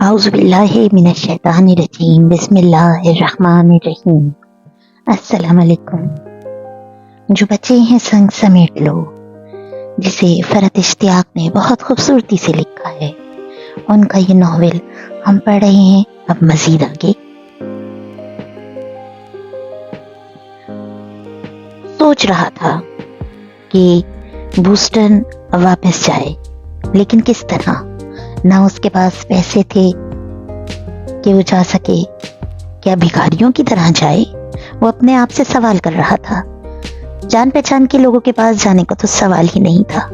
اعوذ باللہ من الشیطان الرجیم بسم اللہ الرحمن الرحیم۔ السلام علیکم۔ جو بچے ہیں سنگ سمیٹ لو، جسے فرحت اشتیاق نے بہت خوبصورتی سے لکھا ہے، ان کا یہ ناول ہم پڑھ رہے ہیں اب مزید آگے۔ سوچ رہا تھا کہ بوسٹن واپس جائے، لیکن کس طرح؟ نہ اس کے پاس پیسے تھے کہ وہ جا سکے، کیا بھکاریوں کی طرح جائے؟ وہ اپنے آپ سے سوال کر رہا تھا۔ جان پہچان کے لوگوں کے پاس جانے کا تو سوال ہی نہیں تھا۔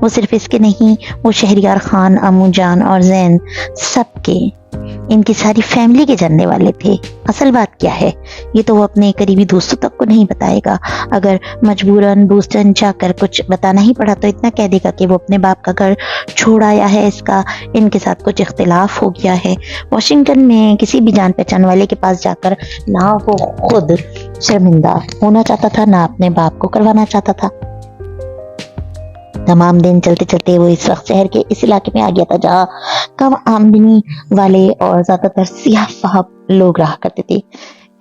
وہ صرف اس کے نہیں، وہ شہریار خان، امو جان اور زین سب کے، ان کی ساری فیملی کے جاننے والے تھے۔ اصل بات کیا ہے یہ تو وہ اپنے قریبی دوستوں تک کو نہیں بتائے گا۔ اگر مجبوراً بوسٹن جا کر کچھ بتانا ہی پڑا تو اتنا کہہ دے گا کہ وہ اپنے باپ کا گھر چھوڑ آیا ہے، اس کا ان کے ساتھ کچھ اختلاف ہو گیا ہے۔ واشنگٹن میں کسی بھی جان پہچان والے کے پاس جا کر نہ وہ خود شرمندہ ہونا چاہتا تھا، نہ اپنے باپ کو کروانا چاہتا تھا۔ تمام دن چلتے چلتے وہ اس وقت شہر کے اس علاقے میں آ گیا تھا جہاں کم آمدنی والے اور زیادہ تر سیاہ فام لوگ رہا کرتے تھے۔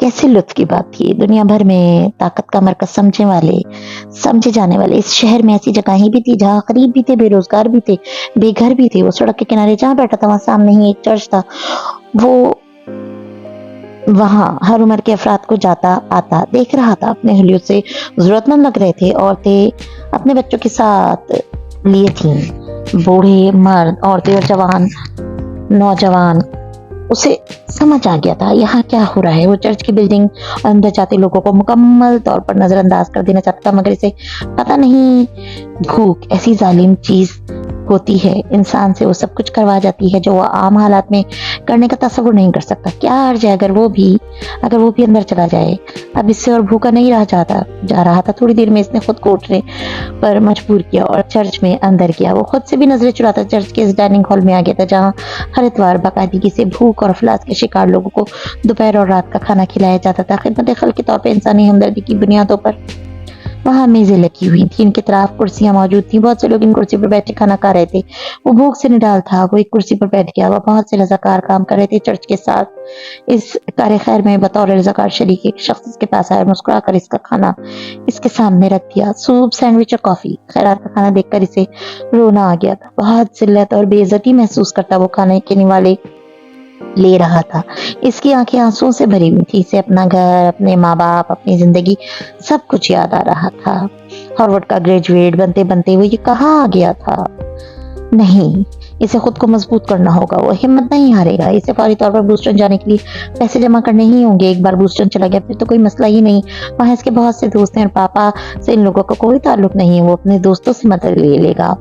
کیسے لطف کی بات تھی، دنیا بھر میں طاقت کا مرکز سمجھے جانے والے اس شہر میں ایسی جگہیں بھی تھی جہاں غریب بھی تھے، بے روزگار بھی تھے، بے گھر بھی تھے۔ وہ سڑک کے کنارے جہاں بیٹھا تھا وہاں سامنے ہی ایک چرچ تھا۔ وہ وہاں ہر عمر کے افراد کو جاتا آتا دیکھ رہا تھا۔ اپنے اہلیوں سے ضرورت مند لگ رہے تھے، عورتیں اپنے بچوں کے ساتھ لیے تھیں، بوڑھے مرد، عورتیں اور جوان نوجوان۔ اسے سمجھ آ گیا تھا یہاں کیا ہو رہا ہے۔ وہ چرچ کی بلڈنگ اور اندر جاتے لوگوں کو مکمل طور پر نظر انداز کر دینا چاہتا تھا، مگر اسے پتہ نہیں بھوک ایسی ظالم چیز ہوتی ہے، انسان سے وہ سب کچھ کروا جاتی ہے جو وہ عام حالات میں کرنے کا تصور نہیں کر سکتا۔ کیا عرض ہے اگر وہ بھی اندر چلا جائے؟ اب اس سے اور بھوکا نہیں جا رہا تھا۔ تھوڑی دیر میں اس نے خود کو اٹھنے پر مجبور کیا اور چرچ میں اندر گیا۔ وہ خود سے بھی نظریں چراتا چرچ کے اس ڈائننگ ہال میں آ گیا تھا جہاں ہر اتوار باقاعدگی سے بھوک اور افلاس کے شکار لوگوں کو دوپہر اور رات کا کھانا کھلایا جاتا تھا، خدمت خلق کے طور پر انسانی ہمدردی کی بنیادوں پر۔ وہاں میزیں لگی ہوئی تھیں، ان کے طرف کرسیاں موجود تھیں، بہت سے لوگ ان کرسی پر بیٹھے کھانا کھا رہے تھے۔ وہ بھوک سے نڈال تھا، وہ ایک کرسی پر بیٹھ گیا۔ وہ بہت سے رضاکار کام کر رہے تھے چرچ کے ساتھ۔ اس کار خیر میں بطور رضاکار شریک ایک شخص اس کے پاس آیا، مسکرا کر اس کا کھانا اس کے سامنے رکھ دیا، سوپ، سینڈوچ اور کافی۔ خیرات کا کھانا دیکھ کر اسے رونا آ گیا تھا۔ بہت ذلت اور بے عزتی محسوس کرتا وہ کھانے کے نوالے لے رہا تھا۔ اس کی آنکھیں آنسوں سے بھری ہوئی تھی۔ اسے اپنا گھر، اپنے ماں باپ، اپنی زندگی سب کچھ یاد آ رہا تھا۔ ہارورڈ کا گریجویٹ بنتے بنتے وہ یہ کہاں آ گیا تھا؟ نہیں، اسے خود کو مضبوط کرنا ہوگا، وہ ہمت نہیں ہارے گا۔ اسے فوری طور پر بوسٹن جانے کے لیے پیسے جمع کرنے ہی ہوں گے۔ ایک بار بوسٹن چلا گیا پھر تو کوئی مسئلہ ہی نہیں۔ وہاں اس کے بہت سے دوست ہیں اور پاپا سے ان لوگوں کا کوئی تعلق نہیں ہے۔ وہ اپنے دوستوں سے مدد لے لے گا،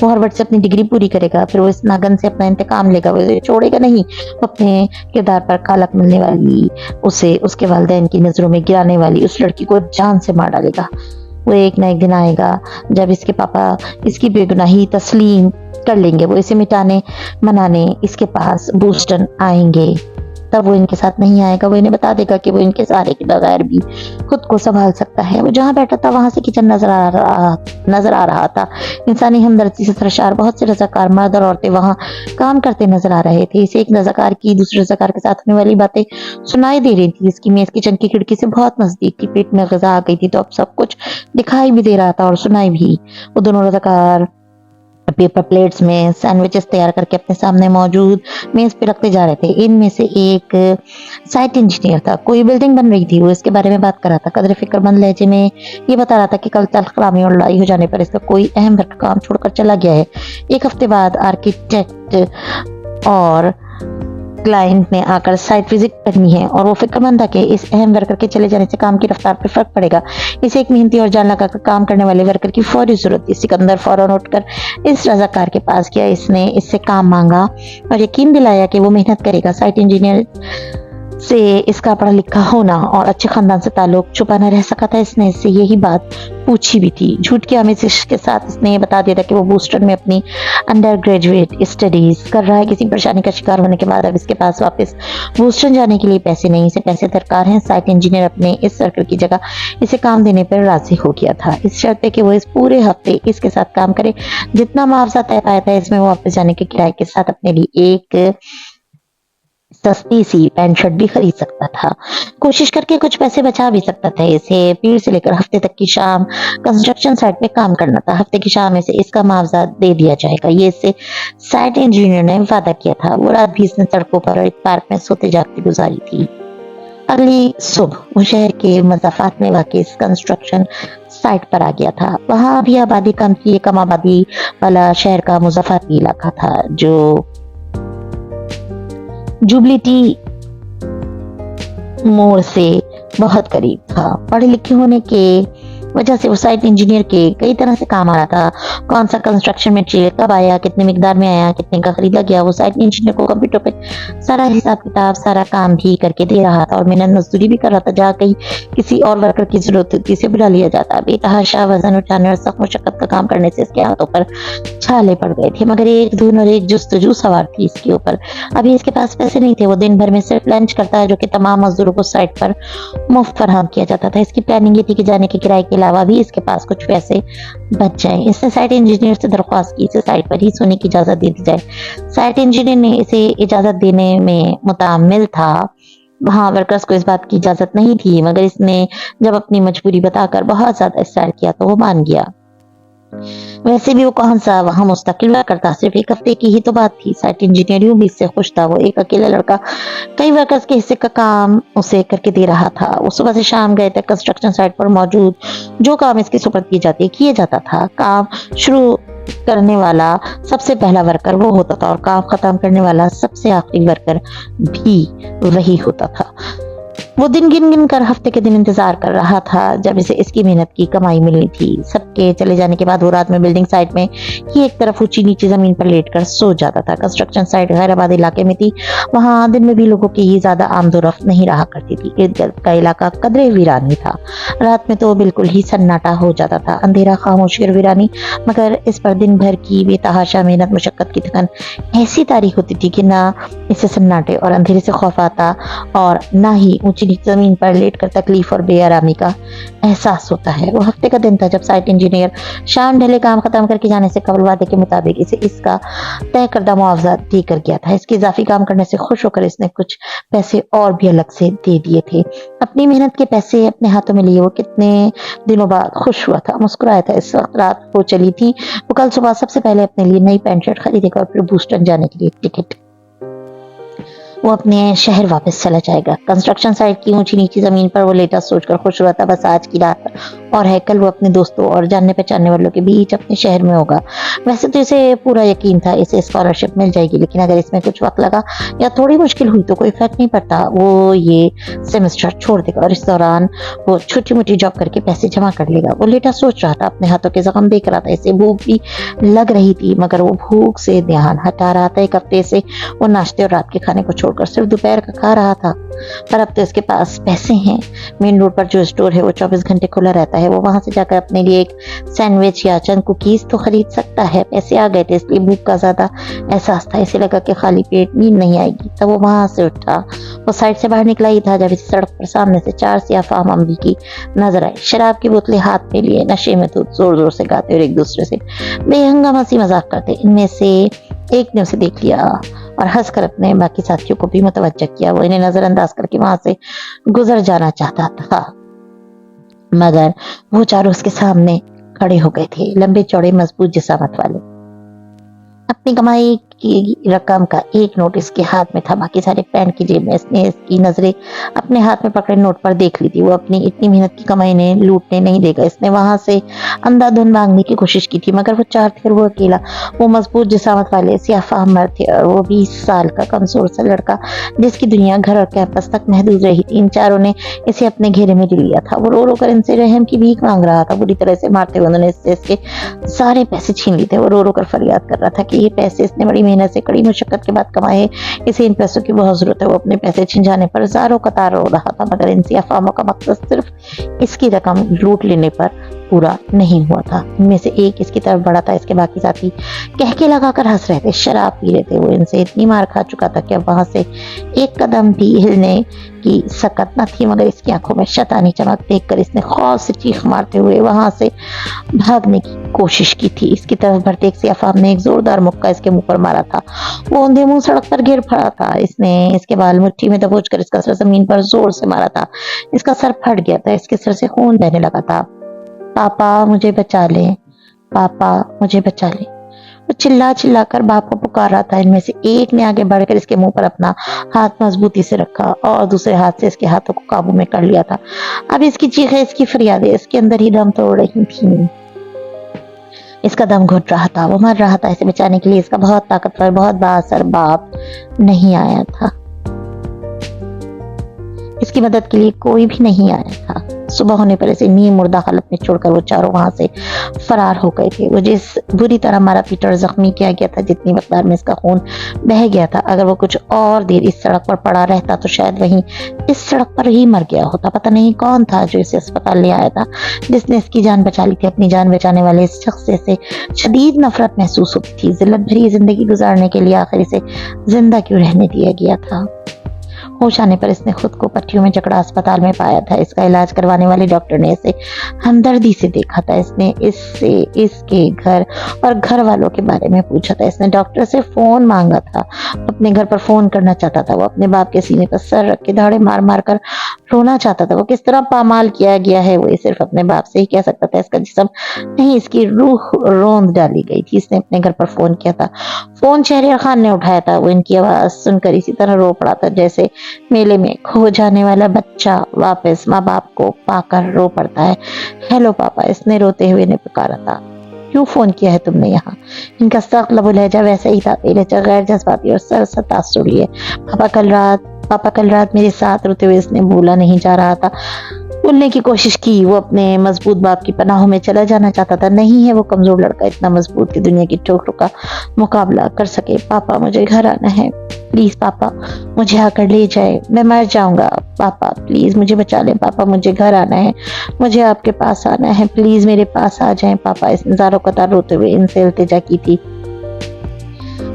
وہ ہارورڈ سے اپنی ڈگری پوری کرے گا، پھر وہ اس ناگن سے اپنا انتقام لے گا، وہ چھوڑے گا نہیں۔ وہ اپنے کردار پر کالک ملنے والی، اسے اس کے والدین کی نظروں میں گرانے والی اس لڑکی کو جان سے مار ڈالے گا۔ وہ ایک نہ ایک دن آئے گا جب اس کے پاپا اس کی بے گناہی تسلیم کر لیں گے۔ وہ اسے منانے اس کے پاس بوسٹن آئیں گے۔ تب وہ ان کے ساتھ نہیں آئے گا، وہ انہیں بتا دے گا کہ وہ ان کے سارے کے بغیر بھی خود کو سنبھال سکتا ہے۔ وہ جہاں بیٹھا تھا وہاں سے کچن نظر آ رہا تھا۔ انسانی ہمدردی سے سرشار بہت سے رضاکار مرد اور عورتیں وہاں کام کرتے نظر آ رہے تھے۔ اسے ایک رضاکار کی دوسرے رضاکار کے ساتھ ہونے والی باتیں سنائی دے رہی تھی۔ اس کی میز کچن کی کھڑکی سے بہت نزدیک تھی، پیٹ میں غذا آ گئی تھی تو اب سب کچھ دکھائی بھی دے رہا تھا اور سنائی بھی۔ وہ دونوں رضاکار پیپر پلیٹس میں سینڈوچز تیار کر کے اپنے سامنے موجود میز پہ رکھتے جا رہے تھے۔ ان میں سے ایک سائٹ انجینئر تھا، کوئی بلڈنگ بن رہی تھی، وہ اس کے بارے میں بات کر رہا تھا۔ قدر فکر مند لہجے میں یہ بتا رہا تھا کہ کل تلخ کلامی اور لڑائی ہو جانے پر اس کا کوئی اہم ورک کام چھوڑ کر چلا گیا ہے۔ ایک ہفتے بعد آرکیٹیکٹ اور کلائنٹ نے آ کر سائٹ وزٹ کرنی ہے اور وہ فکر مند تھا کہ اس اہم ورکر کے چلے جانے سے کام کی رفتار پر فرق پڑے گا۔ اسے ایک محنتی اور جان لگا کر کام کرنے والے ورکر کی فوری ضرورت تھی۔ سکندر فوراً اٹھ کر اس رضاکار کے پاس گیا۔ اس نے اس سے کام مانگا اور یقین دلایا کہ وہ محنت کرے گا۔ سائٹ انجینئر سے اس کا پڑھا لکھا ہونا اور اچھے خاندان سے تعلق چھپا نہ رہ سکا تھا۔ اس نے اس سے یہی بات پوچھی بھی تھی۔ جھوٹ کی آمیزش کے ساتھ اس نے یہ بتا دیا تھا کہ وہ بوسٹن میں اپنی انڈر گریجویٹ اسٹڈیز کر رہا ہے۔ کسی پریشانی کا شکار ہونے کے بعد اب اس کے پاس واپس بوسٹن جانے کے لیے پیسے نہیں، اسے پیسے درکار ہیں۔ سائٹ انجینئر اپنے اس سرکل کی جگہ اسے کام دینے پر راضی ہو گیا تھا، اس شرط پہ کہ وہ اس پورے ہفتے اس کے ساتھ کام کرے۔ جتنا معاوضہ طے پایا تھا اس میں وہ واپس جانے کے کرائے کے ساتھ اپنے لیے ایک सस्ती सी पैंट शर्ट भी खरीद सकता था, कोशिश करके कुछ पैसे बचा भी सकता था। इसे पीर से लेकर हफ्ते तक की शाम कंस्ट्रक्शन साइट पे काम करना था। हफ्ते की शाम इसे इसका मुआवजा दे दिया जाएगा, ये इससे साइट इंजीनियर ने वादा किया था। वो रात भी इसने सड़कों पर और एक पार्क में सोते जागते गुजारी थी। अगली सुबह वो शहर के मज़ाफ़ात में वाक़ई इस कंस्ट्रक्शन साइट पर आ गया था। वहाँ भी आबादी कम थी, कम आबादी वाला शहर का मुज़ाफ़ाती इलाका था जो जुबलिटी मोड़ से बहुत करीब था। पढ़े लिखे होने के वजह से वो साइट इंजीनियर के कई तरह से काम आ रहा था। कौन सा कंस्ट्रक्शन मटेरियल कब आया, कितने मिकदार में आया, कितने का खरीदा गया, वो साइट इंजीनियर को कंप्यूटर पे सारा हिसाब किताब, सारा काम भी करके दे रहा था और मेहनत मजदूरी भी कर रहा था। जहाँ कहीं किसी और वर्कर की जरूरत होती से बुला लिया जाता। बेतहाशा वजन उठाने और सख्त मशक्कत का काम करने से इसके हाथों पर छाले पड़ गए थे, मगर एक धुन और एक जुस्तजू सवार थी इसके ऊपर। अभी इसके पास पैसे नहीं थे। वो दिन भर में सिर्फ लंच करता है जो कि तमाम मजदूरों को साइट पर मुफ्त फराहम किया जाता था। इसकी प्लानिंग ये थी कि जाने के किराए के अलावा भी इसके पास कुछ पैसे बच जाए। इसने साइट इंजीनियर से दरख्वास्त की इसे साइट पर ही सोने की इजाजत दे दी जाए। साइट इंजीनियर ने इसे इजाजत देने में मुतामिल था। वहाँ वर्कर्स को इस बात की इजाजत नहीं थी, मगर इसने जब अपनी मजबूरी बताकर बहुत ज्यादा इस्रार किया तो वो मान गया। वैसे भी वो कौन सा वहाँ मुस्तकिल हुआ करता, सिर्फ एक हफ्ते की ही तो बात थी। साइट इंजीनियर यूं भी इससे खुश था। वो एक अकेला लड़का कई वर्कर्स के हिस्से का काम उसे करके दे रहा था। वो सुबह से शाम गए तक कंस्ट्रक्शन साइट पर मौजूद जो काम इसकी सुपुर्द की जाती किए जाता था। काम शुरू करने वाला सबसे पहला वर्कर वो होता था और काम खत्म करने वाला सबसे आखिरी वर्कर भी वही होता था। वो दिन गिन गिन कर हफ्ते के दिन इंतजार कर रहा था जब इसे इसकी मेहनत की कमाई मिलनी थी। सबके चले जाने के बाद वो रात में बिल्डिंग साइट में ही एक तरफ ऊंची नीचे जमीन पर लेटकर सो जाता था। कंस्ट्रक्शन साइट गैर आबाद इलाके में थी। वहां दिन में भी लोगों की ही ज्यादा आमदोरफ्त नहीं रहा करती थी। इर्द गिर्द का इलाका कदरे वीरानी था। रात में तो बिल्कुल ही सन्नाटा हो जाता था, अंधेरा, खामोशी और वीरानी। मगर इस पर दिन भर की बेतहाशा मेहनत मुशक्कत की थकन ऐसी तारीख होती थी कि ना इसे सन्नाटे और अंधेरे से खौफ आता और ना ही ऊंची जमीन पर लेटकर तकलीफ और बेआरामी का एहसास होता है। वो हफ्ते का दिन था जब साइट इंजीनियर शाम ढले काम खत्म करके जाने से कबल वादे के मुताबिक इसे इसका तय करदा मुआवजा देकर गया था। इसके इजाफी काम करने से खुश होकर इसने कुछ पैसे और भी अलग से दे दिए थे। अपनी मेहनत के पैसे अपने हाथों में लिए वो कितने दिनों बाद खुश हुआ था, मुस्कुराया था। इस वक्त रात को चली थी। वो कल सुबह सबसे पहले अपने लिए नई पैंट शर्ट खरीदेगा और फिर बूस्टन जाने के लिए टिकट वो अपने शहर वापस चला जाएगा। कंस्ट्रक्शन साइट की ऊंची नीची जमीन पर वो लेटा सोचकर खुश हुआ था, बस आज की रात और है, कल वो अपने दोस्तों और जानने पहचानने वालों के बीच अपने शहर में होगा। वैसे तो इसे पूरा यकीन था इसे स्कॉलरशिप मिल जाएगी, लेकिन अगर इसमें कुछ वक्त लगा या थोड़ी मुश्किल हुई तो कोई फर्क नहीं पड़ता, वो ये सेमेस्टर छोड़ देगा और इस दौरान वो छोटी मोटी जॉब करके पैसे जमा कर लेगा। वो लेटा सोच रहा था, अपने हाथों के जख्म देख रहा था। इसे भूख भी लग रही थी, मगर वो भूख से ध्यान हटा रहा था। एक हफ्ते से वो नाश्ते और रात के खाने को छोड़कर सिर्फ दोपहर का खा रहा था, पर अब तो इसके पास पैसे हैं। मेन रोड पर जो स्टोर है वो 24 घंटे खुला रहता है। वो वहां से जाकर अपने लिए एक सैंडविच या चंद कुकीज तो खरीद सकता है। पैसे आ गए थे इसलिए भूख का ज्यादा एहसास था। इसे लगा कि खाली पेट नींद नहीं आएगी, तब वो वहां से उठा। वो साइड से बाहर निकला ही था जब इसे सड़क पर सामने से 4 सियाह अमरीकी नजर आए। शराब की बोतलें हाथ में लिए नशे में तो जोर जोर से गाते और एक दूसरे से बेहंगामा सी मजाक करते। इनमें से एक ने उसे देख लिया और हंसकर अपने बाकी साथियों को भी मुतवज्जह किया। वो इन्हें नजरअंदाज करके वहां से गुजर जाना चाहता था, मगर वो चारों उसके सामने खड़े हो गए थे, लंबे चौड़े मजबूत जिसामत वाले। अपनी कमाई की रकम का एक नोट इसके हाथ में था, बाकी सारे पैंट की जेब में। इसने इसकी नजरें अपने हाथ में पकड़े नोट पर देख ली थी। वो अपनी इतनी मेहनत की कमाई ने लूटने नहीं देगा। इसने वहां से अंधाधुंध मांगने की कोशिश की थी, मगर वो चार थे, वो अकेला। वो मजबूत जिसामत वाले सियाह मर्द थे और वो 20 साल का कमजोर सा लड़का जिसकी दुनिया घर और कैंपस तक महदूद रही थी। इन चारों ने इसे अपने घेरे में लिया था। वो रो रो कर इनसे रहम की भीख मांग रहा था। बुरी तरह से मारते हुए उन्होंने इससे इसके सारे पैसे छीन लिए थे। वो रो रो कर फरियाद कर रहा था कि ये पैसे इसने बड़ी मेहनत से कड़ी मुशक्कत के बाद कमाए, इसे इन पैसों की बहुत जरूरत है। वो अपने पैसे छिन जाने पर ज़ारों कतार रो रहा था, मगर इन सियाफामों का मकसद सिर्फ इसकी रकम लूट लेने पर پورا نہیں ہوا تھا۔ ان میں سے ایک اس کی طرف بڑھا تھا، اس کے باقی ساتھی کہکے لگا کر ہنس رہے تھے، شراب پی رہے تھے۔ وہ ان سے اتنی مار کھا چکا تھا کہ اب وہاں سے ایک قدم بھی ہلنے کی سکت نہ تھی، مگر اس کی آنکھوں میں شیطانی چمک دیکھ کر اس نے خوف سے چیخ مارتے ہوئے وہاں سے بھاگنے کی کوشش کی تھی۔ اس کی طرف بڑھتے ایک سیاہ فام نے ایک زوردار مکہ اس کے منہ پر مارا تھا۔ وہ اندھے منہ سڑک پر گر پڑا تھا۔ اس نے اس کے بال مٹھی میں دبوچ کر اس کا سر زمین پر زور سے مارا تھا۔ اس کا سر پھٹ گیا تھا، اس کے سر سے خون بہنے لگا تھا۔ پاپا مجھے بچا لیں، پاپا مجھے بچا لیں۔ وہ چلا چلا کر باپ کو پکار رہا تھا۔ ان میں سے ایک نے آگے بڑھ کر اس کے منہ پر اپنا ہاتھ مضبوطی سے رکھا اور دوسرے ہاتھ سے اس کے ہاتھوں کو قابو میں کر لیا تھا۔ اب اس کی چیخیں، اس کی فریادیں اس کے اندر ہی دم توڑ رہی تھیں۔ اس کا دم گھٹ رہا تھا، وہ مر رہا تھا۔ اسے بچانے کے لیے اس کا بہت طاقتور، بہت بااثر باپ نہیں آیا تھا۔ اس کی مدد کے لیے کوئی بھی نہیں آیا تھا۔ صبح ہونے پر اسے نیم مردہ حالت میں چھوڑ کر وہ چاروں وہاں سے فرار ہو گئے تھے۔ وہ جس بری طرح مارا پیٹا اور زخمی کیا گیا تھا، جتنی مقدار میں اس کا خون بہہ گیا تھا، اگر وہ کچھ اور دیر اس سڑک پر پڑا رہتا تو شاید وہیں اس سڑک پر ہی مر گیا ہوتا۔ پتہ نہیں کون تھا جو اسے اسپتال لے آیا تھا، جس نے اس کی جان بچا لی تھی۔ اپنی جان بچانے والے اس شخص سے شدید نفرت محسوس ہوتی تھی۔ ذلت بھری زندگی گزارنے کے لیے آخر اسے زندہ کیوں رہنے دیا گیا تھا؟ ہوش آنے پر اس نے خود کو پٹیوں میں جکڑا اسپتال میں پایا تھا۔ اس کا علاج کروانے والے ڈاکٹر نے اسے ہمدردی سے دیکھا تھا۔ اس نے اس سے اس کے گھر اور گھر والوں کے بارے میں پوچھا تھا۔ اس نے ڈاکٹر سے فون مانگا تھا، اپنے گھر پر فون کرنا چاہتا تھا۔ وہ اپنے باپ کے سینے پر سر رکھ کے دھاڑے مار مار کر رونا چاہتا تھا۔ وہ کس طرح پامال کیا گیا ہے، وہ صرف اپنے باپ سے ہی کہہ سکتا تھا۔ اس کا جسم نہیں، اس کی روح روند ڈالی گئی تھی۔ اس نے اپنے گھر پر فون کیا تھا۔ فون شہریار خان نے اٹھایا تھا۔ وہ ان کی آواز سن کر اسی طرح رو پڑا تھا جیسے میلے میں کھو جانے والا بچہ واپس ماں باپ کو پا کر رو پڑتا ہے۔ ہیلو پاپا، اس نے روتے ہوئے نے پکارا تھا۔ کیوں فون کیا ہے تم نے یہاں؟ ان کا سخت لب و لہجہ ویسا ہی تھا، لہجہ غیر جذباتی اور سر تاثری ہے۔ پاپا کل رات میرے ساتھ روتے ہوئے اس نے بھولا نہیں جا رہا تھا۔ بولنے کی کوشش کی، وہ اپنے مضبوط باپ کی پناہوں میں چلا جانا چاہتا تھا۔ نہیں ہے وہ کمزور لڑکا اتنا مضبوط کہ دنیا کی ٹھوکروں کا مقابلہ کر سکے۔ پاپا مجھے گھر آنا ہے، پلیز پاپا مجھے آ کر لے جائے، میں مر جاؤں گا۔ پاپا پلیز مجھے بچا لیں، پاپا مجھے گھر آنا ہے، مجھے آپ کے پاس آنا ہے، پلیز میرے پاس آ جائیں پاپا۔ اس نے زاروں قطار روتے ہوئے ان سے التجا کی تھی۔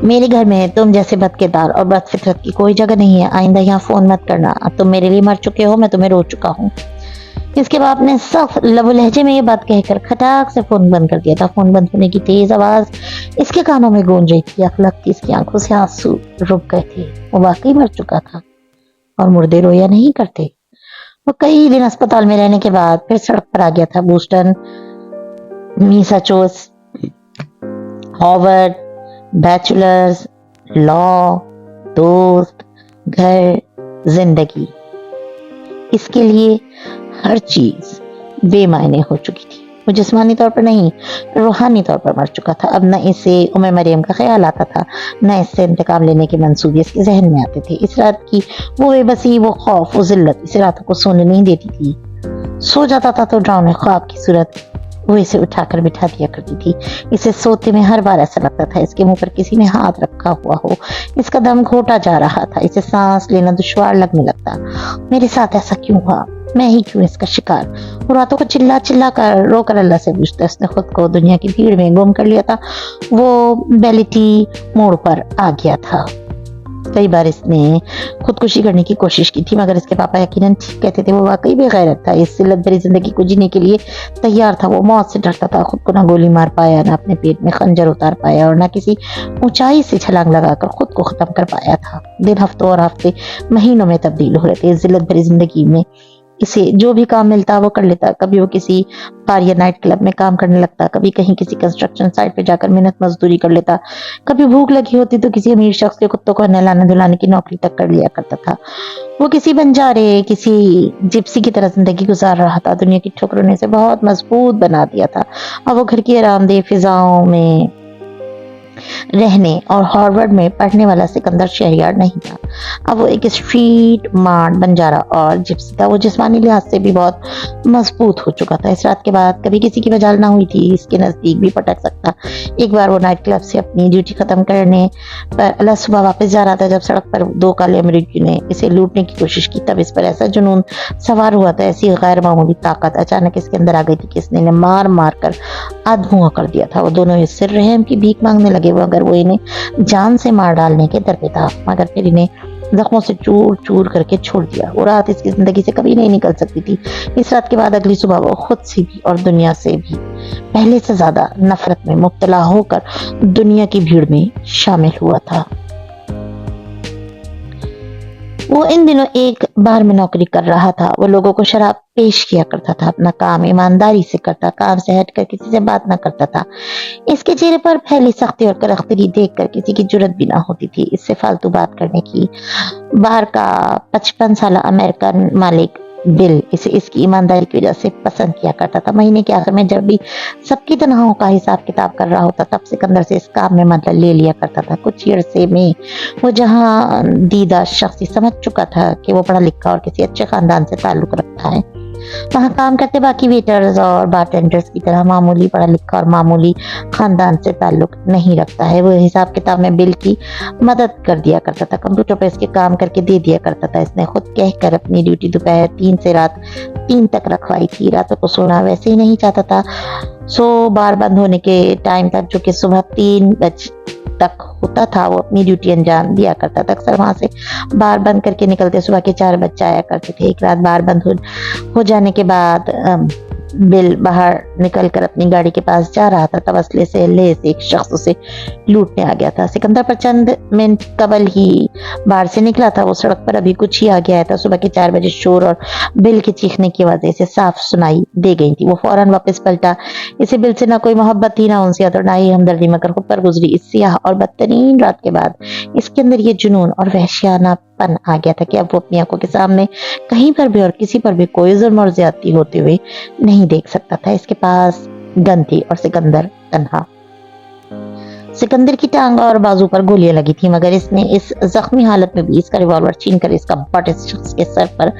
میرے گھر میں تم جیسے بد کردار اور بد فطرت کی کوئی جگہ نہیں ہے۔ آئندہ یہاں فون مت کرنا، اب تم میرے لیے مر چکے ہو، میں تمہیں رو چکا ہوں۔ اس کے باپ نے سخت لب و لہجے میں یہ بات کہہ کر کھٹاک سے فون بند کر دیا تھا۔ فون بند ہونے کی تیز آواز اس کے کانوں میں گونج رہی تھی۔ اخلاق کی اس کی آنکھوں سے آنسو رک گئے تھے۔ وہ واقعی مر چکا تھا اور مردے رویا نہیں کرتے۔ وہ کئی دن اسپتال میں رہنے کے بعد پھر سڑک پر آ گیا تھا۔ بوسٹن، میساچوٹس، ہارورڈ، بیچلرز، لا، دوست، گھر، زندگی، اس کے لیے ہر چیز بے معنی ہو چکی تھی۔ وہ جسمانی طور پر نہیں، روحانی طور پر مر چکا تھا۔ اب نہ اسے مریم کا خیال آتا تھا، نہ اس سے انتقام لینے کے منصوبے اس کے ذہن میں آتے تھے۔ اس رات کی وہ بے بسی، وہ خوف، وہ ذلت اسے راتوں کو سونے نہیں دیتی تھی۔ سو جاتا تھا تو ڈراؤنے خواب کی صورت وہ اسے اٹھا کر بٹھا دیا کرتی تھی۔ اسے سوتے میں ہر بار ایسا لگتا تھا اس کے منہ پر کسی نے ہاتھ رکھا ہوا ہو۔ اس کا دم گھوٹا جا رہا تھا، اسے سانس لینا دشوار لگنے لگتا۔ میرے ساتھ ایسا کیوں ہوا؟ میں ہی کیوں اس کا شکار؟ وہ راتوں کو چلا چلا کر رو کر اللہ سے پوچھتا۔ اس نے خود کو دنیا کی بھیڑ میں گم کر لیا تھا۔ وہ بیلیٹی موڑ پر آ گیا تھا۔ کئی بار اس نے خودکشی کرنے کی کوشش کی تھی، مگر اس کے پاپا یقیناً ٹھیک کہتے تھے۔ وہ واقعی بے غیرت تھا، اس ذلت بھری زندگی کو جینے کے لیے تیار تھا۔ وہ موت سے ڈرتا تھا، خود کو نہ گولی مار پایا، نہ اپنے پیٹ میں خنجر اتار پایا، اور نہ کسی اونچائی سے چھلانگ لگا کر خود کو ختم کر پایا تھا۔ دن ہفتوں اور ہفتے مہینوں میں تبدیل ہو رہے تھے۔ اس ذلت بھری زندگی میں اسے جو بھی کام ملتا وہ کر لیتا۔ کبھی وہ کسی بار یا نائٹ کلب میں کام کرنے لگتا، کبھی کہیں کسی کنسٹرکشن سائٹ پہ جا کر محنت مزدوری کر لیتا، کبھی بھوک لگی ہوتی تو کسی امیر شخص کے کتوں کو نہلانے دھلانے کی نوکری تک کر لیا کرتا تھا۔ وہ کسی بنجارے، کسی جپسی کی طرح زندگی گزار رہا تھا۔ دنیا کی ٹھوکروں نے اسے بہت مضبوط بنا دیا تھا۔ اب وہ گھر کی آرام دہ فضاؤں میں رہنے اور ہارورڈ میں پڑھنے والا سکندر شہریار نہیں تھا۔ अब वो एक स्ट्रीट मार्ट बंजारा और जिप्सी था। वो जिस्मानी लिहाज से भी बहुत मजबूत हो चुका था। इस रात के बाद कभी किसी की मजाल ना हुई थी इसके नजदीक भी पटक सकता। एक बार वो नाइट क्लब से अपनी ड्यूटी खत्म करने पर अलग सुबह वापस जा रहा था जब सड़क पर दो काले अमेरिकी ने इसे लूटने की कोशिश की। तब इस पर ऐसा जुनून सवार हुआ था, ऐसी गैर मामूली ताकत अचानक इसके अंदर आ गई थी कि इसने इन्हें मार मार कर आधमुआ कर दिया था। वो दोनों इससे रहम की भीख मांगने लगे। वो अगर वो इन्हें जान से मार डालने के दर पे था, मगर फिर इन्हें जख्मों से चूर चूर करके छोड़ दिया। वो रात इसकी जिंदगी से कभी नहीं निकल सकती थी। इस रात के बाद अगली सुबह वो खुद से भी और दुनिया से भी पहले से ज्यादा नफरत में मुब्तला होकर दुनिया की भीड़ में शामिल हुआ था। वो इन दिनों एक बार में नौकरी कर रहा था। वो लोगों को शराब पेश किया करता था, अपना काम ईमानदारी से करता, काम से हटकर किसी से बात ना करता था। इसके चेहरे पर फैली सख्ती और करख्तरी देखकर किसी की जुर्रत भी ना होती थी इससे फालतू बात करने की। बार का 55 साल अमेरिकन मालिक बिल इसे इसकी ईमानदारी की वजह से पसंद किया करता था। महीने के आखिर में जब भी सबकी तनख्वाहों का हिसाब किताब कर रहा होता तब सिकंदर से इस काम में मतलब ले लिया करता था। कुछ अरसे में वो जहां दीदा शख्स समझ चुका था कि वो पढ़ा लिखा और किसी अच्छे खानदान से ताल्लुक रखता है, वहां काम करते बाकी वेटर्स और बारटेंडर्स की तरह मामूली पढ़ा लिखा और मामूली खानदान से ताल्लुक नहीं रखता है। वो हिसाब किताब में बिल की मदद कर दिया करता था, कंप्यूटर पर इसके काम करके दे दिया करता था। इसने खुद कहकर अपनी ड्यूटी दोपहर 3 से रात 3 तक रखवाई थी। रातों को सोना वैसे ही नहीं चाहता था। सो बार बंद होने के टाइम तक, जो कि सुबह 3 बजे तक होता था, वो अपनी ड्यूटी अंजाम दिया करता था। अक्सर वहां से बार बंद करके निकलते सुबह के 4 बजे आया करते थे। एक रात बार बंद हो जाने के बाद बिल बाहर निकलकर अपनी गाड़ी के पास जा रहा था तब असले से लेस एक शख्स उसे लूटने आ गया था। सिकंदर पर चंद मिनट कबल ही बाहर से निकला था। वो सड़क पर अभी कुछ ही आगे आया था। सुबह के 4 बजे शोर और बिल के चीखने की आवाजें इसे साफ सुनाई दे गई थी। वो फौरन वापस पलटा। इसे बिल से ना कोई मोहब्बत थी, ना उनसे, और ना ही हमदर्दी, मगर खुद पर गुजरी इस सियाह और बदतरीन रात के बाद इसके अंदर ये जुनून और वहशियानापन आ गया था कि अब वो अपनी आंखों के सामने कहीं पर भी और किसी पर भी कोई जुल्म और ज्यादती होते हुए नहीं देख सकता था। इसके पास गन थी और सिकंदर तन्हा। सिकंदर की टांग और बाजू पर गोलियां लगी थी, मगर इसने इस जख्मी हालत में भी इसका रिवॉल्वर छीनकर इसका बट इस शख्स के सर पर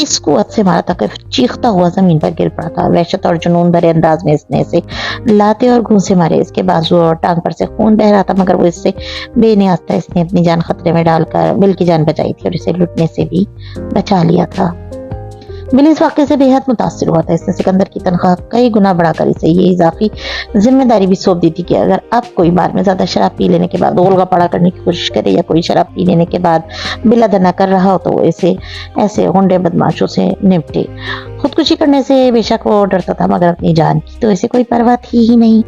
इस कुव्वत से मारा था कि चीखता हुआ जमीन पर गिर पड़ा था। वहशत और जुनून भरे अंदाज में इसने इसे लाते और घूंसे मारे। इसके बाजू और टांग पर से खून बह रहा था, मगर वो इससे बेनियाज था। इसने अपनी जान खतरे में डालकर बिल की जान बचाई थी और इसे लुटने से भी बचा लिया था। बिल इस वाक्य से बेहद मुतासिर हुआ था। इसने सिकंदर की तनख्वाह कई गुना बढ़ाकर इसे ये इजाफी जिम्मेदारी भी सौंप दी थी कि अगर अब कोई बार में ज्यादा शराब पी लेने के बाद गोलगा पड़ा करने की कोशिश करे या कोई शराब पी लेने के बाद बिल अदा न कर रहा हो तो वो इसे ऐसे गुंडे बदमाशों से निपटे। खुदकुशी करने से बेशक वो डरता था, मगर अपनी जान की तो इसे कोई परवाह थी ही नहीं।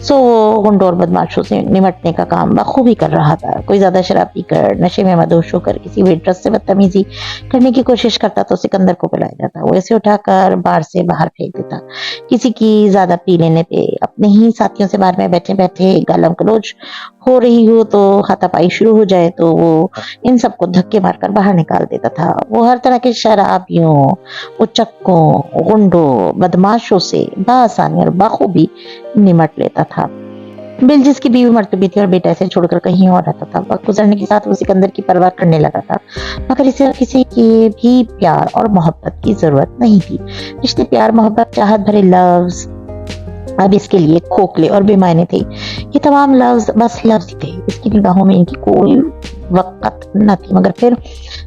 सो वो गुंडों और बदमाशों से निमटने का काम बखूबी कर रहा था। कोई ज्यादा शराब पीकर नशे में मदहोश होकर किसी वेट्रेस से बदतमीजी करने की कोशिश करता तो सिकंदर को बुलाया जाता। वो इसे उठाकर बार से बाहर फेंक देता। किसी की ज्यादा पी लेने पे अपने ही साथियों से बार में बैठे बैठे गालम गलोच हो रही हो तो हाथापाई शुरू हो जाए तो वो इन सबको धक्के मारकर बाहर निकाल देता था। वो हर तरह के शराबियों, उचक्कों, गुंडों, बदमाशों से बआसानी और बखूबी निमट लेता था। बिल जिसकी बीवी मर चुकी थी और बेटा इसे छोड़कर कहीं और रहता था, वक्त गुजरने के साथ वो सिकंदर की परवाह करने लगा था, मगर इसे किसी के भी प्यार और मोहब्बत की जरूरत नहीं थी। रिश्ते, प्यार, मोहब्बत, चाहत भरे लफ्ज अब इसके लिए खोखले और बेमायने थे। ये तमाम लफ्ज बस लफ्ज ही थे। इसकी निगाहों में इनकी कोई वक़्त न थी, मगर फिर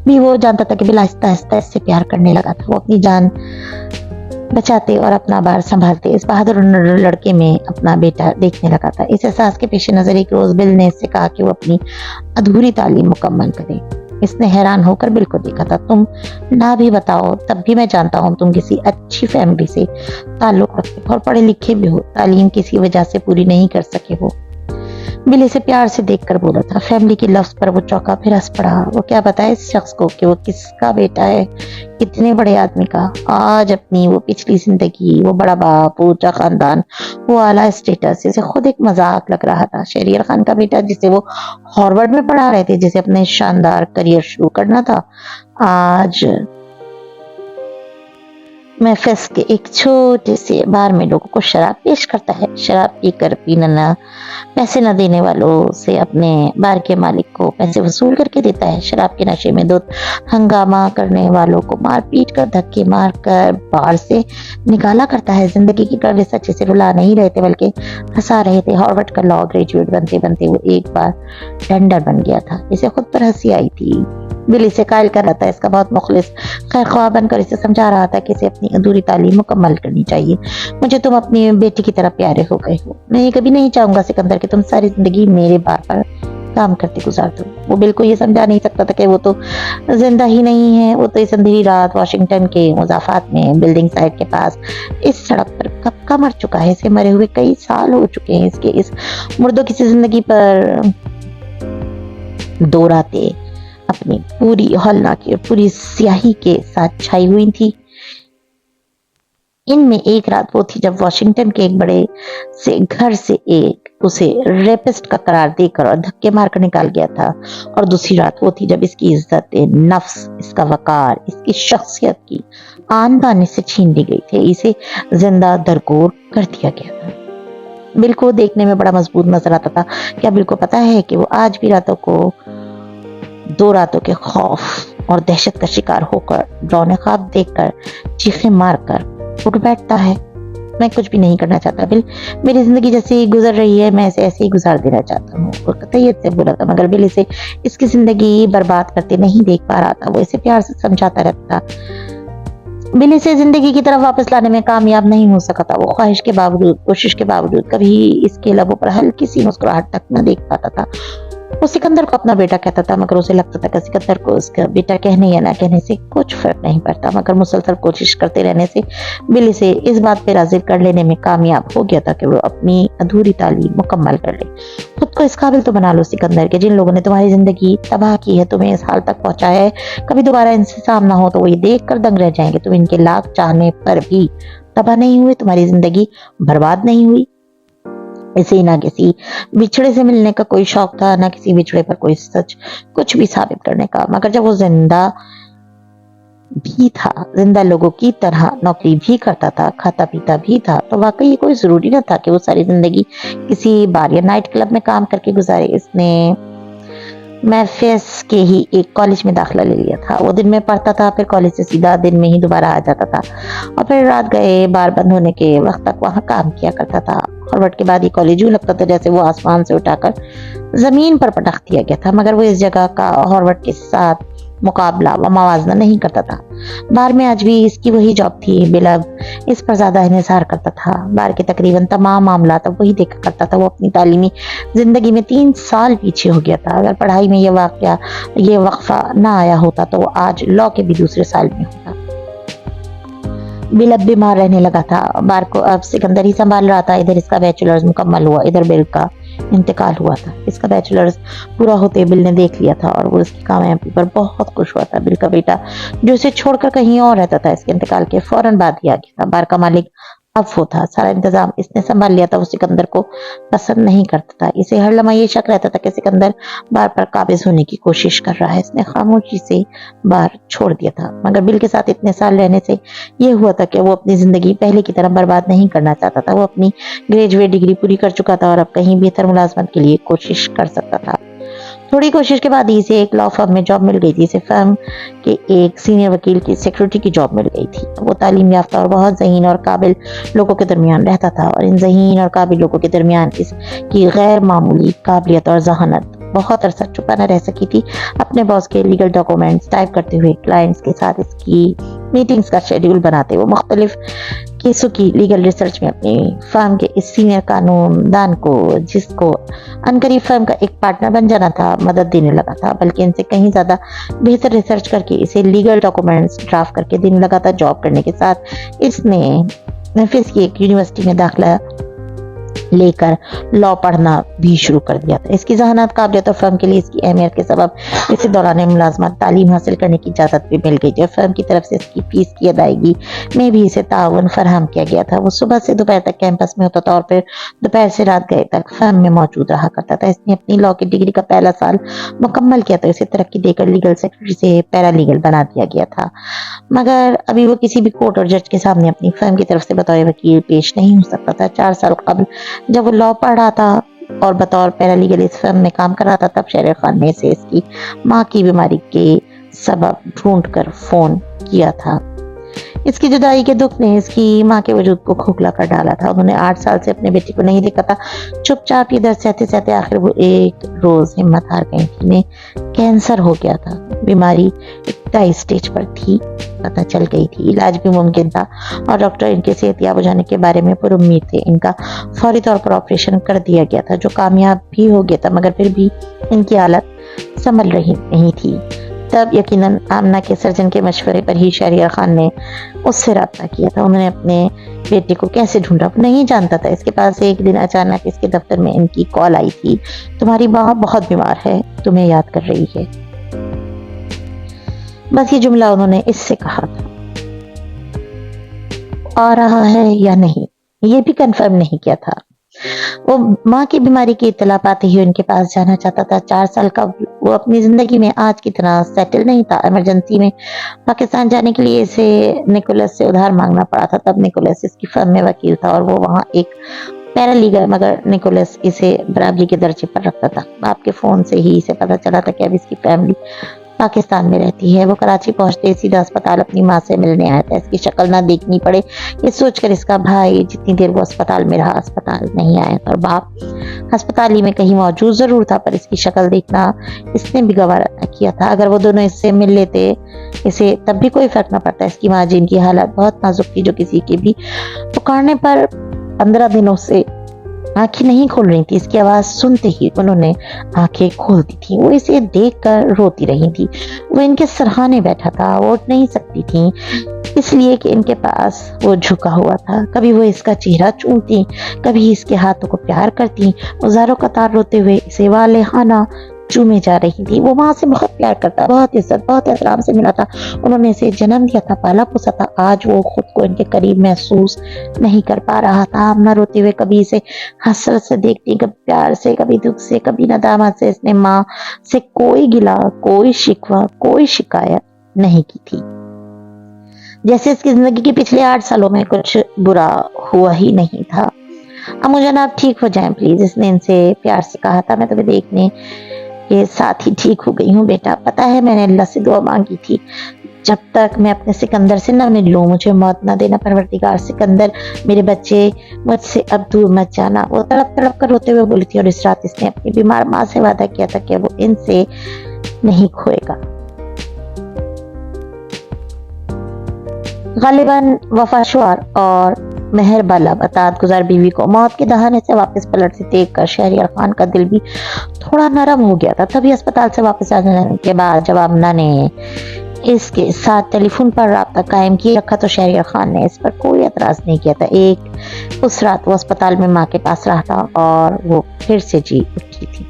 भी वो जानता था कि बिल आहिस्ता आहिस्ता इससे प्यार करने लगा था। वो अपनी जान बचाते और अपना बार संभालते इस बहादुर लड़के में अपना बेटा देखने लगा था। इस एहसास के पेश नजर एक रोज बिल ने इससे कहा कि वो अपनी अधूरी तालीम मुकम्मल करे। इसने हैरान होकर बिल को देखा था। तुम ना भी बताओ तब भी मैं जानता हूँ तुम किसी अच्छी फैमिली से ताल्लुक रखते हो और पढ़े लिखे भी हो, तालीम किसी वजह से पूरी नहीं कर सके हो। बिल इसे प्यार से देखकर बोला था। फैमिली के लफ्ज पर वो चौंका, फिर हंस पड़ा। वो क्या बताए इस शख्स को कि वो किसका बेटा है, कितने बड़े आदमी का। आज अपनी वो पिछली जिंदगी, वो बड़ा बाप, वो ऊंचा खानदान, वो आला स्टेटस इसे खुद एक मजाक लग रहा था। शहरियार खान का बेटा जिसे वो हार्वर्ड में पढ़ा रहे थे, जिसे अपने शानदार करियर शुरू करना था, आज महफिस के एक छोटे से बार में लोगों को शराब पेश करता है। शराब पीकर पीना पैसे न देने वालों से अपने बार के मालिक को पैसे वसूल करके देता है। शराब के नशे में हंगामा करने वालों को मार पीट कर धक्के मार कर बार से निकाला करता है। जिंदगी की कड़वे सच्चे से रुला नहीं रहे थे बल्कि हंसा रहे थे। हार्वर्ड का लॉ ग्रेजुएट बनते बनते वो एक बार टेंडर बन गया था। इसे खुद पर हंसी आई थी। बिल इसे कायल कर रहा था, इसका बहुत मुखलिस खैर ख्वाह बनकर इसे समझा रहा था कि इसे अपनी अधूरी तालीम मुकम्मल करनी चाहिए। मुझे तुम अपनी बेटी की तरह प्यारे हो गए हो। मैं ये कभी नहीं चाहूंगा सिकंदर कि तुम सारी जिंदगी मेरे बार पर काम करते गुजार दो। वो बिल को ये समझा नहीं सकता था कि वो तो जिंदा ही नहीं है। वो तो इस अंधेरी रात वाशिंगटन के मुजाफात में बिल्डिंग साइड के पास इस सड़क पर कब का मर चुका है। इसे मरे हुए कई साल हो चुके हैं। इसके इस मुर्दों की जिंदगी पर दो रातें अपनी पूरी हौलनाकी और पूरी स्याही के साथ छाई हुई थी। इनमें एक रात वो थी जब वाशिंगटन के एक बड़े से घर से एक उसे रेपिस्ट का करार देकर और धक्के मारकर निकाल गया था, और दूसरी रात वो थी जब इसकी इज्जत नफ्स, इसका वकार, इसकी शख्सियत की आन बान से छीन ली गई थी। इसे जिंदा दरगोर कर दिया गया था। बिल को देखने में बड़ा मजबूत नजर आता था। क्या बिल को पता है कि वो आज भी रातों को दो रातों के खौफ और दहशत का शिकार होकर डरावने ख्वाब देखकर चीखें मारकर उठ बैठता है। मैं कुछ भी नहीं करना चाहता बिल, मेरी जिंदगी जैसी गुजर रही है मैं इसे ऐसे ही गुजार देना चाहता हूँ। वो कतईयत से बोला था, मगर बिल इसे इसकी जिंदगी बर्बाद करते नहीं देख पा रहा था। वो इसे प्यार से समझाता रहता था। बिल इसे जिंदगी की तरफ वापस लाने में कामयाब नहीं हो सका था। वो ख्वाहिश के बावजूद, कोशिश के बावजूद कभी इसके लबों पर हल्की सी मुस्कुराहट तक न देख पाता था। वो सिकंदर को अपना बेटा कहता था, मगर उसे लगता था कि सिकंदर को उसका बेटा कहने या ना कहने से कुछ फर्क नहीं पड़ता। मगर मुसलसल कोशिश करते रहने से बिल इसे इस बात पे राजी कर लेने में कामयाब हो गया था कि वो अपनी अधूरी तालीम मुकम्मल कर ले। खुद को इस काबिल तो बना लो सिकंदर के जिन लोगों ने तुम्हारी जिंदगी तबाह की है, तुम्हें इस हाल तक पहुंचाया है, कभी दोबारा इनसे सामना हो तो वो ये देख कर दंग रह जाएंगे। तुम इनके लाख चाहने पर भी तबाह नहीं हुए, तुम्हारी जिंदगी बर्बाद नहीं हुई। इसे ना किसी बिछड़े से मिलने का कोई शौक था, ना किसी बिछड़े पर कोई सच कुछ भी साबित करने का। मगर जब वो जिंदा भी था, जिंदा लोगों की तरह नौकरी भी करता था, खाता पीता भी था, तो वाकई ये कोई जरूरी न था कि वो सारी जिंदगी किसी बार या नाइट क्लब में काम करके गुजारे। इसने मैफिस के ही एक कॉलेज में दाखिला ले लिया था। वो दिन में पढ़ता था, फिर कॉलेज से सीधा दिन में ही दोबारा आ जाता था, और फिर रात गए बार बंद होने के वक्त तक वहां काम किया करता था। हार्वर्ड के बाद ये कॉलेज यूं लगता था जैसे वो आसमान से उठाकर जमीन पर पटक दिया गया था। मगर वो इस जगह का हार्वर्ड के साथ मुकाबला व मवाजना नहीं करता था। बार में आज भी इसकी वही जॉब थी। बिल अब इस पर ज्यादा इंतजार करता था। बार के तकरीबन तमाम मामला तब वही देखा करता था। वो अपनी तालीमी जिंदगी में 3 साल पीछे हो गया था। अगर पढ़ाई में ये वक्फा ना आया होता तो वो आज लॉ के भी दूसरे साल में होता। बिल अब बीमार रहने लगा था। बार को अब सिकंदर ही संभाल रहा था। इधर इसका बैचलर्स मुकम्मल हुआ, इधर बिल का इंतकाल हुआ था। इसका बैचलर्स पूरा होते बिल ने देख लिया था और वो इसकी कामयाबी पर बहुत खुश हुआ था। बिल का बेटा जो इसे छोड़कर कहीं और रहता था, इसके इंतकाल के फौरन बाद ही आ गया था। बार का मालिक अब वो था। सारा इंतजाम इसने संभाल लिया था। वो सिकंदर को पसंद नहीं करता था। इसे हर लम्हा ये शक रहता था कि सिकंदर बार पर काबिज होने की कोशिश कर रहा है। इसने खामोशी से बार छोड़ दिया था। मगर बिल के साथ इतने साल रहने से ये हुआ था कि वो अपनी जिंदगी पहले की तरह बर्बाद नहीं करना चाहता था। वो अपनी ग्रेजुएट डिग्री पूरी कर चुका था और अब कहीं बेहतर मुलाजमत के लिए कोशिश कर सकता था। थोड़ी कोशिश के बाद इसे एक लॉ फर्म में जॉब मिल गई थी। इसे फर्म के एक सीनियर वकील की सेक्रेटरी की जॉब मिल गई थी। वो तालीम याफ्ता और बहुत ज़हीन और काबिल लोगों के दरमियान रहता था, और इन ज़हीन और काबिल लोगों के दरमियान इसकी गैर मामूली काबिलियत और जहानत बहुत अरसा छुपा न रह सकी थी। अपने बॉस के लीगल डॉक्यूमेंट्स टाइप करते हुए, क्लाइंट्स के साथ इसकी मीटिंग्स का शेड्यूल बनाते हुए, मुख्तलिफ केसों की लीगल रिसर्च में अपनी फर्म के इस सीनियर कानूनदान को, जिसको अनकरीब फर्म का एक पार्टनर बन जाना था, मदद देने लगा था। बल्कि इनसे कहीं ज्यादा बेहतर रिसर्च करके इसे लीगल डॉक्यूमेंट्स ड्राफ्ट करके देने लगा था। जॉब करने के साथ इसने मेम्फिस की एक यूनिवर्सिटी में दाखिला लेकर लॉ पढ़ना भी शुरू कर दिया था। इसकी ज़हानत, काबिलियत और फर्म के लिए इसकी अहमियत के सबब इसे दौरान मुलाजमत तालीम हासिल करने की इजाज़त भी मिल गई। जब फर्म की तरफ से इसकी फीस की अदायगी में भी इसे ताउन फराहम किया गया था। वो सुबह से दोपहर तक कैंपस में होता था और फिर दोपहर से रात गए तक फर्म में मौजूद रहा करता था। इसने अपनी लॉ की डिग्री का पहला साल मुकम्मल किया तो इसे तरक्की देकर लीगल सेक्रेटरी से पैरालीगल बना दिया गया था, मगर अभी वो किसी भी कोर्ट और जज के सामने अपनी फर्म की तरफ से बतौर वकील पेश नहीं हो सकता था। 4 साल कबल जब वो लॉ पढ़ रहा था और बतौर पैरालीगल इस फर्म में काम कर रहा था, तब शहरियार खान ने इसे इसकी माँ की बीमारी के सबब ढूंढ कर फोन किया था। इसकी जुदाई के दुख ने इसकी माँ के वजूद को खोखला कर डाला था। उन्होंने 8 साल से अपने बेटे को नहीं देखा था। चुपचाप ये दर्द सहते सहते आखिर वो एक रोज हिम्मत हार गई थी। इन्हें कैंसर हो गया था। बीमारी 21 स्टेज पर थी, पता चल गई थी। इलाज भी मुमकिन था और डॉक्टर इनके सेहतियाब हो जाने के बारे में पुरुम्मीद थे। इनका फौरी तौर पर ऑपरेशन कर दिया गया था, जो कामयाब भी हो गया था, मगर फिर भी इनकी हालत संभल रही नहीं थी। तब यकीनन आमना के सर्जन के मशवरे पर ही शहरियार खान ने उससे रब्ता किया था। उन्होंने अपने बेटे को कैसे ढूंढा नहीं जानता था। इसके पास एक दिन अचानक इसके दफ्तर में इनकी कॉल आई थी, तुम्हारी माँ बहुत बीमार है, तुम्हें याद कर रही है। बस ये जुमला उन्होंने इससे कहा था। आ रहा है या नहीं ये भी कंफर्म नहीं किया था। वो माँ की बीमारी की इत्तला पाते ही उनके पास जाना चाहता था। 4 साल का वो अपनी जिंदगी में आज की तरह सेटल नहीं था। इमरजेंसी में पाकिस्तान जाने के लिए इसे निकोलस से उधार मांगना पड़ा था। तब निकोलस इसकी फर्म में वकील था और वो वहाँ एक पैरालीगल, मगर निकोलस इसे बराबरी के दर्जे पर रखता था। आपके फोन से ही इसे पता चला था कि अब इसकी फैमिली पाकिस्तान में रहती है। वो कराची पहुंचते सीधा अस्पताल अपनी माँ से मिलने आया था। इसकी शक्ल ना देखनी पड़े ये सोचकर इसका भाई जितनी देर वो अस्पताल में रहा अस्पताल नहीं आया और बाप अस्पताल ही में कहीं मौजूद जरूर था, पर इसकी शक्ल देखना इसने भी गवारा न किया था। अगर वो दोनों इससे मिल लेते इसे तब भी कोई फर्क न पड़ता। इसकी माँ जिनकी हालत बहुत नाजुक थी, जो किसी के भी पुकारने पर 15 दिनों से आंखें नहीं खोल रही थी, इसकी आवाज सुनते ही उन्होंने आंखें खोल दी थी। वो इसे देखकर रोती रही थी। वो इनके सरहाने बैठा था, वो उठ नहीं सकती थी इसलिए कि इनके पास वो झुका हुआ था। कभी वो इसका चेहरा चूमती, कभी इसके हाथों को प्यार करती। हजारों कतार रोते हुए इसे वालेहाना चूमे जा रही थी। वो माँ से बहुत प्यार करता, बहुत इज्जत बहुत एहतराम से मिला था। उन्होंने इसे जन्म दिया था, पाला पोसा था। आज वो खुद को इनके करीब महसूस नहीं कर पा रहा था। आमना रोते हुए कभी इसे हसरत से देखती, कभी प्यार से, कभी दुख से, कभी नदामत से। इसने माँ से कोई गिला, कोई शिकवा, कोई शिकायत नहीं की थी। जैसे इसकी जिंदगी के पिछले 8 सालों में कुछ बुरा हुआ ही नहीं था। अम्मू जनाब ठीक हो जाएं प्लीज, इसने इनसे प्यार से कहा था। मैं तुम्हें देखने के साथ ही ठीक हो गई हूँ बेटा। पता है मैंने अल्लाह से दुआ मांगी थी, जब तक मैं अपने सिकंदर से न मिल लूं मुझे मौत न देना परवरदिगार। सिकंदर मेरे बच्चे मुझसे अब दूर मत जाना। वो तड़प तड़प कर रोते हुए बोली थी और इस रात इसने अपनी बीमार माँ से वादा किया था कि वो इनसे नहीं खोएगा। गालिबन वफाशुआर और मेहरबाला बतात गुजार बीवी को मौत के दहाने से वापस पलटते देखकर शहरियार खान का दिल भी थोड़ा नरम हो गया था। तभी अस्पताल से वापस आने के बाद जब आमना ने इसके साथ टेलीफोन पर राब्ता कायम किए रखा तो शहरियार खान ने इस पर कोई एतराज नहीं किया था। उस रात वो अस्पताल में माँ के पास रहा था और वो फिर से जी उठी थी।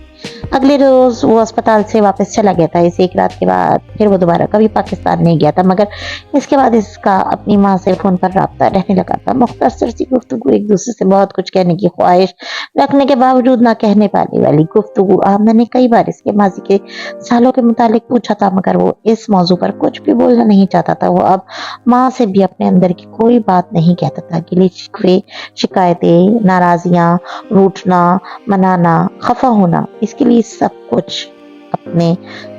अगले रोज वो अस्पताल से वापस चला गया था। इस एक रात के बाद फिर वो दोबारा कभी पाकिस्तान नहीं गया था, मगर इसके बाद इसका अपनी माँ से फोन पर राब्ता रहने लगा था। मुख्तसर सी गुफ्तगू, एक दूसरे से बहुत कुछ कहने की ख्वाहिश रखने के बावजूद ना कहने पाने वाली गुफ्तगू। आमना ने कई बार इसके माजी के सालों के मुतालिक पूछा था, मगर वो इस मौजू पर कुछ भी बोलना नहीं चाहता था। वो अब माँ से भी अपने अंदर की कोई बात नहीं कहता था। गिले शिकवे, शिकायतें, नाराजियां, रूठना, मनाना, खफा होना, इसके लिए सब कुछ अपने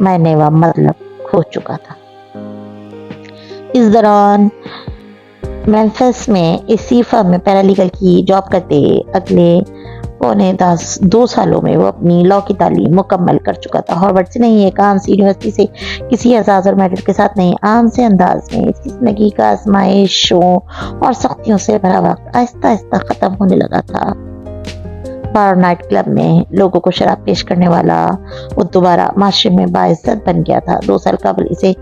मायने व मतलब खो चुका था। इस दौरान मेम्फिस में इसी फर्म में पैरालीगल की जॉब करते अगले 2 सालों में वो अपनी लॉ की तालीम मुकम्मल कर चुका था। हार्वर्ड से नहीं, एक आम सी यूनिवर्सिटी से, किसी एजाज और मेडल के साथ नहीं, आम से अंदाज में। इसकी जिंदगी का आजमाइशों और सख्तियों से भरा वक्त आहिस्ता आहिस्ता खत्म होने लगा था। बार नाइट क्लब में लोगों को शराब पेश करने वाला वो दोबारा माशरे में बाइज्जत बन गया था। 2 साल कबल इसे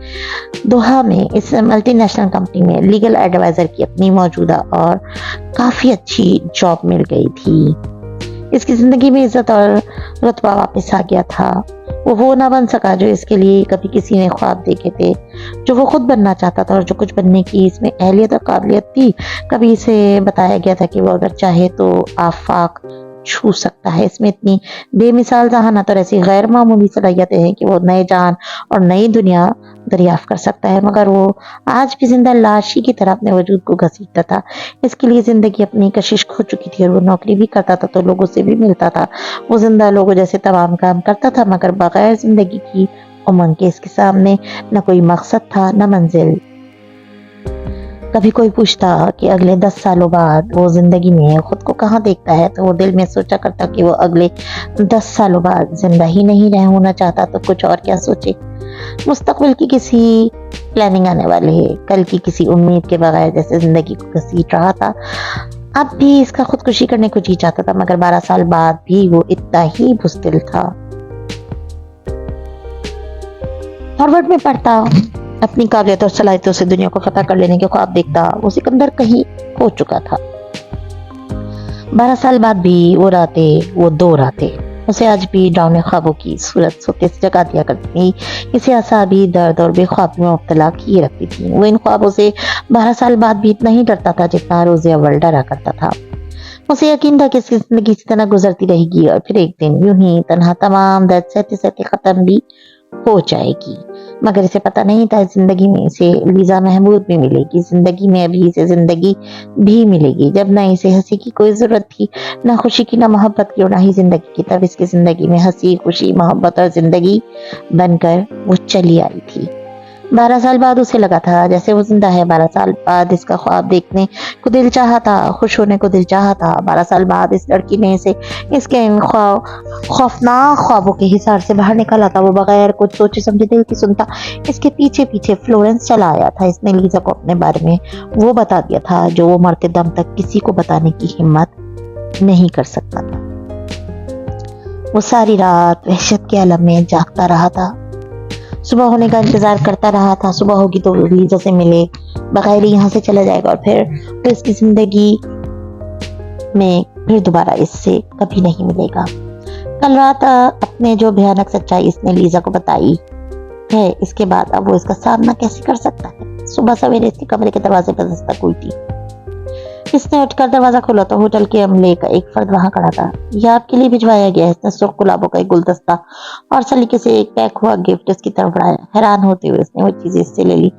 दोहा में इस मल्टीनेशनल कंपनी में लीगल एडवाइजर की अपनी मौजूदा और काफी अच्छी जॉब मिल गई थी। اس کی زندگی میں عزت اور رتبہ واپس آ گیا تھا. وہ نہ بن سکا جو اس کے لیے کبھی کسی نے خواب دیکھے تھے, جو وہ خود بننا چاہتا تھا, اور جو کچھ بننے کی اس میں اہلیت اور قابلیت تھی. کبھی اسے بتایا گیا تھا کہ وہ اگر چاہے تو آفاق چھو سکتا ہے. اس میں اتنی بے مثال ذہانت اور ایسی غیر معمولی صلاحیتیں ہیں کہ وہ نئے جان اور نئی دنیا دریافت کر سکتا ہے, مگر وہ آج بھی زندہ لاشی کی طرح اپنے وجود کو گھسیٹتا تھا. اس کے لیے زندگی اپنی کشش کھو چکی تھی, اور وہ نوکری بھی کرتا تھا تو لوگوں سے بھی ملتا تھا. وہ زندہ لوگوں جیسے تمام کام کرتا تھا, مگر بغیر زندگی کی امنگ کے. اس کے سامنے نہ کوئی مقصد تھا نہ منزل. کبھی کوئی پوچھتا کہ اگلے 10 سالوں بعد وہ زندگی میں خود کو کہاں دیکھتا ہے, تو وہ دل میں سوچا کرتا کہ وہ اگلے 10 سالوں بعد زندہ ہی نہیں ہونا چاہتا تو کچھ اور کیا سوچے. مستقبل کی کسی پلاننگ آنے والے ہے, کل کی کسی امید کے بغیر جیسے زندگی کو گھسیٹ رہا تھا. اب بھی اس کا خودکشی کرنے کو جی چاہتا تھا, مگر 12 سال بعد بھی وہ اتنا ہی بزدل تھا. ہارورڈ میں پڑھتا, اپنی قابلیت اور صلاحیتوں سے دنیا کو فتح کر لینے کے خواب دیکھتا. وہ سکندر کہیں کھو چکا تھا. 12 سال بعد بھی وہ راتیں وہ 2 راتیں اسے آج بھی ڈراؤنے خوابوں کی صورت سوتے سے جگا دیا کرتی تھی. اسے اعصابی درد اور بے خوابی میں مبتلا کیے رکھتی تھی. وہ ان خوابوں سے 12 سال بعد بھی اتنا ہی ڈرتا تھا جتنا روز اول ڈرا کرتا تھا. اسے یقین تھا کہ اس کی زندگی اسی طرح گزرتی رہے گی, اور پھر ایک دن یوں ہی تنہا تمام درد سہتے سہتے ختم بھی ہو جائے گی. مگر اسے پتہ نہیں تھا زندگی میں اسے لیزا محمود بھی ملے گی. زندگی میں ابھی اسے زندگی بھی ملے گی, جب نہ اسے ہنسی کی کوئی ضرورت تھی, نہ خوشی کی, نہ محبت کی, اور نہ ہی زندگی کی. تب اس کی زندگی میں ہنسی, خوشی, محبت اور زندگی بن کر وہ چلی آئی تھی. 12 سال بعد اسے لگا تھا جیسے وہ زندہ ہے. 12 سال بعد اس کا خواب دیکھنے کو دل چاہا تھا, خوش ہونے کو دل چاہا تھا. 12 سال بعد اس لڑکی نے اسے اس کے ان خوفناک خوابوں کے حصار سے باہر نکالا تھا. وہ بغیر کچھ سوچے سمجھے دل کی سنتا اس کے پیچھے پیچھے فلورنس چلا آیا تھا. اس نے لیزا کو اپنے بارے میں وہ بتا دیا تھا جو وہ مرتے دم تک کسی کو بتانے کی ہمت نہیں کر سکتا تھا. وہ ساری رات وحشت کے عالم میں جاگتا رہا تھا. صبح ہونے کا انتظار کرتا رہا تھا. صبح ہوگی تو لیزا سے ملے, بغیر یہاں سے چلا جائے گا, اور پھر اس کی زندگی میں پھر دوبارہ اس سے کبھی نہیں ملے گا. کل رات اپنے جو بھیانک سچائی اس نے لیزا کو بتائی ہے, اس کے بعد اب وہ اس کا سامنا کیسے کر سکتا ہے. صبح سویرے اس کے کمرے کے دروازے پر دستک ہوئی تھی. اس نے اٹھ کر دروازہ کھولا تو ہوٹل کے عملے کا ایک فرد وہاں کھڑا تھا. یہ آپ کے لیے بھجوایا گیا ہے. اس نے سرخ گلابوں کا ایک گلدستہ اور سلیقے سے ایک پیک ہوا گفٹ اس کی طرف بڑھایا. حیران ہوتے ہوئے اس نے وہ چیزیں اس سے لے لی.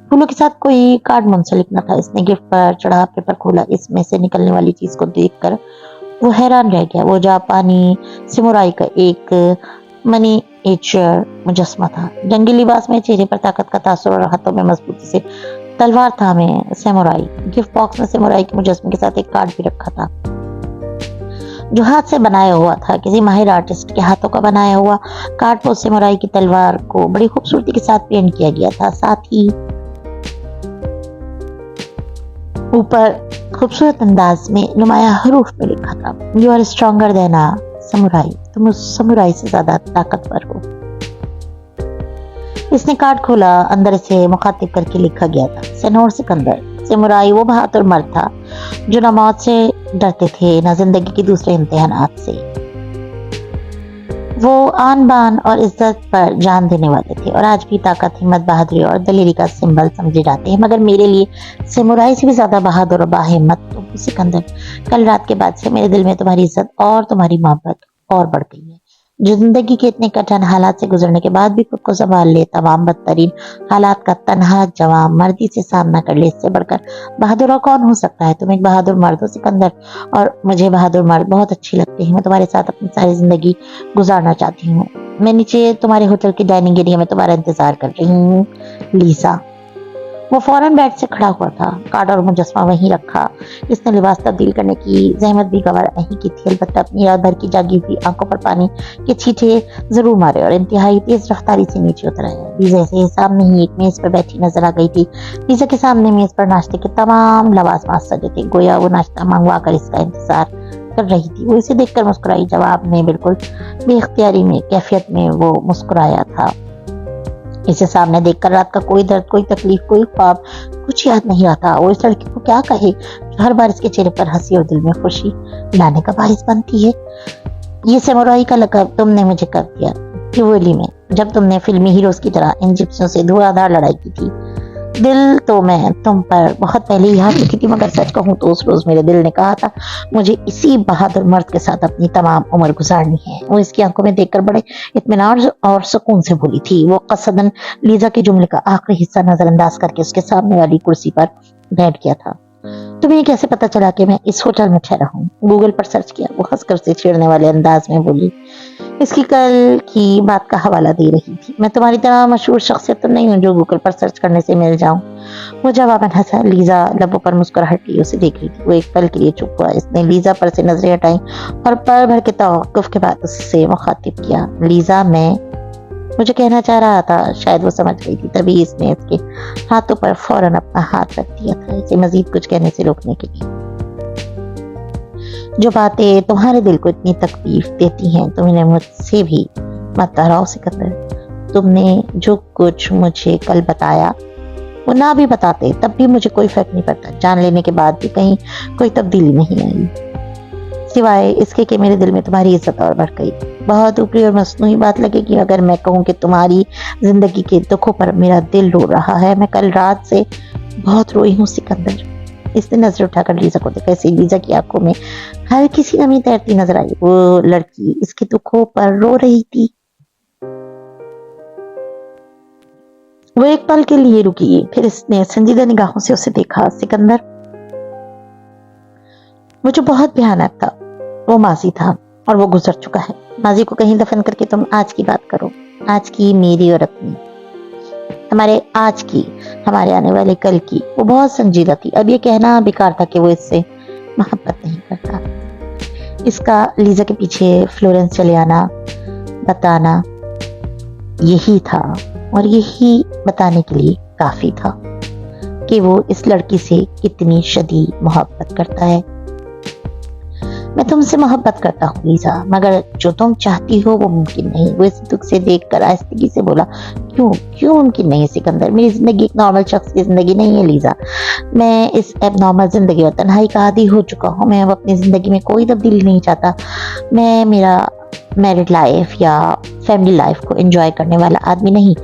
پھولوں کے ساتھ کوئی کارڈ منسلک نہ تھا. اس نے گفٹ پر چڑھا پیپر کھولا. اس میں سے نکلنے والی چیز کو دیکھ کر وہ حیران رہ گیا. وہ جاپانی سمورائی کا ایک منی ایچر مجسمہ تھا. جنگی لباس میں, چہرے پر طاقت کا تاثر, اور ہاتھوں میں مضبوطی سے تلوار تھامے سیمورائی. گفٹ باکس میں سیمورائی کے مجسمے کے ساتھ ایک کارڈ بھی رکھا تھا جو ہاتھ سے بنایا ہوا تھا, کسی ماہر آرٹسٹ کے ہاتھوں کا بنایا ہوا. کارڈ پر سیمورائی کی تلوار کو بڑی خوبصورتی کے ساتھ پینٹ کیا گیا تھا. ساتھ ہی اوپر خوبصورت انداز میں نمایاں حروف میں لکھا تھا, یو آر اسٹرانگر دین اے سمورائی. تم اس سمورائی سے زیادہ طاقتور ہو. اس نے کارڈ کھولا. اندر سے مخاطب کر کے لکھا گیا تھا, سینور سکندر. سمورائی وہ بہادر مرد تھا جو نہ موت سے ڈرتے تھے نہ زندگی کے دوسرے امتحانات سے. وہ آن بان اور عزت پر جان دینے والے تھے, اور آج بھی طاقت, ہمت, بہادری اور دلیری کا سمبل سمجھے جاتے ہیں. مگر میرے لیے سمورائی سے بھی زیادہ بہادر اور باہمت تم سکندر. کل رات کے بعد سے میرے دل میں تمہاری عزت اور تمہاری محبت اور بڑھ گئی ہے. جو زندگی کے اتنے کٹھن حالات سے گزرنے کے بعد بھی خود کو سنبھال لے, تمام بدترین حالات کا تنہا جوان مردی سے سامنا کر لے, اس سے بڑھ کر بہادر اور کون ہو سکتا ہے. تم ایک بہادر مرد ہو سکندر, اور مجھے بہادر مرد بہت اچھی لگتے ہیں. میں تمہارے ساتھ اپنی ساری زندگی گزارنا چاہتی ہوں. میں نیچے تمہارے ہوٹل کی ڈائننگ ایریا میں تمہارا انتظار کر رہی ہوں, لیزا. وہ فوراً بیڈ سے کھڑا ہوا تھا. کارڈ اور مجسمہ وہیں رکھا. اس نے لباس تبدیل کرنے کی زحمت بھی گوارا نہیں کی تھی, البتہ اپنی رات بھر کی جاگی ہوئی آنکھوں پر پانی کے چھینٹے ضرور مارے اور انتہائی تیز رفتاری سے نیچے اتر آیا. لیزا سے سامنے ہی ایک میز پر بیٹھی نظر آ گئی تھی. لیزا کے سامنے میز پر ناشتے کے تمام لوازمات سجے تھے, گویا وہ ناشتہ منگوا کر اس کا انتظار کر رہی تھی. وہ اسے دیکھ کر مسکرائی. جواب میں بالکل بے اختیاری میں کیفیت میں وہ مسکرایا تھا. اسے سامنے دیکھ کر رات کا کوئی درد, کوئی تکلیف, کوئی خواب, کچھ یاد نہیں آتا. وہ اس لڑکی کو کیا کہے جو हर बार इसके चेहरे पर हंसी और दिल में खुशी लाने का बारिश बनती है। ये समुराई का लक़ब तुमने मुझे कब दिया? टिवोली में, जब तुमने फिल्मी हीरोज की तरह इन जिप्सियों से धुआंधार लड़ाई की थी। दिल तो मैं तुम पर बहुत पहले ही हार चुकी थी, मगर सच कहूँ तो उस रोज मेरे दिल ने कहा था मुझे इसी बहादुर मर्द के साथ अपनी तमाम उम्र गुजारनी है। वो इसकी आंखों में देखकर बड़े इत्मीनान और सुकून से बोली थी। वो कसदन लीजा के जुमले का आखिरी हिस्सा नजरअंदाज करके उसके सामने वाली कुर्सी पर बैठ गया था। तुम्हें कैसे पता चला कि मैं इस होटल में ठहरा हूँ? गूगल पर सर्च किया, वो हंसकर से छेड़ने वाले अंदाज में बोली। इसकी कल की बात का हवाला दे रही थी। मैं तुम्हारी तरह मशहूर शख्सियत तो नहीं हूँ जो गूगल पर सर्च करने से मिल जाऊं। वो जवाबन हंसा। लीजा लबों पर मुस्कुराहट लिए उसे देख रही थी। वो एक पल के लिए चुप हुआ। इसने लीजा पर से नजरें हटाई और पल भर के तवक्कुफ के बाद उससे मुखातिब किया। लीजा, मैं मुझे कहना चाह रहा था। शायद वो समझ गई थी, तभी इसने इसके हाथों पर फौरन अपना हाथ रख दिया था, इसे मजीद कुछ कहने से रोकने के लिए। जो बातें तुम्हारे दिल को इतनी तकलीफ देती हैं तुम इन्हें मुझसे भी मत दोहराओ सिकंदर। तुमने जो कुछ मुझे कल बताया वो ना भी बताते तब भी मुझे कोई फर्क नहीं पड़ता। जान लेने के बाद भी कहीं कोई तब्दीली नहीं आई, सिवाय इसके कि मेरे दिल में तुम्हारी इज्जत और बढ़ गई। बहुत ऊपरी और मसनूई बात लगेगी अगर मैं कहूँ कि तुम्हारी जिंदगी के दुखों पर मेरा दिल रो रहा है। मैं कल रात से बहुत रोई हूँ सिकंदर। इसने नजर उठाकर लीजा को देखा। इसे लीजा की आंखों में हर किसी नमी तैरती नजर आई। वो लड़की इसके दुखों पर रो रही थी। वो एक पल के लिए रुकी, फिर इसने संजीदा निगाहों से उसे देखा। सिकंदर, वो जो बहुत भयानक था वो माजी था और वो गुजर चुका है। माजी को कहीं दफन करके तुम आज की बात करो, आज की मेरी और अपनी, हमारे आज की, हमारे आने वाले कल की। वो बहुत संजीदा थी। अब ये कहना बेकार था कि वो इससे मोहब्बत नहीं करता। इसका लीजा के पीछे फ्लोरेंस चले आना बताना यही था, और यही बताने के लिए काफी था कि वो इस लड़की से कितनी शदीद मोहब्बत करता है। मैं तुमसे मोहब्बत करता हूँ लीजा, मगर जो तुम चाहती हो वो मुमकिन नहीं। वो इस दुख से देखकर आहिस्तगी से बोला। क्यों क्यों मुमकिन नहीं सिकंदर? मेरी जिंदगी एक नॉर्मल शख्स की जिंदगी नहीं है लीजा। मैं इस एबनॉर्मल जिंदगी और तन्हाई का आदी हो चुका हूँ। मैं अब अपनी जिंदगी में कोई तब्दीली नहीं चाहता। मैं मेरा मैरिड लाइफ या फैमिली लाइफ को एंजॉय करने वाला आदमी नहीं।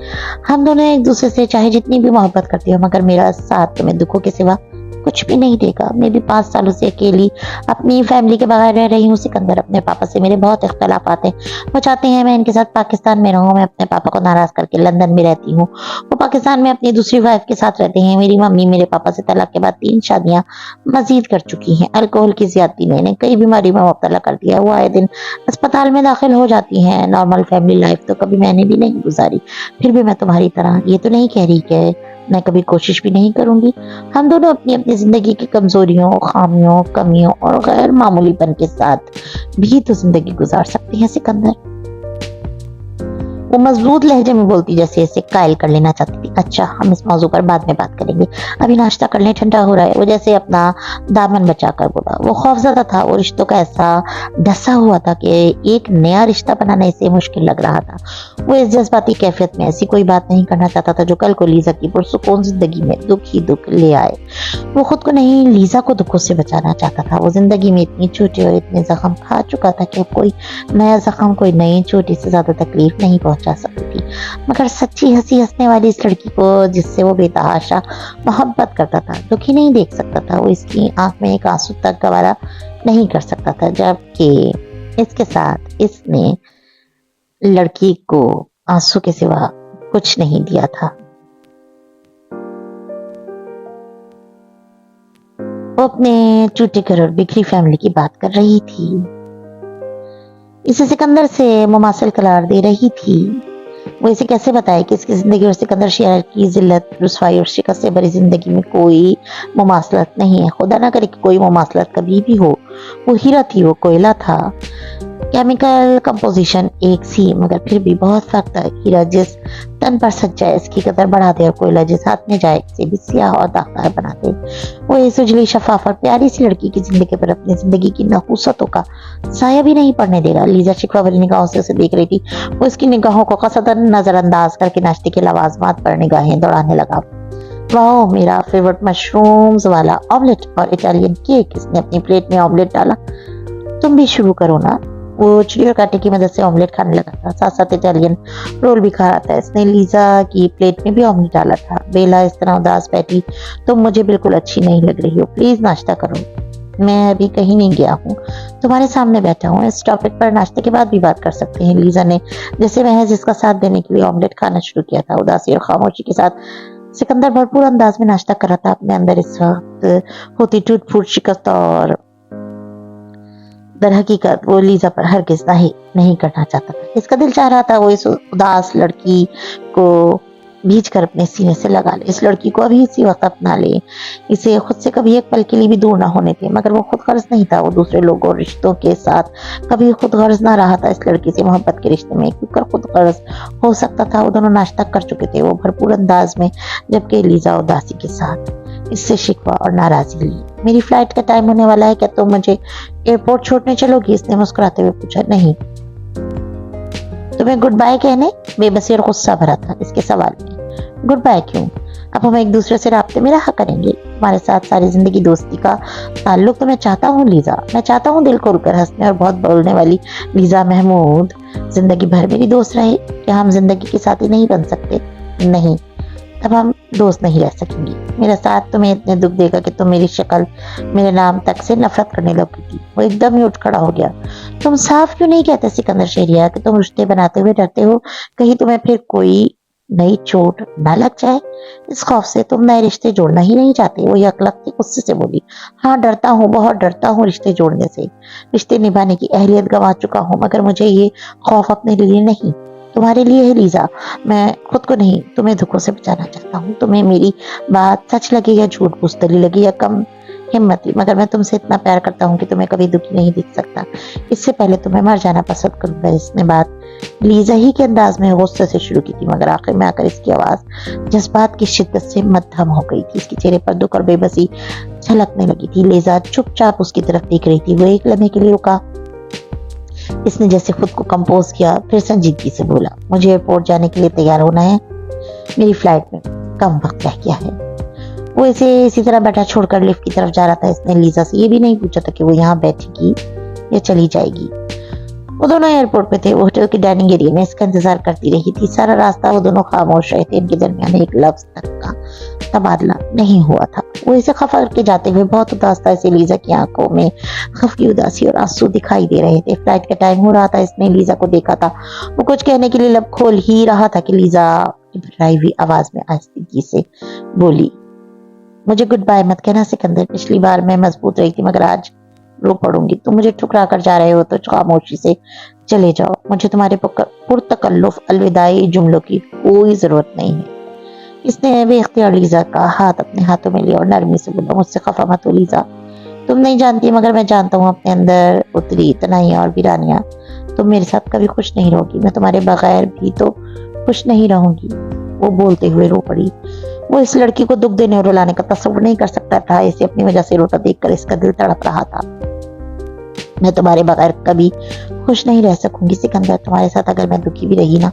हम दोनों एक दूसरे से चाहे जितनी भी मोहब्बत करती हो, मगर मेरा साथ तुम्हें दुखों के सिवा कुछ भी नहीं देगा। मैं भी 5 सालों से अकेली अपनी फैमिली के बगैर रह रही हूँ सिकंदर। अपने पापा से मेरे बहुत इख्तलाफ आते हैं। वो चाहते हैं मैं इनके साथ पाकिस्तान में रहूँ। मैं अपने पापा को नाराज करके लंदन में रहती हूँ। वो पाकिस्तान में अपनी दूसरी वाइफ के साथ रहते हैं। मेरी मम्मी मेरे पापा से तलाक के बाद 3 शादियां मजीद कर चुकी हैं। अल्कोहल की ज्यादती ने इन्हें कई बीमारी में मुब्तला कर दिया। वो आए दिन अस्पताल में दाखिल हो जाती हैं। नॉर्मल फैमिली लाइफ तो कभी मैंने भी नहीं गुजारी। फिर भी मैं तुम्हारी तरह ये तो नहीं कह रही कि मैं कभी कोशिश भी नहीं करूंगी। हम दोनों अपनी अपनी जिंदगी की कमजोरियों, खामियों, कमियों और गैर मामूलीपन के साथ भी तो जिंदगी गुजार सकते हैं सिकंदर। वो मजबूत लहजे में बोलती जैसे इसे कायल कर लेना चाहती थी। अच्छा, हम इस मौजू पर बाद में बात करेंगे, अभी नाश्ता कर लें, ठंडा हो रहा है। वो जैसे अपना दामन बचाकर बोला। वो खौफजदा था। वो रिश्तों का ऐसा डसा हुआ था कि एक नया रिश्ता बनाना इसे मुश्किल लग रहा था। वो इस जज्बाती कैफियत में ऐसी कोई बात नहीं करना चाहता था जो कल को लीजा की पुरसुकून जिंदगी में दुख ही दुख ले आए। वो खुद को नहीं, लीजा को दुखों से बचाना चाहता था। वो जिंदगी में इतनी छोटे और इतने जख्म खा चुका था कि अब कोई नया जख्म, कोई नई चोटी से ज्यादा तकलीफ नहीं पहुंचा सकती थी। मगर सच्ची हंसी हंसने वाली इस लड़की को, जिससे वो बेतहाशा मोहब्बत करता था, दुखी नहीं देख सकता था। वो इसकी आंख में एक आंसू तक गवारा नहीं कर सकता था, जबकि इसके साथ इसने लड़की को आंसू के सिवा कुछ नहीं दिया था। वो अपने टूटे घर और बिखरी फैमिली की बात कर रही थी। इसे सिकंदर से मुमासिल करार दे रही थी। वो इसे कैसे बताए कि इसकी जिंदगी और सिकंदर शेर की जिल्लत, रुसवाई और शिकस्त से भरी जिंदगी में कोई मुमासलत नहीं है। खुदा ना करे कि कोई मुमासलत कभी भी हो। वो हीरा थी, वो कोयला था। केमिकल कंपोजिशन एक सी, मगर फिर भी बहुत फर्क था। हीरा जिस तन पर सज जाए इसकी कदर बढ़ा दे, और कोयला जिस हाथ में जाए इसे भी सियाह और दागदार बना दे। वो इस उजली शफाफ और प्यारी सी लड़की की जिंदगी पर अपनी जिंदगी की नहूसतों का साया भी नहीं पड़ने देगा। लीजा शिकवा भरी निगाहों से उसे देख रही थी। वो इसकी निगाहों को कसदन नजरअंदाज करके नाश्ते के लवाजमात पर निगाहें दौड़ाने लगा। वाह, मेरा फेवरेट मशरूम्स वाला ऑमलेट और इटालियन केक। इसने अपनी प्लेट में ऑमलेट डाला। तुम भी शुरू करो ना। वो छुरी और कांटे की मदद से ऑमलेट खाने लगा था, साथ साथ इटालियन रोल भी खा रहा था। इसने लीजा की प्लेट में भी ऑमलेट डाला था। बेला इस तरह उदास बैठी, तुम मुझे बिल्कुल अच्छी नहीं लग रही हो, प्लीज नाश्ता करो। मैं अभी कहीं नहीं गया हूँ, तुम्हारे सामने बैठा हूँ। इस टॉपिक पर नाश्ते के बाद भी बात कर सकते हैं। लीजा ने जैसे महज इसका साथ देने के लिए ऑमलेट खाना शुरू किया था। उदासी और खामोशी के साथ सिकंदर भरपूर अंदाज में नाश्ता कर रहा था। अपने अंदर इस वक्त होती टूट फूट शिकस्त और दर हकीकत वो लीजा पर हरगिज नहीं करना चाहता था। इसका दिल चाह रहा था वो इस उदास लड़की को भींच कर अपने सीने से लगा ले, इस लड़की को अभी इसी वक्त अपना ले, इसे खुद से कभी एक पल के लिए भी दूर ना होने दे। मगर वो खुद गर्ज नहीं था। वो दूसरे लोगों और रिश्तों के साथ कभी खुद गर्ज ना रहा था। इस लड़की से मोहब्बत के रिश्ते में क्योंकि खुद गर्ज हो सकता था। वो दोनों नाश्ता कर चुके थे, वो भरपूर अंदाज में, जबकि लीजा उदासी के साथ इससे शिकवा और नाराजगी ली। मेरी फ्लाइट का टाइम होने वाला है, क्या तुम मुझे एयरपोर्ट छोड़ने चलोगी? इसने मुस्कुराते हुए पूछा। नहीं। तुम्हें गुड बाय कहने? बेबसी और गुस्सा भरा था इसके सवाल में। गुड बाय क्यों? अब हम एक दूसरे से राब्ते में रहा करेंगे। तुम्हारे साथ सारी जिंदगी दोस्ती का ताल्लुक तो मैं चाहता हूँ लीजा। मैं चाहता हूँ दिल खोलकर हंसने और बहुत बोलने वाली लीजा महमूद जिंदगी भर मेरी दोस्त रहे। क्या हम जिंदगी के साथी नहीं बन सकते? नहीं, तब हम दोस्त नहीं रह सकेंगे। मेरा साथ तुम्हें इतने दुख देगा कि तुम मेरी शक्ल, मेरे नाम तक से नफरत करने लगी थी। वो एकदम ही उठ खड़ा हो गया। तुम साफ क्यों नहीं कहते सिकंदर शहरियार कि तुम रिश्ते बनाते हुए डरते हो, कहीं तुम्हें फिर कोई नई चोट ना लग जाए? इस खौफ से तुम नए रिश्ते जोड़ना ही नहीं चाहते? वो यकलक के गुस्से से बोली। हाँ, डरता हूँ, बहुत डरता हूँ रिश्ते जोड़ने से। रिश्ते निभाने की अहलियत गंवा चुका हूँ, मगर मुझे ये खौफ अपने लिए नहीं, तुम्हारे लिए है लीजा। मैं खुद को नहीं, तुम्हें दुखों से बचाना चाहता हूँ। तुम्हें मेरी बात सच लगे या झूठ, बुज़दिली लगे या कम हिम्मती, मगर मैं तुमसे इतना प्यार करता हूँ कि तुम्हें कभी दुखी नहीं देख सकता। इससे पहले तुम्हें मर जाना पसंद करूंगा। इसने बात लीजा ही के अंदाज में गुस्से से शुरू की थी, मगर आखिर में आकर इसकी आवाज जज्बात की शिद्दत से मद्धम हो गई थी। इसके चेहरे पर दुख और बेबसी झलकने लगी थी। लीजा चुपचाप उसकी तरफ देख रही थी। वो एक लम्हे के लिए रुका। इसने जैसे खुद को कंपोज किया, फिर संजीदगी से बोला। मुझे एयरपोर्ट जाने के लिए तैयार होना है। मेरी फ्लाइट में कम वक्त रह गया है। वो इसे इसी तरह बैठा छोड़कर लिफ्ट की तरफ जा रहा था। इसने लीजा से ये भी नहीं पूछा था कि वो यहाँ बैठेगी या चली जाएगी। वो दोनों एयरपोर्ट पे थे। वो होटल के डाइनिंग एरिया में इसका इंतजार करती रही थी। सारा रास्ता वो दोनों खामोश रहे थे। इनके दरमियान एक लफ्ज तक का तबादला नहीं हुआ था। वो इसे खफा करके जाते हुए बहुत उदास था। इसे लीजा की आंखों में खफ की उदासी और आंसू दिखाई दे रहे थे। फ्लाइट का टाइम हो रहा था। इसने लीजा को देखा था। वो कुछ कहने के लिए लब खोल ही रहा था कि लीजा घबराई हुई आवाज में आहिस्ते से बोली, मुझे गुड बाय मत कहना सिकंदर। पिछली बार मैं मजबूत रही थी, मगर आज रो पड़ूंगी। तुम मुझे ठुकरा कर जा रहे हो तो खामोशी से चले जाओ। मुझे तुम्हारे पुरतकल्लुफ अलविदाई जुमलों की कोई जरूरत नहीं है। इसने बेख्तियार लीजा का हाथ अपने हाथों में लिया और नरमी से बोला, मुझसे खफा मत हो लीजा। तुम नहीं जानती मगर मैं जानता हूँ अपने अंदर उतरी तनाइयां और वीरानियां। तुम मेरे साथ कभी खुश नहीं रहोगी, मैं तुम्हारे बगैर भी तो खुश नहीं रहूंगी। वो बोलते हुए रो पड़ी। वो इस लड़की को दुख देने और रुलाने का तस्वुर नहीं कर सकता था। इसे अपनी वजह से रोता देखकर इसका दिल तड़प रहा था। मैं तुम्हारे बगैर कभी खुश नहीं रह सकूंगी सिकंदर। तुम्हारे साथ अगर मैं दुखी भी रही ना,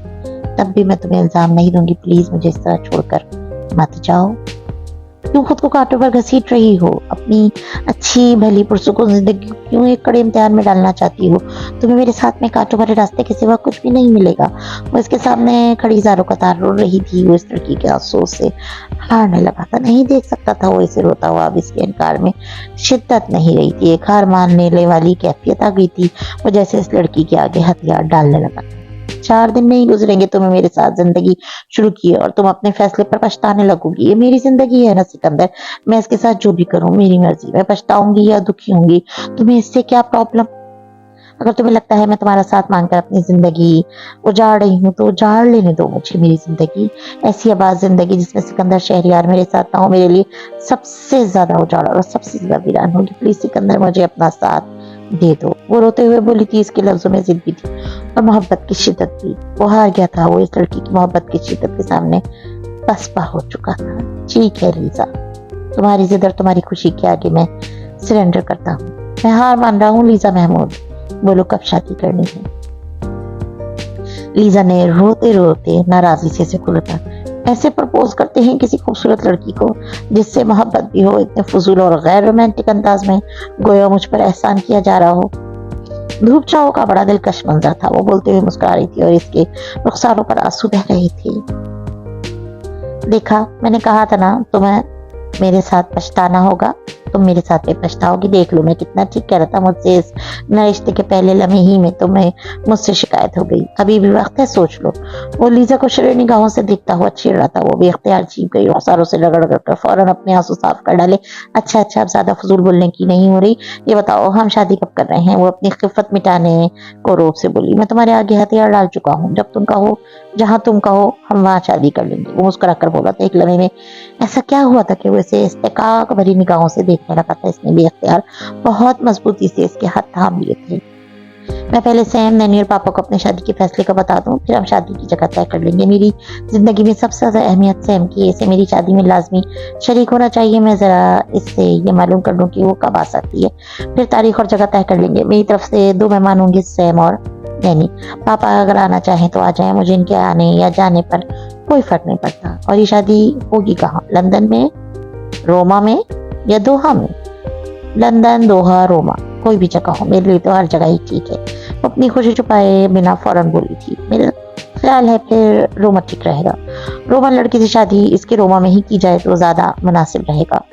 तब भी मैं तुम्हें इल्जाम नहीं दूंगी। प्लीज मुझे इस तरह छोड़कर मत जाओ। क्यों खुद को कांटों पर घसीट रही हो? अपनी अच्छी भली पुरसुकून जिंदगी क्यों एक कड़े इम्तिहान में डालना चाहती हो? तुम्हें मेरे साथ में कांटों भरे रास्ते के सिवा कुछ भी नहीं मिलेगा। वो इसके सामने खड़ी हजारों कतार रो रही थी। वो इस लड़की के अफसोस से हारने लगा था। नहीं देख सकता था वो इसे रोता हुआ। अब इसके इनकार में शिद्दत नहीं रही थी, एक हार मानने वाली कैफियत आ गई थी। वो जैसे इस लड़की के आगे हथियार डालने लगा। 4 दिन नहीं गुजरेंगे तुम्हें मेरे साथ जिंदगी शुरू की और तुम अपने फैसले पर पछताने लगोगी। ये मेरी जिंदगी है ना सिकंदर, मैं इसके साथ जो भी करूं मेरी मर्जी। मैं पछताऊंगी या दुखी होंगी, तुम्हें इससे क्या प्रॉब्लम? अगर तुम्हें लगता है मैं तुम्हारा साथ मांगकर अपनी जिंदगी उजाड़ रही हूँ तो उजाड़ लेने दो मुझे मेरी जिंदगी। ऐसी आबाद जिंदगी जिसमें सिकंदर शहरियार मेरे साथ ना हो, मेरे लिए सबसे ज्यादा उजाड़ और सबसे ज्यादा वीरान होगी। प्लीज सिकंदर मुझे अपना साथ दे दो। वो रोते हुए बोली थी। इसके लफ्जों में जिद भी थी और मोहब्बत की शिद्दत भी। वो हार गया था। वो इस लड़की की मोहब्बत की शिद्दत के सामने पसपा हो चुका था। ठीक है लीजा, तुम्हारी जिद और तुम्हारी खुशी के आगे मैं सरेंडर करता हूँ। मैं हार मान रहा हूँ लीजा महमूद। बोलो कब शादी करनी है? लीजा ने रोते रोते नाराजगी से खोला था। ऐसे प्रपोज करते हैं किसी खूबसूरत लड़की को जिससे मोहब्बत भी हो, इतने फजूल और गैर रोमांटिक अंदाज में, गोया मुझ पर एहसान किया जा रहा हो। धूप छाओं का बड़ा दिलकश मंजर था। वो बोलते हुए मुस्कुरा रही थी और इसके रुखसारों पर आंसू बह रहे थे। देखा, मैंने कहा था ना तुम्हें मेरे साथ पछताना होगा, तुम मेरे साथ भी पछताओगी। देख लो मैं कितना ठीक कह रहा था। मुझसे इस नए रिश्ते के पहले लम्हे ही में तुम्हें मुझसे शिकायत हो गई। अभी भी वक्त है, सोच लो। वो लीजा को शरीर निगाहों से देखता हुआ छेड़ रहा था। वो भी इख्तियार छीन गई, रुखसारों से रगड़ कर फौरन अपने आंसू साफ कर डाले। अच्छा, अब ज्यादा फजूल बोलने की नहीं हो रही। ये बताओ हम शादी कब कर रहे हैं? वो अपनी खिफत मिटाने को रोब से बोली। मैं तुम्हारे आगे हथियार डाल चुका हूँ। जब तुम कहो, जहाँ तुम कहो, हम वहाँ शादी कर लेंगे। वो मुस्कुरा कर बोला था। एक लम्हे में ऐसा क्या हुआ था कि वो इसे इस्तेकाक भरी निगाहों से देखने लगा था। इसने भी इख्तियार बहुत मजबूती से इसके हाथ थाम लिए थे। मैं पहले सैम, नैनी और पापा को अपने शादी के फैसले का बता दूं, फिर हम शादी की जगह तय कर लेंगे। मेरी जिंदगी में सबसे ज्यादा अहमियत सैम की है। इसे मेरी शादी में लाजमी शरीक होना चाहिए। मैं जरा इससे ये मालूम कर लूं कि वो कब आ सकती है, फिर तारीख और जगह तय कर लेंगे। मेरी तरफ से 2 मेहमान होंगे, सैम और नैनी। पापा अगर आना चाहें तो आ जाएं। मुझे इनके आने या जाने पर कोई फर्क नहीं पड़ता। और ये शादी होगी कहाँ? लंदन में, रोमा में या दोहा में? लंदन, दोहा, रोमा, कोई भी जगह हो, मेरे लिए तो हर जगह ही ठीक है। वो अपनी खुशी छुपाए बिना फौरन बोली थी। मेरा ख्याल है फिर रोमा ठीक रहेगा। रोमा लड़की से शादी इसके रोमा में ही की जाए तो ज्यादा मुनासिब रहेगा।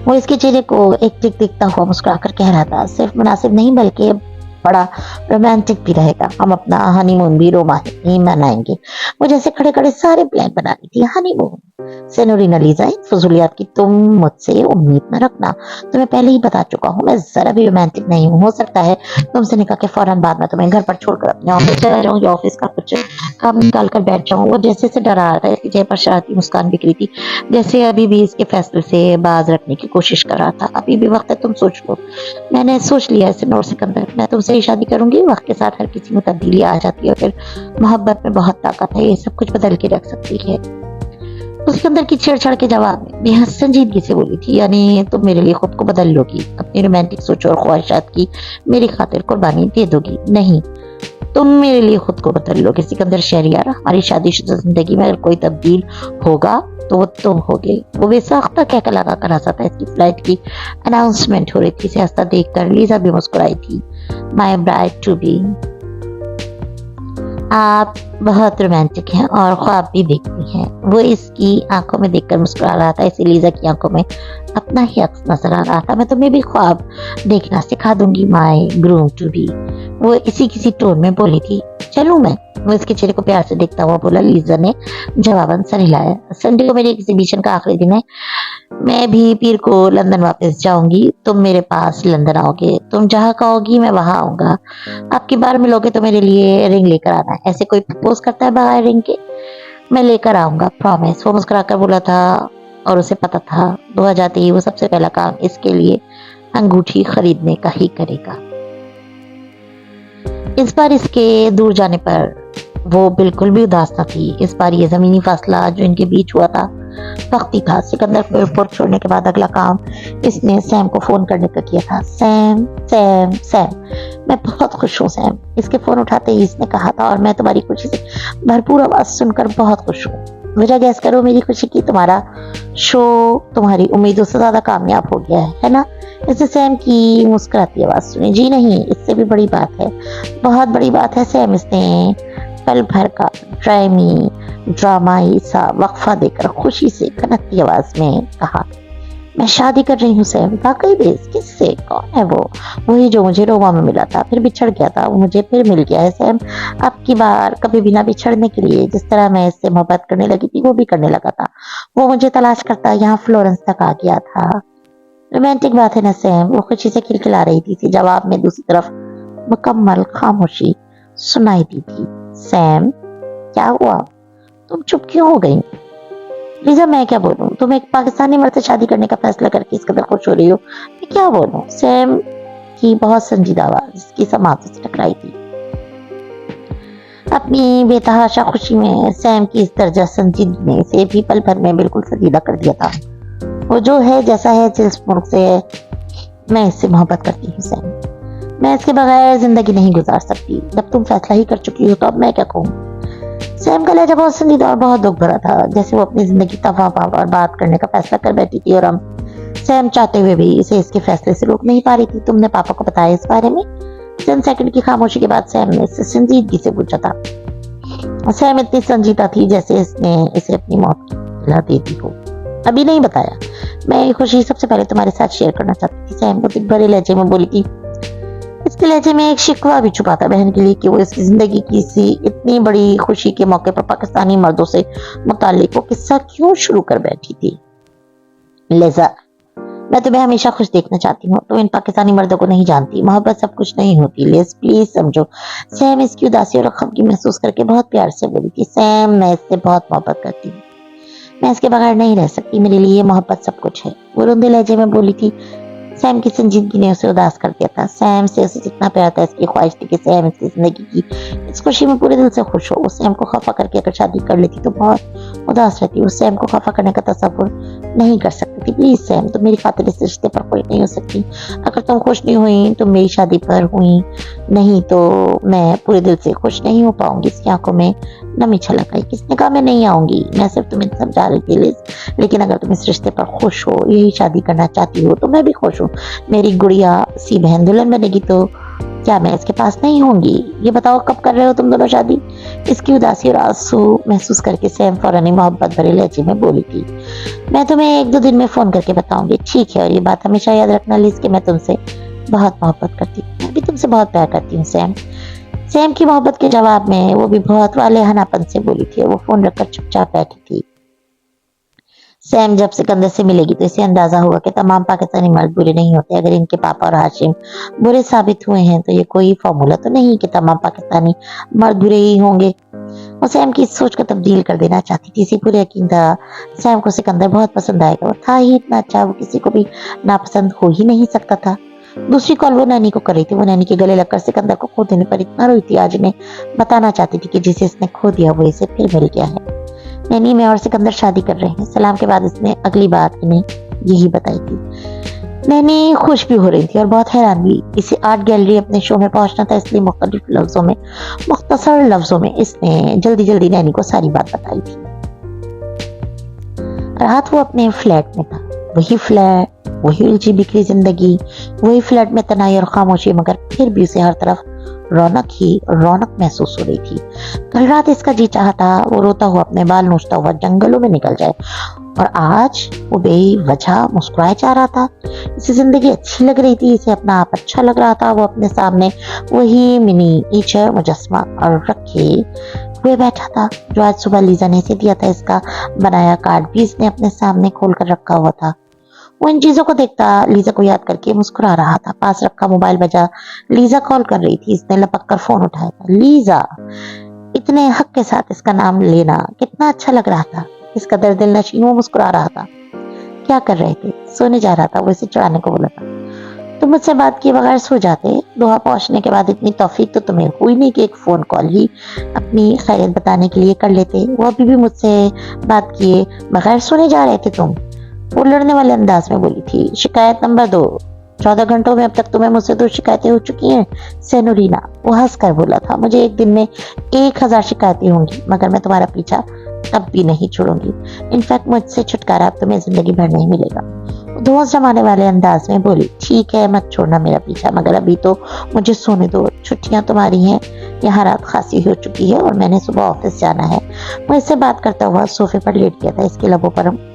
वो इसके चेहरे को एक टिक दिखता हुआ मुस्कुराकर कह रहा था। सिर्फ मुनासिब नहीं बल्कि बड़ा रोमांटिक भी रहेगा। हम अपना हनीमून भी रोमा ही मनाएंगे। वो जैसे खड़े खड़े सारे प्लान बना रही थी। हनीमून? सेनोरिना लीजा, इन फजूलियात की तुम मुझसे उम्मीद न रखना। तुम्हें पहले ही बता चुका हूँ मैं जरा भी रोमांटिक नहीं हूँ। हो सकता है तुमसे निकाह के फौरन बाद में तुम्हें घर पर छोड़कर अपने ऑफिस चला जाऊँ या ऑफिस का कुछ काम निकाल कर बैठ जाऊँ। वो जैसे से डरा रहा था। इसके चेहरे पर शरारती मुस्कान बिखरी थी, जैसे अभी भी इसके फैसले से बाज रखने की कोशिश कर रहा था। अभी भी वक्त है, तुम सोच लो। मैंने सोच लिया है सिनोर सिकंदर, मैं तुमसे ही शादी करूंगी। वक्त के साथ हर किसी में तब्दीली आ जाती है, फिर मोहब्बत में बहुत ताकत है। ये सब कुछ बदल के रख सकती है। उसके अंदर की छेड़छाड़ के जवाब में बेहद संजीदगी से बोली थी। यानी तुम मेरे लिए खुद को बदल लोगी, अपनी रोमांटिक सोच और ख्वाहिशात की मेरी खातिर कुर्बानी दे दोगी? नहीं, तुम मेरे लिए खुद को बदल लोगे सिकंदर शहरियार। हमारी शादीशुदा जिंदगी में अगर कोई तब्दील होगा तो वो तुम होगे। वो बेसाख्ता कहकर लगा कर हंसा था। इसकी फ्लाइट की अनाउंसमेंट हो रही थी। इसे हंसता देखकर लीजा भी मुस्कुराई थी। माय ब्राइड टू बी, आप बहुत रोमांटिक हैं और ख्वाब भी देखती हैं। वो इसकी आंखों में देखकर मुस्कुरा रहा था। इसी लीजा की आंखों में अपना ही अक्स नजर आ रहा था। मैं तुम्हें भी ख्वाब देखना सिखा दूंगी, माय ग्रूम टू बी। वो इसी किसी टोन में बोली थी। चलूं मैं? वो इसके चेहरे को प्यार से देखता हुआ बोला। लीजा ने जवाबन सर हिलाया। संडे को मेरे एग्जीबिशन का आखिरी दिन है। मैं भी पीर को लंदन वापस जाऊंगी। तुम मेरे पास लंदन आओगे। तुम जहाँ कहोगी मैं वहां आऊंगा। आपकी बार मिलोगे तो मेरे लिए रिंग लेकर आना। ऐसे कोई प्रपोज करता है बगैर रिंग के? मैं लेकर आऊंगा, प्रॉमिस। वो मुस्कुराकर बोला था और उसे पता था दुआ जाते ही वो सबसे पहला काम इसके लिए अंगूठी खरीदने का ही करेगा। इस बार इसके दूर जाने पर वो बिल्कुल भी उदास न थी। इस बार ये जमीनी फासला जो इनके बीच हुआ था वक्ती था। सिकंदर को एयरपोर्ट छोड़ने के बाद अगला काम इसने सैम को फोन करने का किया था। सैम सैम सैम, मैं बहुत खुश हूँ सैम। इसके फोन उठाते ही इसने कहा था, और मैं तुम्हारी खुशी से भरपूर आवाज सुनकर बहुत खुश हूँ। वजह गैस करो मेरी खुशी की? तुम्हारा शो तुम्हारी उम्मीदों से ज्यादा कामयाब हो गया है ना? इसने सैम की मुस्कुराती आवाज सुनी। जी नहीं, इससे भी बड़ी बात है, बहुत बड़ी बात है सैम। इसने पल भर का ड्रामाई सा वक्फा देकर खुशी से कनकती आवाज में कहा, मैं शादी कर रही हूँ सैम। वाकई बेस? किससे? कौन है वो? वही जो मुझे रोमा में मिला था, फिर बिछड़ गया था, वो मुझे फिर मिल गया है सैम। अब की बार कभी बिना बिछड़ने के लिए जिस तरह मैं इससे मोहब्बत करने लगी थी वो भी करने लगा था। वो मुझे तलाश करता यहाँ फ्लोरेंस तक आ गया था। रोमांटिक बात है ना सैम? वो खुशी से खिलखिला रही थी। जवाब में दूसरी तरफ मुकम्मल खामोशी सुनाई दी थी। सैम, क्या हुआ? तुम चुप क्यों हो गई? लीजा, मैं क्या बोलूं? तुम एक पाकिस्तानी मर्द से शादी करने का फैसला करके इस कदर खुश हो रही हो, मैं क्या बोलूं? सैम की बहुत संजीदा आवाज इसकी समातों से टकराई थी। अपनी बेतहाशा खुशी में सैम की इस दर्जा संजीदगी ने इसे भी पल भर में बिल्कुल संजीदा कर दिया था। वो जो है जैसा है, जिस मुल्क से है, मैं इससे मोहब्बत करती हूँ सैम। मैं इसके बगैर जिंदगी नहीं गुजार सकती। जब तुम फैसला ही कर चुकी हो तो अब मैं क्या कहूँ? सैम का लहजा बहुत संजीदा और बहुत दुख भरा था, जैसे वो अपनी जिंदगी तबाह और बात करने का फैसला कर बैठी थी और हम सैम चाहते हुए भी इसे इसके फैसले से रोक नहीं पा रही थी। तुमने पापा को बताया इस बारे में? चंद सेकंड की खामोशी के बाद सैम ने इससे संजीदगी से पूछा था। सैम इतनी संजीदा थी जैसे इसने इसे अपनी मौत की इत्तला दे दी हो। अभी नहीं बताया। मैं ये खुशी सबसे पहले तुम्हारे साथ शेयर करना चाहती थी। सैम को दिल भरे लहजे में बोली थी। इसके लहजे में एक शिकवा भी छुपा था बहन के लिए कि वो इसकी जिंदगी की सी इतनी बड़ी खुशी के मौके पर पाकिस्तानी मर्दों से मुताल्लिक वो किस्सा क्यों शुरू कर बैठी थी। लिज़ा, मैं तुम्हें हमेशा खुश देखना चाहती हूँ। तुम इन पाकिस्तानी मर्दों को नहीं जानती। मोहब्बत सब कुछ नहीं होती लिज, प्लीज समझो। सैम इसकी उदासी और खफगी महसूस करके बहुत प्यार से बोली थी। सैम, मैं इससे बहुत मोहब्बत करती हूँ। मैं इसके बगैर नहीं रह सकती। मेरे लिए ये मोहब्बत सब कुछ है, वो रोंदे लहजे में बोली थी। सैम की संजीदगी ने उसे उदास कर दिया था। सैम से उसे जितना प्यार था, इसकी ख्वाहिश थी कि सैम इसकी जिंदगी की इस खुशी में पूरे दिल से खुश हो। उस सैम को खफा करके अगर शादी कर लेती तो बहुत उदास रहती। उस सैम को खफा करने का तस्वुर नहीं कर सकती थी। प्लीज सैम, तुम मेरी खातिर इस रिश्ते पर खुश नहीं हो सकती। अगर तुम खुश नहीं हुई तो मेरी शादी पर हुई, नहीं तो मैं पूरे दिल से खुश नहीं हो पाऊंगी। इसकी आंखों में नमी छलक आई। किसने कहा मैं नहीं आऊंगी? मैं सिर्फ तुम्हें समझा रही थी लिज। लेकिन अगर तुम इस रिश्ते पर खुश हो, यही शादी करना चाहती हो, तो मैं भी खुश हूँ। मेरी गुड़िया सी बहन दुल्हन बनेगी तो क्या मैं इसके पास नहीं होंगी? ये बताओ कब कर रहे हो तुम दोनों शादी? इसकी उदासी और आंसू महसूस करके सैम फौरन ही मोहब्बत भरे लहजे में बोली थी। मैं तुम्हें 1-2 दिन में फोन करके बताऊंगी, ठीक है? और ये बात हमेशा याद रखना लिज कि मैं तुमसे बहुत मोहब्बत करती हूँ। मैं भी तुमसे बहुत प्यार करती हूँ सैम। सैम की मोहब्बत के जवाब में वो भी बहुत वालेहनापन से बोली थी। वो फोन रखकर चुपचाप बैठी थी। सैम जब सिकंदर से मिलेगी तो इसे अंदाजा हुआ कि तमाम पाकिस्तानी मर्द बुरे नहीं होते। अगर इनके पापा और हाशिम बुरे साबित हुए हैं तो ये कोई फॉर्मूला तो नहीं कि तमाम पाकिस्तानी मर्द बुरे ही होंगे। वो सैम की इस सोच को तब्दील कर देना चाहती थी। इसी पूरे यकीन था सैम को सिकंदर बहुत पसंद आएगा। वो था ही इतना अच्छा, वो किसी को भी नापसंद हो ही नहीं सकता था। दूसरी कॉल वो नैनी को कर रही थी। वो नैनी के गले लगकर सिकंदर को खो देने पर इतना रोई थी। आज इन्हें बताना चाहती थी कि जिसे इसने खो दिया वो इसे फिर मिल गया है। नैनी, मैं और सिकंदर शादी कर रहे हैं। सलाम के बाद इसने अगली बात इन्हें यही बताई थी। नैनी खुश भी हो रही थी और बहुत हैरान भी। इसे आर्ट गैलरी अपने शो में पहुंचना था, इसलिए मुख्तसर लफ्जों में इसने जल्दी जल्दी नैनी को सारी बात बताई थी। रात वो अपने फ्लैट में था। वही फ्लैट, वही उलझी बिखरी जिंदगी, वही फ्लैट में तनाई और खामोशी, मगर फिर भी उसे हर तरफ रौनक ही रौनक महसूस हो रही थी। कल रात इसका जी चाहा था वो रोता हुआ अपने बाल नोचता हुआ जंगलों में निकल जाए, और आज वो बेवजह मुस्कुराए जा रहा था। इसे जिंदगी अच्छी लग रही थी, इसे अपना आप अच्छा लग रहा था। वो अपने सामने वही मिनी ईचर मुजस्मा और रखे हुए बैठा था जो आज सुबह लीजा ने इसे दिया था। इसका बनाया कार्ड भी इसने अपने सामने खोल कर रखा हुआ था। वो इन चीजों को देखता लीजा को याद करके मुस्कुरा रहा था। पास रखा मोबाइल बजा। लीजा कॉल कर रही थी। इसने लपक कर फोन उठाया था। लीजा, इतने हक के साथ इसका नाम लेना कितना अच्छा लग रहा था। इसका दर्द दिल नशीन वो मुस्कुरा रहा था। क्या कर रहे थे? सोने जा रहा था। वो इसे चढ़ाने को बोला था। तुम मुझसे बात किए बगैर सो जाते? दोहा पहुंचने के बाद इतनी तौफीक तो तुम्हें हुई नहीं कि एक फोन कॉल ही अपनी खैरियत बताने के लिए कर लेते। वो अभी भी मुझसे बात किए बगैर सोने जा रहे थे तुम? वो लड़ने वाले अंदाज में बोली थी। शिकायत नंबर 2, 14 घंटों में अब तक तुम्हें मुझसे 2 शिकायतें हो चुकी हैं सेनोरीना। वो हंस कर बोला था। मुझे एक दिन में 1000 शिकायतें होंगी, मगर मैं तुम्हारा पीछा तब भी नहीं छोड़ूंगी। इनफैक्ट मुझसे छुटकारा अब तुम्हें जिंदगी भर नहीं मिलेगा। धोस जमाने वाले अंदाज में बोली। ठीक है, मत छोड़ना मेरा पीछा, मगर अभी तो मुझे सोने दो। छुट्टियां तुम्हारी हैं, यहाँ रात खासी हो चुकी है और मैंने सुबह ऑफिस जाना है। वो इससे बात करता हुआ सोफे पर लेट गया था। इसके लबों पर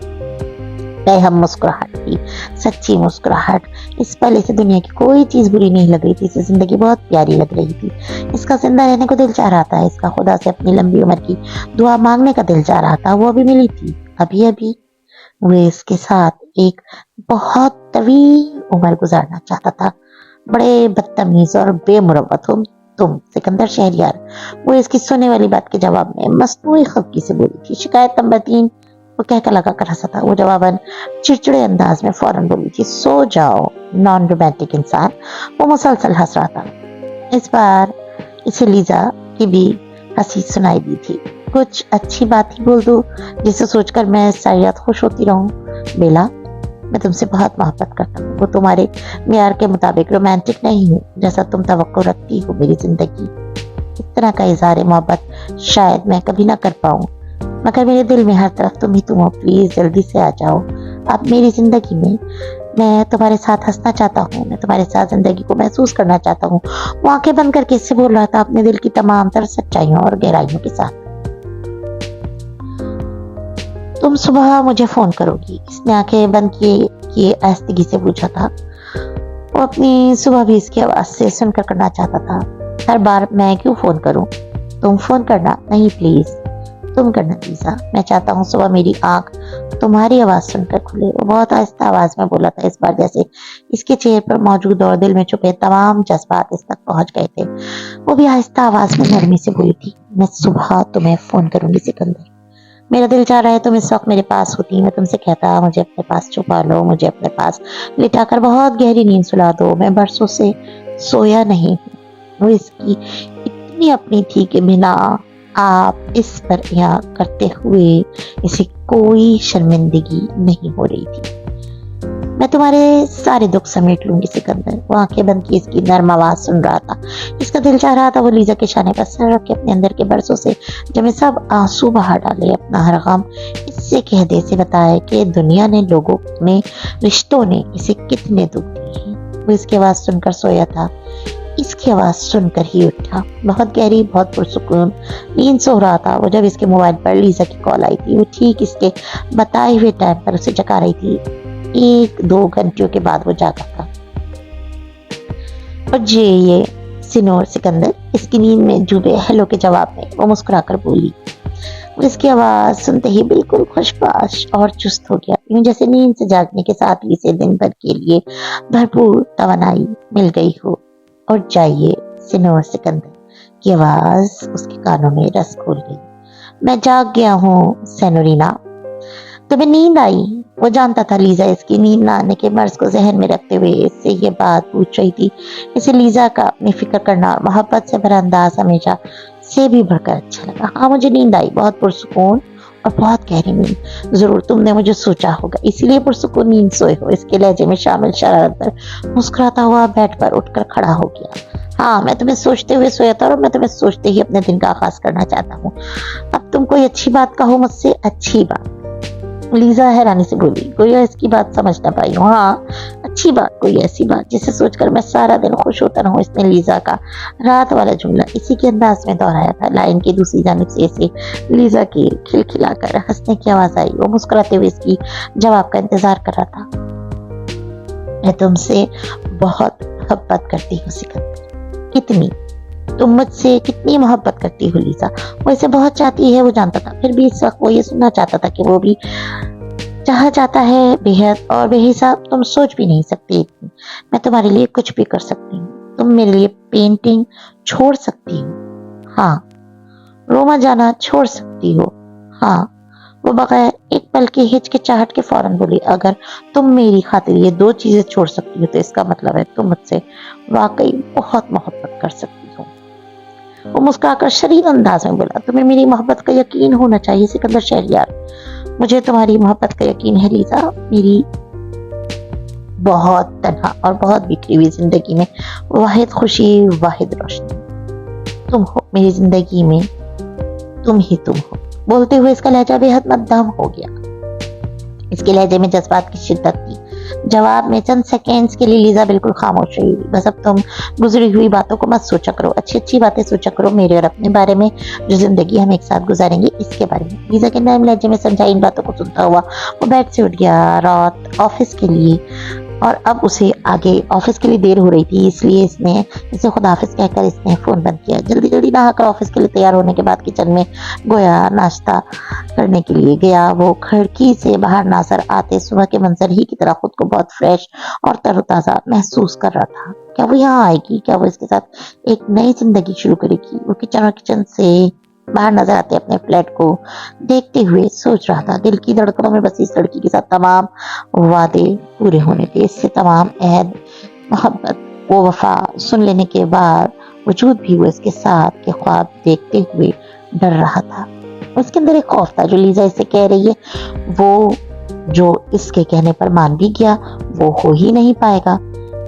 बेहम मुस्कुराहट थी, सच्ची मुस्कुराहट। इस पल इसे दुनिया की कोई चीज बुरी नहीं लग रही थी। इसे जिंदगी बहुत प्यारी लग रही थी। इसका जिंदा रहने को दिल चाह रहा था। इसका खुदा से अपनी लंबी उम्र की दुआ मांगने का दिल चाह रहा था। वो अभी मिली थी, अभी अभी। वो इसके साथ एक बहुत तवील उम्र गुजारना चाहता था। बड़े बदतमीज और बेमुरव्वत हो तुम सिकंदर शहरियार। वो इसकी सुनने वाली बात के जवाब में मसनूई खफगी से बोली थी। शिकायत नंबर 3, वो कहकर लगा कर हंसा था। वो जवाबन चिड़चिड़े अंदाज में फौरन बोली थी। सो जाओ, नॉन रोमांटिक इंसान। वो मुसलसल हंस रहा था। इस बार इसे लीजा की भी हंसी सुनाई दी थी। कुछ अच्छी बात ही बोल दो जिसे सोचकर मैं सारी रात खुश होती रहूं। बेला, मैं तुमसे बहुत मोहब्बत करता हूँ। वो तुम्हारे मियार के मुताबिक रोमांटिक नहीं हूँ जैसा तुम तवक्को रखती हो। मेरी जिंदगी इस तरह का इजहार मोहब्बत शायद मैं कभी ना कर पाऊँ, मगर मेरे दिल में हर तरफ तुम ही तुम हो। प्लीज जल्दी से आ जाओ अब मेरी जिंदगी में। मैं तुम्हारे साथ हंसना चाहता हूँ, मैं तुम्हारे साथ जिंदगी को महसूस करना चाहता हूँ। वो आंखें बंद करके इससे बोल रहा था अपने दिल की तमाम तर सच्चाइयों और गहराइयों के साथ। तुम सुबह मुझे फोन करोगी, इसने आंखें बंद किए आहिस्तगी से पूछा था। वो अपनी सुबह भी इसकी आवाज से सुनकर करना चाहता था। हर बार मैं क्यों फोन करूं? तुम फोन करना नहीं, प्लीज तुम करना लीजा। मैं चाहता हूँ सुबह मेरी आंख तुम्हारी आवाज सुनकर खुले। वो बहुत आहिस्ता आवाज में बोला था, इस बार जैसे इसके चेहरे पर मौजूद और दिल में छुपे तमाम जज्बात इस तक पहुंच गए थे। वो भी आहिस्ता आवाज में नरमी से बोली थी, मैं सुबह तुम्हें फोन करूंगी सिकंदर। मेरा दिल चाह रहा है तुम इस वक्त मेरे पास होती। मैं तुमसे कहता मुझे अपने पास छुपा लो, मुझे अपने पास लिटाकर बहुत गहरी नींद सुला दो। मैं बरसों से सोया नहीं हूँ। वो इसकी इतनी अपनी थी कि बिना आप इस पर यहाँ करते हुए इसे कोई शर्मिंदगी नहीं हो रही थी। मैं तुम्हारे सारे दुख समेट लूंगी सिकंदर। वो आंखें बंद की इसकी नर्म आवाज सुन रहा था। इसका दिल चाह रहा था वो लीजा के शाने पर सर रख के अपने अंदर के बरसों से जमे सब आंसू बहा डाले, अपना हर गम इससे कह दे, से बताए कि दुनिया ने, लोगों ने, रिश्तों ने इसे कितने दुख दिए हैं। वो इसकी आवाज सुनकर सोया था, इसकी आवाज सुनकर ही उठा। बहुत गहरी, बहुत पुरसुकून नींद सो रहा था वो जब इसके मोबाइल पर लीजा की कॉल आई थी। वो ठीक इसके बताए हुए टाइम पर उसे जगा रही थी। 1-2 घंटों के बाद वो जागा था। और ये सिनोर सिकंदर इसकी नींद में डूबे हेलो के जवाब में वो मुस्कुराकर बोली। वो इसकी आवाज सुनते ही बिल्कुल खुशबाश और चुस्त हो गया, यूं जैसे नींद से जागने के साथ ही इसे दिन भर के लिए भरपूर तवानाई मिल गई हो। और जाइए, सिनोर सिकंदर की आवाज उसके कानों में रस खोल गई। मैं जाग गया हूँ सेनोरीना। तुम्हें नींद आई? वो जानता था लीजा इसकी नींद न आने के मर्ज को जहन में रखते हुए इससे ये बात पूछ रही थी। इसे लीजा का अपनी फिक्र करना और मोहब्बत से भरा अंदाज हमेशा से भी बढ़कर अच्छा लगा। हाँ, मुझे नींद आई, बहुत पुरसुकून और बहुत गहरी नींद। जरूर तुमने मुझे सोचा होगा, इसीलिए पुरसुकून नींद सोए हो। इसके लहजे में शामिल शरारत पर मुस्कुराता हुआ बेड पर उठकर खड़ा हो गया। हाँ, मैं तुम्हें सोचते हुए सोया था और मैं तुम्हें सोचते ही अपने दिन का आगाज करना चाहता हूँ। अब तुम कोई अच्छी बात कहो मुझसे, अच्छी बात। लीजा हैरानी से बोली, गोया इसकी बात समझ ना पाई हूँ। हाँ, अच्छी बात, कोई ऐसी बात जिसे सोचकर मैं सारा दिन खुश होता रहूं। इसने लीजा का रात वाला जुमला इसी के अंदाज में दोहराया था। लाइन की दूसरी जानिब से इसे लीजा की खिलखिलाकर हंसने की आवाज आई। वो मुस्कुराते हुए इसकी जवाब का इंतजार कर रहा था। मैं तुमसे बहुत मोहब्बत करती हूँ सिकंदर। कितनी? तुम मुझसे कितनी मोहब्बत करती हो लीजा? वो इसे बहुत चाहती है, वो जानता था। फिर भी इस वक्त वो ये सुनना चाहता था कि वो भी चाहा जाता है बेहद और बेहिसाब। तुम सोच भी नहीं सकती। मैं तुम्हारे लिए कुछ भी कर सकती हूँ। तुम मेरे लिए पेंटिंग छोड़ सकती हो। हाँ, रोमा जाना छोड़ सकती हो। हाँ। वो बगैर एक पल की हिचकिचाहट के फौरन बोली, अगर तुम मेरी खातिर ये 2 चीजें छोड़ सकती हो तो इसका मतलब है तुम मुझसे वाकई बहुत मोहब्बत कर सकती हो। वो मुस्कुराकर शरीर अंदाज में बोला, तुम्हें मेरी मोहब्बत का यकीन होना चाहिए सिकंदर शहरयार। मुझे तुम्हारी मोहब्बत का यकीन है लीजा। मेरी बहुत तन्हा और बहुत बिखरी हुई जिंदगी में वाहिद खुशी, वाहिद रोशनी तुम हो। मेरी जिंदगी में तुम ही तुम हो। बोलते हुए इसका लहजा बेहद मध्यम हो गया। इसके लहजे में जज्बात की शिद्दत थी। जवाब में चंद सेकेंड्स के लिए लीजा बिल्कुल खामोश रही। बस अब तुम गुजरी हुई बातों को मत सोचा करो, अच्छी अच्छी बातें सोचा करो मेरे और अपने बारे में, जो जिंदगी हम एक साथ गुजारेंगे इसके बारे में। लीजा के नरम लहजे में समझाई इन बातों को सुनता हुआ वो बेड से उठ गया। रात ऑफिस के लिए और अब उसे आगे ऑफिस के लिए देर हो रही थी, इसलिए इसने इसे खुदाफिज कहकर इसने फोन बंद किया। जल्दी जल्दी नहाकर ऑफिस के लिए तैयार होने के बाद किचन में गोया नाश्ता करने के लिए गया। वो खिड़की से बाहर नजर आते सुबह के मंजर ही की तरह खुद को बहुत फ्रेश और तरोताजा महसूस कर रहा था। क्या वो यहाँ आएगी? क्या वो इसके साथ एक नई जिंदगी शुरू करेगी? वो किचन से बाहर नजर आते अपने फ्लैट को देखते हुए सोच रहा था। दिल की धड़कनों में बसी इस लड़की के साथ तमाम वादे पूरे होने थे। इससे तमाम अहद, मोहब्बत, वो वफा सुन लेने के बाद वजूद भी वो इसके साथ के ख्वाब देखते हुए डर रहा था। उसके अंदर एक खौफ था, जो लीजा इसे कह रही है वो जो इसके कहने पर मान भी गया वो हो ही नहीं पाएगा।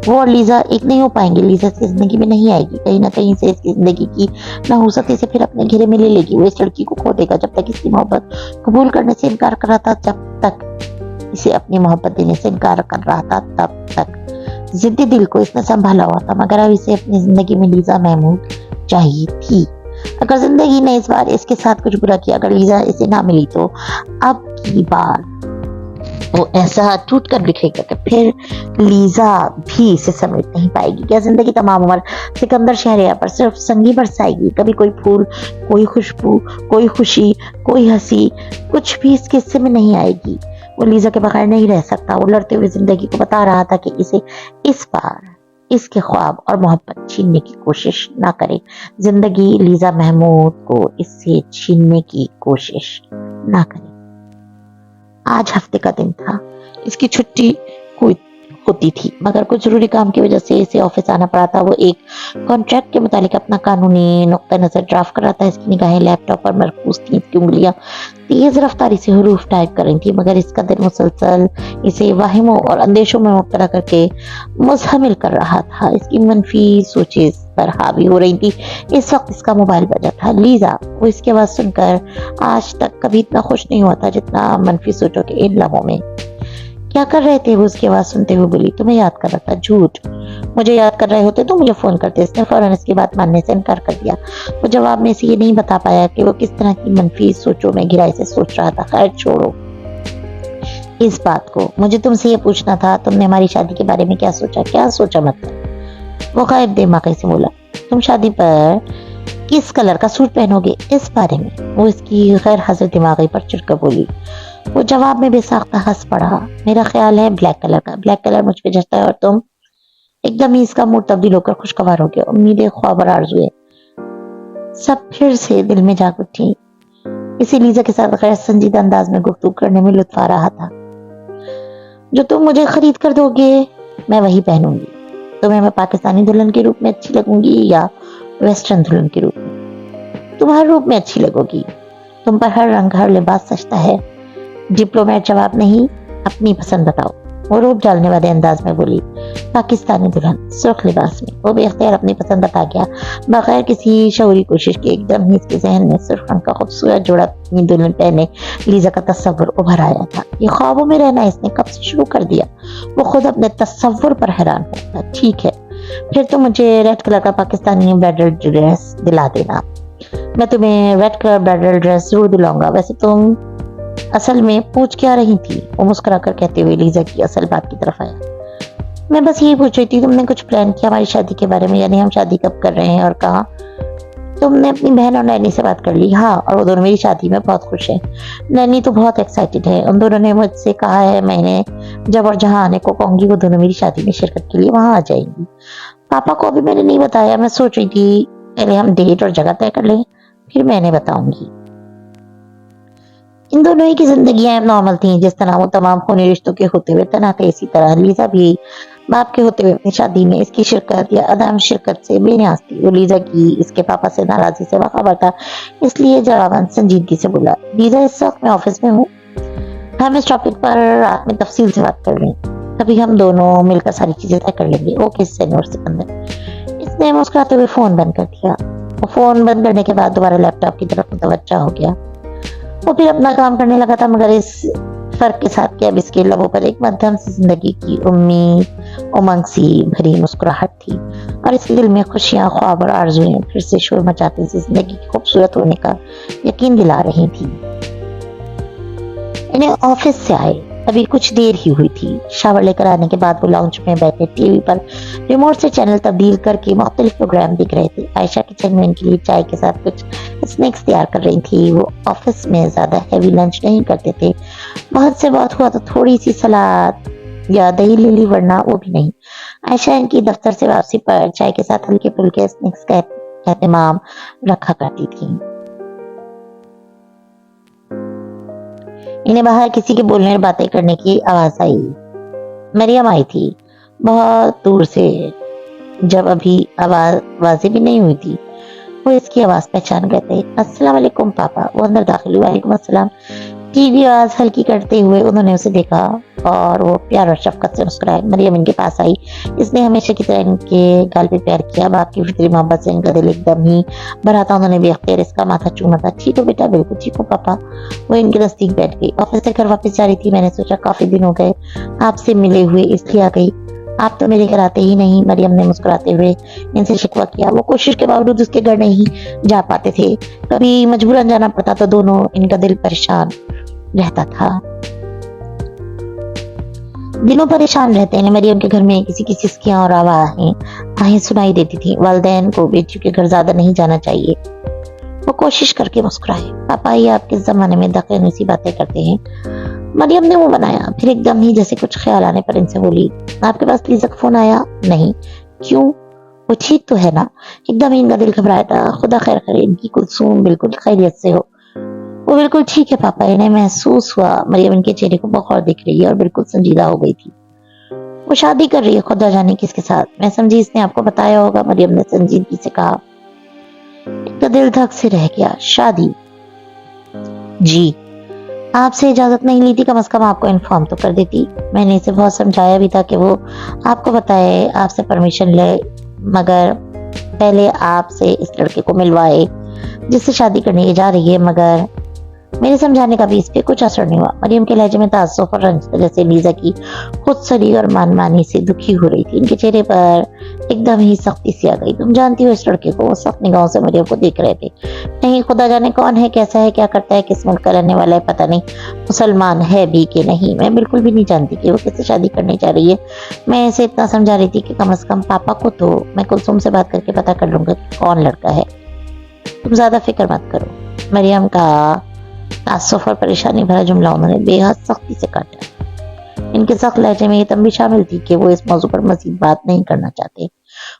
वो और लीजा एक नहीं हो पाएंगे, लीजा इसकी जिंदगी में नहीं आएगी, कहीं ना कहीं से इसकी जिंदगी की नाहुसत इसे फिर अपने घेरे में ले लेगी। वो इस लड़की को खो देगा। जब तक इसकी मोहब्बत कबूल करने से इनकार कर रहा था, जब तक इसे अपनी मोहब्बत देने से इनकार कर रहा था, तब तक जिद्दी दिल को इसने संभाला हुआ था। मगर अब इसे अपनी जिंदगी में लीजा महमूद चाहिए थी। अगर जिंदगी ने इस बार इसके साथ कुछ बुरा किया, अगर लीजा इसे ना मिली, तो अब की बार वो ऐसा टूट कर बिखरेगा कि फिर लीजा भी इसे समेट नहीं पाएगी। क्या जिंदगी तमाम उम्र सिकंदर शहरिया पर सिर्फ संगी बरसाएगी? कभी कोई फूल, कोई खुशबू, कोई खुशी, कोई हंसी, कुछ भी इसके हिस्से में नहीं आएगी। वो लीजा के बगैर नहीं रह सकता। वो लड़ते हुए जिंदगी को बता रहा था कि इसे इस बार इसके ख्वाब और मोहब्बत छीनने की कोशिश ना करे। जिंदगी लीजा महमूद को इससे छीनने की कोशिश ना करे। आज हफ्ते का दिन था, इसकी छुट्टी होती थी, मगर कुछ जरूरी काम की वजह से इसे ऑफिस आना पड़ा था। वो एक कॉन्ट्रैक्ट के मुतालिक अपना कानूनी नुक्ता नजर ड्राफ्ट कर रहा था। इसकी निगाहें लैपटॉप पर मरकूज थी, इसकी उंगलियां तेज रफ्तारी से हरूफ टाइप कर रही थी, मगर इसका दिल मुसलसल इसे वाहिमों और अंदेशों में मुब्तला करके मुजहमिल कर रहा था। इसकी मनफी सोचें इस पर हावी हो रही थी। इस वक्त इसका मोबाइल बजा था। लीजा, वो इसकी आवाज सुनकर आज तक कभी इतना खुश नहीं हुआ था जितना मनफी सोचों के इन लम्हों में। क्या कर रहे थे? वो उसकी आवाज सुनते हुए बोली। तुम्हें याद कर रहा था। झूठ, मुझे याद कर रहे होते तो मुझे फोन करते। इसने फौरन इसकी बात मानने से इनकार कर दिया। वो जवाब में से ये नहीं बता पाया कि वो किस तरह की मनफी सोचों में गहराई से सोच रहा था। खैर छोड़ो इस बात को, मुझे तुमसे ये पूछना था, तुमने हमारी शादी के बारे में क्या सोचा? क्या सोचा मतलब? वो गायब दिमागी से बोला। तुम शादी पर किस कलर का सूट पहनोगे, इस बारे में। वो इसकी गैर हाजिर दिमागी पर चिढ़कर बोली। वो जवाब में बेसाख्ता हंस पड़ा। मेरा ख्याल है ब्लैक कलर का। ब्लैक कलर मुझ पे जचता है। और तुम? एकदम ही इसका मूड तब्दील होकर खुशगवार हो गया। उम्मीदें, ख्वाब और आरज़ुएं सब फिर से दिल में जाग उठी। इसी लीजा के साथ गैर संजीदा अंदाज में गुफ्तगू करने में लुत्फ आ रहा था। जो तुम मुझे खरीद कर दोगे मैं वही पहनूंगी। तुम्हें मैं पाकिस्तानी दुल्हन के रूप में अच्छी लगूंगी या वेस्टर्न दुल्हन के रूप में? तुम हर रूप में अच्छी लगोगी। तुम पर हर रंग, हर लिबास सजता है। डिप्लोमेट जवाब नहीं, अपनी पसंद बताओ। वो रूप डालने वाले अंदाज में बोली। पाकिस्तानी दुल्हन, सुर्ख लिबास में। वो बेख्तियार अपनी पसंद बता गया, बगैर किसी शऊरी कोशिश के। एकदम ही इसके जहन में सुर्ख रंग का खूबसूरत जोड़ा अपनी दुल्हन पहने लीजा का तस्वुर उभर आया था। ये ख्वाबों में रहना इसने कब से शुरू कर दिया? वो खुद अपने तस्वुर पर हैरान होता। ठीक है, फिर तो मुझे रेड कलर का पाकिस्तानी ब्राइडल ड्रेस दिला देना। मैं तुम्हें रेड कलर ब्राइडल ड्रेस जरूर दिलाऊंगा। वैसे तुम असल में पूछ क्या रही थी? वो मुस्कुरा कर कहते हुए लीजा की असल बात की तरफ आया। मैं बस यही पूछ रही थी, तुमने कुछ प्लान किया हमारी शादी के बारे में? यानी हम शादी कब कर रहे हैं और कहाँ? तुमने अपनी बहन और नैनी से बात कर ली? हाँ, और वो दोनों मेरी शादी में बहुत खुश है। नैनी तो बहुत एक्साइटेड है। उन दोनों ने मुझसे कहा है मैंने जब और जहाँ आने को कहूंगी वो दोनों मेरी शादी में शिरकत के लिए वहां आ जाएंगी। पापा को अभी मैंने नहीं बताया। मैं सोच रही थी पहले हम डेट और जगह तय कर लें, फिर मैंने बताऊंगी। इन दोनों ही की जिंदगियां नॉर्मल थी, जिस तरह वो तमाम खूनी रिश्तों के होते हुए तना थे, इसी तरह लीजा भी बाप के होते हुए अपनी शादी में इसकी शिरकत या अदम शिरकत से बेनियाज थी। वो लीजा की इसके पापा से नाराजगी से बाखबर था, इसलिए जवाबन संजीदगी से बोला। लीजा, इस वक्त मैं ऑफिस में हूँ, हम इस टॉपिक पर रात में तफसील से बात कर लें। कभी हम दोनों मिलकर सारी चीजें तय कर लेंगे। Okay senior Sikandar. इसने मुस्कुराते हुए फोन बंद कर दिया। वो फोन बंद करने के बाद दोबारा लैपटॉप की तरफ मुतवज्जा हो गया। वो फिर अपना काम करने लगा था, मगर इस फर्क के साथ कि अब इसके लबों पर एक मध्यम सी जिंदगी की उम्मीद, उमंग सी भरी मुस्कुराहट थी, और इसके दिल में खुशियां, ख्वाब और आरज़ुएं फिर से शोर मचाती सी जिंदगी की खूबसूरत होने का यकीन दिला रही थी। इन्हें ऑफिस से आए अभी कुछ देर ही हुई थी। शावर लेकर आने के बाद वो लाउंज में बैठे टीवी पर रिमोट से चैनल तब्दील करके मुख्तलिफ प्रोग्राम देख रहे थे। आयशा किचन में इनके लिए चाय के साथ कुछ स्नैक्स तैयार कर रही थी। वो ऑफिस में ज्यादा हैवी लंच नहीं करते थे। बहुत से बहुत हुआ तो थोड़ी सी सलाद या दही ले ली, वरना वो भी नहीं। आयशा इनकी दफ्तर से वापसी पर चाय के साथ हल्के फुल्के स्नैक्स का एहतमाम रखा करती थी। इन्हें बाहर किसी के बोलने और बातें करने की आवाज आई। मरियम आई थी बहुत दूर से। जब अभी आवाजें भी नहीं हुई थी, वो इसकी आवाज पहचान गए थे। अस्सलाम वालेकुम पापा। वो अंदर दाखिल हुआ। वालेकुम अस्सलाम। ٹی وی آواز ہلکی کرتے ہوئے انہوں نے اسے دیکھا اور وہ پیار اور شفقت سے مسکرائے۔ مریم ان کے پاس آئی، اس نے ہمیشہ کی طرح ان کے گال پہ پیار کیا۔ باپ کی فطری محبت سے ان کا دل ایک دم ہی بھرا تھا۔ انہوں نے بے اختیار اس کا ماتھا چوما تھا۔ ٹھیک ہو بیٹا، بالکل ٹھیک ہو پاپا۔ وہ ان کے نزدیک بیٹھ گئی۔ آفس سے گھر واپس جا رہی تھی، میں نے سوچا کافی دن ہو گئے آپ سے ملے ہوئے، اس لیے آ گئی۔ آپ تو میرے گھر آتے ہی نہیں، مریم نے مسکراتے ہوئے ان سے شکوہ کیا۔ وہ کوشش کے باوجود اس کے گھر نہیں جا پاتے تھے، کبھی مجبوراً جانا پڑتا تو دونوں ان کا دل پریشان رہتا تھا۔ دنوں پریشان رہتے ہیں۔ مریم کے گھر میں کسی کی سسکیاں اور آہیں سنائی دیتی تھی۔ والدین کو بیٹیوں کے گھر زیادہ نہیں جانا چاہیے۔ وہ کوشش کر کے مسکرائے۔ پاپا یہ آپ کس زمانے میں دقیانوسی باتیں کرتے ہیں؟ مریم نے منہ بنایا، پھر ایک دم ہی جیسے کچھ خیال آنے پر ان سے بولی، آپ کے پاس لیزا کا فون آیا؟ نہیں۔ کیوں؟ وہ ٹھیک تو ہے نا؟ ایک دم ہی ان کا دل گھبرایا تھا۔ خدا خیر کرے، ان کی کلثوم بالکل خیریت سے ہو۔ وہ بالکل ٹھیک ہے پاپا، انہیں محسوس ہوا مریم ان کے چہرے کو بغور دیکھ رہی ہے اور بالکل سنجیدہ ہو گئی تھی۔ وہ شادی کر رہی ہے، خدا جانے کس کے ساتھ۔ میں سمجھی اس نے آپ کو بتایا ہوگا، مریم نے سنجیدگی سے کہا۔ ان کا دل دھک سے رہ گیا۔ شادی؟ جی۔ آپ سے اجازت نہیں لی تھی، کم از کم آپ کو انفارم تو کر دیتی۔ میں نے اسے بہت سمجھایا بھی تھا کہ وہ آپ کو بتائے، آپ سے پرمیشن لے، مگر پہلے آپ سے اس لڑکے کو ملوائے جس سے شادی کرنے جا رہی ہے، مگر میرے سمجھانے کا بھی اس پہ کچھ اثر نہیں ہوا۔ مریم کے لہجے میں تعصب اور رنج تھا، جیسے لیزا کی خود سری اور مانی سے دکھی ہو رہی تھی۔ ان کے چہرے پر ایک دم ہی سختی سی آ گئی۔ تم جانتی ہو اس لڑکے کو؟ وہ سخت نگاہوں سے مریم کو دیکھ رہے تھے۔ نہیں، خدا جانے کون ہے، کیسا ہے، کیا کرتا ہے، کس ملک کا رہنے والا ہے، پتہ نہیں مسلمان ہے بھی کہ نہیں۔ میں بالکل بھی نہیں جانتی کہ وہ کس سے شادی کرنے جا رہی ہے۔ میں اسے اتنا سمجھا رہی تھی کہ کم از کم پاپا کو تو میں کلثوم سے بات کر کے پتہ کر لوں گا کہ کون لڑکا ہے۔ تم زیادہ فکر مت کرو۔ مریم کا تعصب اور پریشانی بھرا جملہ انہوں نے بے حد سختی سے کاٹا۔ ان کے سخت لہجے میں یہ تنبیہ شامل تھی کہ وہ اس موضوع پر مزید بات نہیں کرنا چاہتے۔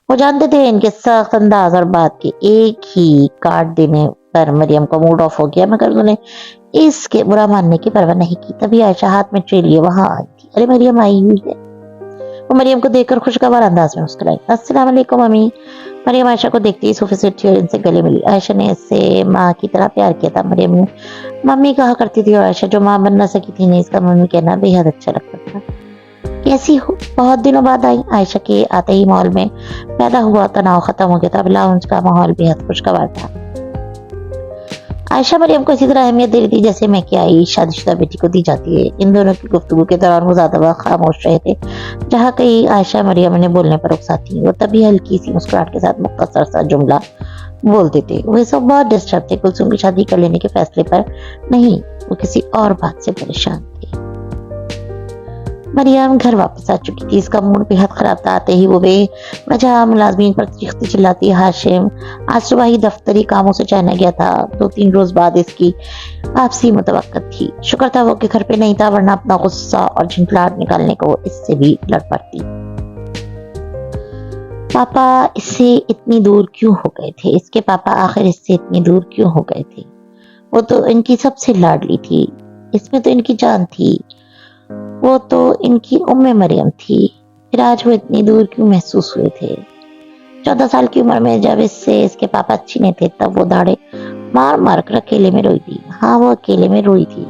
وہ جانتے تھے ان کے سخت انداز اور بات کے ایک ہی کاٹ دینے پر مریم کا موڈ آف ہو گیا، مگر انہوں نے اس کے برا ماننے کی پرواہ نہیں کی۔ تبھی عائشہ ہاتھ میں ٹرے لیے وہاں آئی تھی۔ ارے مریم آئی ہوئی ہے۔ وہ مریم کو دیکھ کر خوشگوار انداز میں مسکرائی۔ السلام علیکم امی۔ مریم عائشہ کو دیکھتی ہی صوفے سے اٹھی اور ان سے گلے ملی۔ عائشہ نے اس سے ماں کی طرح پیار کیا تھا۔ مریم نے ممی کہا کرتی تھی اور عائشہ جو ماں بن نہ سکی تھی، انہیں اس کا ممی کہنا بے حد اچھا لگتا تھا۔ کیسی ہو؟ بہت دنوں بعد آئی۔ عائشہ کے آتے ہی ماحول میں پیدا ہوا تناؤ ختم ہو گیا تھا۔ لاؤنج کا ماحول بے حد خوشگوار تھا۔ عائشہ مریم کو اسی طرح اہمیت دے رہی تھی جیسے میں کیا آئی شادی شدہ بیٹی کو دی جاتی ہے۔ ان دونوں کی گفتگو کے دوران وہ زیادہ وقت خاموش رہے تھے۔ جہاں کہیں عائشہ مریم نے بولنے پر اکساتی، وہ تبھی ہلکی سی مسکراہٹ کے ساتھ مختصر سا جملہ بولتے تھے۔ وہ سب بہت ڈسٹرب تھے، کلثوم کی شادی کر لینے کے فیصلے پر نہیں، وہ کسی اور بات سے پریشان تھے۔ مریم گھر واپس آ چکی تھی۔ اس کا موڈ بے حد خراب تھا۔ آتے ہی وہ بے وجہ ملازمین پر چیختی چلاتی۔ ہاشم آج صبح ہی دفتری کاموں سے چاہنا گیا تھا، 2-3 روز بعد اس کی واپسی متوقع تھی۔ شکر تھا وہ کہ گھر پہ نہیں تھا، ورنہ اپنا غصہ اور جھنجھلاہٹ نکالنے کو اس سے بھی لڑ پڑتی۔ پاپا اس سے اتنی دور کیوں ہو گئے تھے؟ اس کے پاپا آخر اس سے اتنی دور کیوں ہو گئے تھے؟ وہ تو ان کی سب سے لاڈلی تھی، اس میں تو ان کی جان تھی، وہ تو ان کی مریم تھی، پھر آج وہ اتنی دور کیوں محسوس ہوئے تھے؟ 14 سال کی عمر میں جب اس سے اس کے پاپا چھینے تھے، تب وہ داڑے مار مار کر اکیلے میں روئی تھی۔ ہاں، وہ اکیلے میں روئی تھی۔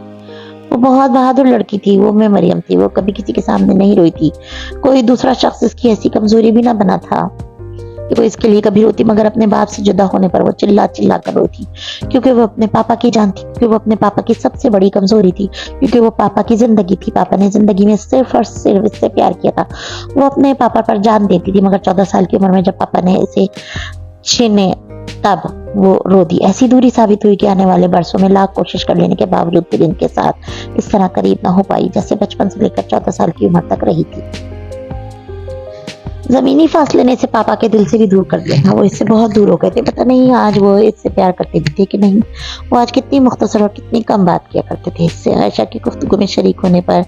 وہ بہت بہادر لڑکی تھی، وہ مریم تھی، وہ کبھی کسی کے سامنے نہیں روئی تھی۔ کوئی دوسرا شخص اس کی ایسی کمزوری بھی نہ بنا تھا کہ وہ اس کے لیے کبھی روتی، مگر اپنے باپ سے جدا ہونے پر وہ چلا چلا کر روتی، کیونکہ وہ اپنے پاپا کی جان تھی، کیونکہ وہ اپنے پاپا کی سب سے بڑی کمزوری تھی، کیونکہ وہ پاپا کی زندگی تھی۔ پاپا نے زندگی میں صرف اور صرف اس سے پیار کیا تھا۔ وہ اپنے پاپا پر جان دیتی تھی، مگر 14 سال کی عمر میں جب پاپا نے اسے چھینے تب وہ رو دی۔ ایسی دوری ثابت ہوئی کہ آنے والے برسوں میں لاکھ کوشش کر لینے کے باوجود بھی ان کے ساتھ اس طرح قریب نہ ہو پائی جیسے بچپن سے لے کر 14 سال کی عمر تک رہی تھی۔ زمینی فاصلے نے اسے پاپا کے دل سے بھی دور کر دیا تھا۔ وہ اس سے بہت دور ہو گئے تھے۔ پتہ نہیں آج وہ اس سے پیار کرتے بھی تھے کہ نہیں۔ وہ آج کتنی مختصر اور کتنی کم بات کیا کرتے تھے اس سے۔ عائشہ کی گفتگو میں شریک ہونے پر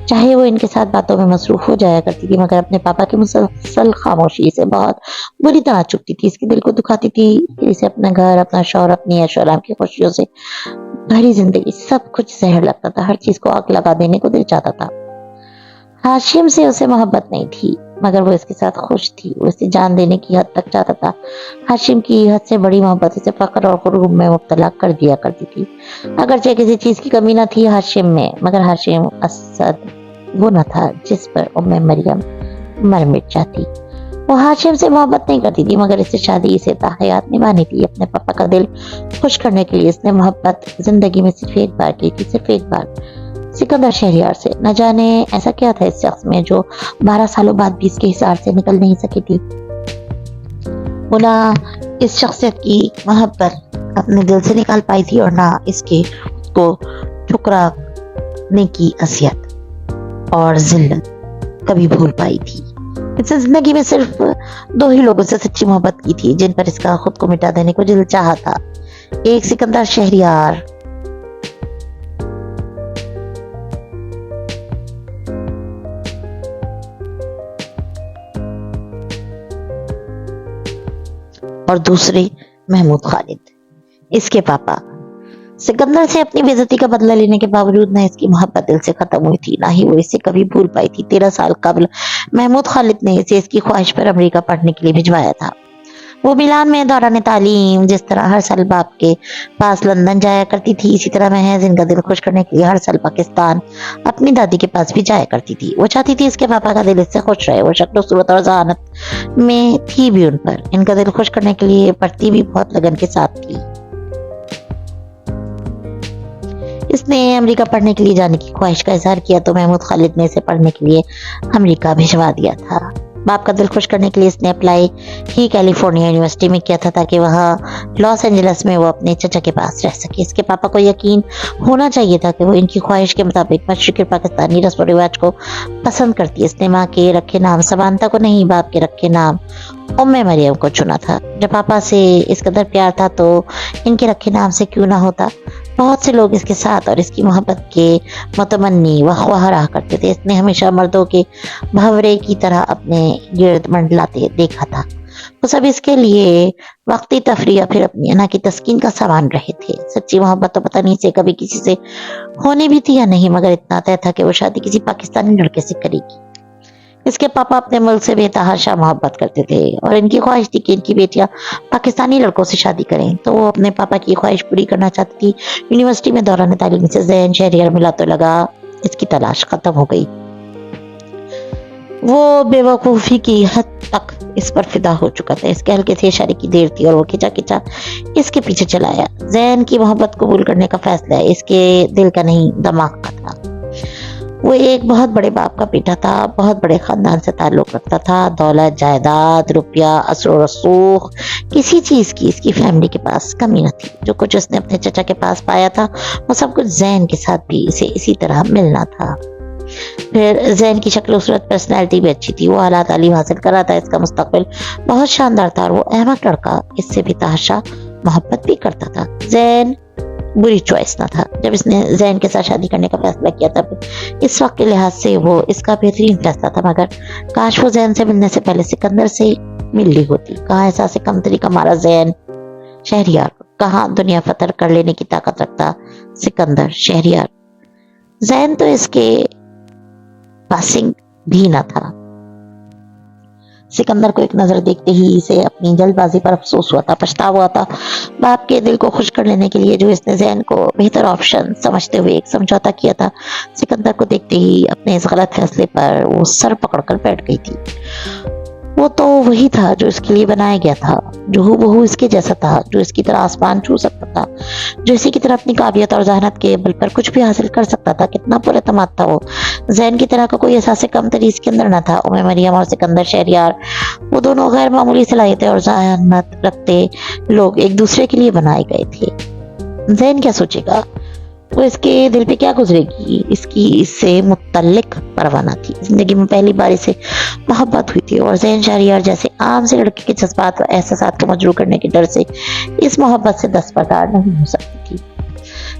چاہے وہ ان کے ساتھ باتوں میں مصروف ہو جایا کرتی تھی، مگر اپنے پاپا کی مسلسل خاموشی سے بہت بری طرح چبھتی تھی۔ اس کے دل کو دکھاتی تھی کہ اسے اپنا گھر، اپنا شوہر، اپنی عیش و آرام کی خوشیوں سے بھری زندگی سب کچھ زہر لگتا تھا۔ ہر چیز کو آگ لگا دینے کو دل چاہتا تھا۔ ہاشم سے اسے محبت نہیں تھی، मगर वो इसके साथ खुश थी। वो इसे जान देने की हद तक चाहता था। हाशिम की हद से बड़ी मोहब्बत इसे फख्र और गुरूर में मुब्तला कर दिया करती थी। अगरचे किसी चीज की कमी न थी हाशिम में, मगर हाशिम असद वो न था जिस पर उम्मे मरियम मर मिट जाती। वो हाशिम से मोहब्बत नहीं करती थी, मगर इससे शादी इसे ताहयात निभानी थी। अपने पापा का दिल खुश करने के लिए इसने मोहब्बत जिंदगी में सिर्फ एक बार की थी, सिर्फ एक बार, सिकंदर शहरियार से। न जाने ऐसा क्या था इस शख्स में जो 12 सालों बाद भी इसके हिसार से निकल नहीं सकी थी। वो ना इस शख्सियत की मोहब्बत अपने दिल से निकाल पाई थी और ना इसके को ठुकराने की असियत और जिल्लत कभी भूल पाई थी। इसने जिंदगी में सिर्फ 2 ही लोगों से सच्ची मोहब्बत की थी जिन पर इसका खुद को मिटा देने को दिल चाहा था। एक सिकंदर शहरियार और दूसरे महमूद खालिद, इसके पापा। सिकंदर से अपनी बेइज्जती का बदला लेने के बावजूद न इसकी मोहब्बत दिल से खत्म हुई थी, ना ही वो इसे कभी भूल पाई थी। 13 साल कबल महमूद खालिद ने इसे इसकी ख्वाहिश पर अमेरिका पढ़ने के लिए भिजवाया था। वो मिलान में दौरान तालीम जिस तरह हर साल बाप के पास लंदन जाया करती थी, इसी तरह महज इनका दिल खुश करने के लिए हर साल पाकिस्तान अपनी दादी के पास भी जाया करती थी। वो चाहती थी इसके पापा का दिल इससे खुश रहे। वो शक्ल सूरत और जहानत में थी भी उन पर। इनका दिल खुश करने के लिए पढ़ती भी बहुत लगन के साथ थी। इसने अमेरिका पढ़ने के लिए जाने की ख्वाहिश का इजहार किया तो महमूद खालिद ने इसे पढ़ने के लिए अमेरिका भिजवा दिया था। बाप का दिल खुश करने के लिए इसने अप्लाई ही कैलिफोर्निया यूनिवर्सिटी में किया था ताकि वहाँ लॉस एंजलिस में वो अपने चचा के पास रह सके। इसके पापा को यकीन होना चाहिए था कि वो इनकी ख्वाहिश के मुताबिक मशरक़ी पाकिस्तानी रस्म रिवाज को पसंद करती है। इसने माँ के रखे नाम समानता को नहीं, बाप के रखे नाम उम्मे मरियम को चुना था। जब पापा से इस कदर प्यार था तो इनके रखे नाम से क्यों ना होता। बहुत से लोग इसके साथ और इसकी मोहब्बत के मुतमन्नी व ख्वाह रहा करते थे। इसने हमेशा मर्दों के भंवरे की तरह अपने गिर्द मंडलाते देखा था। वो सब इसके लिए वक्ती तफरी या फिर अपनी अना की तस्कीन का सामान रहे थे। सच्ची मोहब्बत तो पता नहीं से कभी किसी से होने भी थी या नहीं, मगर इतना तय था कि वो शादी किसी पाकिस्तानी लड़के से करेगी। इसके पापा अपने मुल्क से बेतहाशा मोहब्बत करते थे और इनकी ख्वाहिश थी कि इनकी बेटियां पाकिस्तानी लड़कों से शादी करें, तो वो अपने पापा की ख्वाहिश पूरी करना चाहती थी। यूनिवर्सिटी में दौरान तालीम से ज़ैन शहरियार मिला तो लगा इसकी तलाश खत्म हो गई। वो बेवकूफ़ी की हद तक इस पर फिदा हो चुका था। इसके हल्के से इशारे की देर थी और वो खिंचा खिंचा इसके पीछे चलाया। ज़ैन की मोहब्बत कबूल करने का फैसला इसके दिल का नहीं, दिमाग का था। वो एक बहुत बड़े बाप का बेटा था, बहुत बड़े खानदान से ताल्लुक रखता था। दौलत, जायदाद, रुपया, असर रसूख, किसी चीज की इसकी फैमिली के पास कमी न थी। जो कुछ उसने अपने चचा के पास पाया था वो सब कुछ ज़ैन के साथ भी इसे इसी तरह मिलना था। फिर ज़ैन की शक्ल सूरत, पर्सनैलिटी भी अच्छी थी। वो आला तालीम हासिल कर रहा था। इसका मुस्तकबिल बहुत शानदार था और वो अहमक लड़का इससे भी तहाशा मोहब्बत भी करता था। ज़ैन बुरी चॉइस ना था। जब इसने ज़ैन के साथ शादी करने का फैसला किया तब इस वक्त के लिहाज से वो इसका बेहतरीन फैसला था, मगर काश वो ज़ैन से मिलने से पहले सिकंदर से मिल ली होती। कहाँ एहसास कमतरी का मारा ज़ैन शहरियार, कहाँ दुनिया फतर कर लेने की ताकत रखता सिकंदर शहरियार। ज़ैन तो इसके पासिंग भी ना था। सिकंदर को एक नजर देखते ही इसे अपनी जल्दबाजी पर अफसोस हुआ था, पछतावा था। बाप के दिल को खुश कर लेने के लिए जो इसने ज़ैन को बेहतर ऑप्शन समझते हुए एक समझौता किया था, सिकंदर को देखते ही अपने इस गलत फैसले पर वो सर पकड़कर बैठ गई थी। वो तो वही था जो इसके लिए बनाया गया था, जो हूबहू इसके जैसा था, जो इसकी तरह आसमान छू सकता था, जो इसी की तरह अपनी काबिलियत और जहानत के बल पर कुछ भी हासिल कर सकता था। कितना पुरएतमाद था वो। ज़ैन की तरह का कोई एहसास कमतरी इसके अंदर न था। उम्मे मरियम और सिकंदर शहरियार वो दोनों गैर मामूली सलाहियतें और जहानत रखते लोग एक दूसरे के लिए बनाए गए थे। ज़ैन क्या सोचेगा, वो इसके दिल पे क्या गुजरेगी, इसकी इससे मुतल्लिक परवाना थी। जिंदगी में पहली बार इसे मोहब्बत हुई थी और ज़ैन शहरियार जैसे आम से लड़के के जज्बात और एहसासात को मजरूह करने के डर से इस मोहब्बत से दस्तबरदार नहीं हो सकती थी।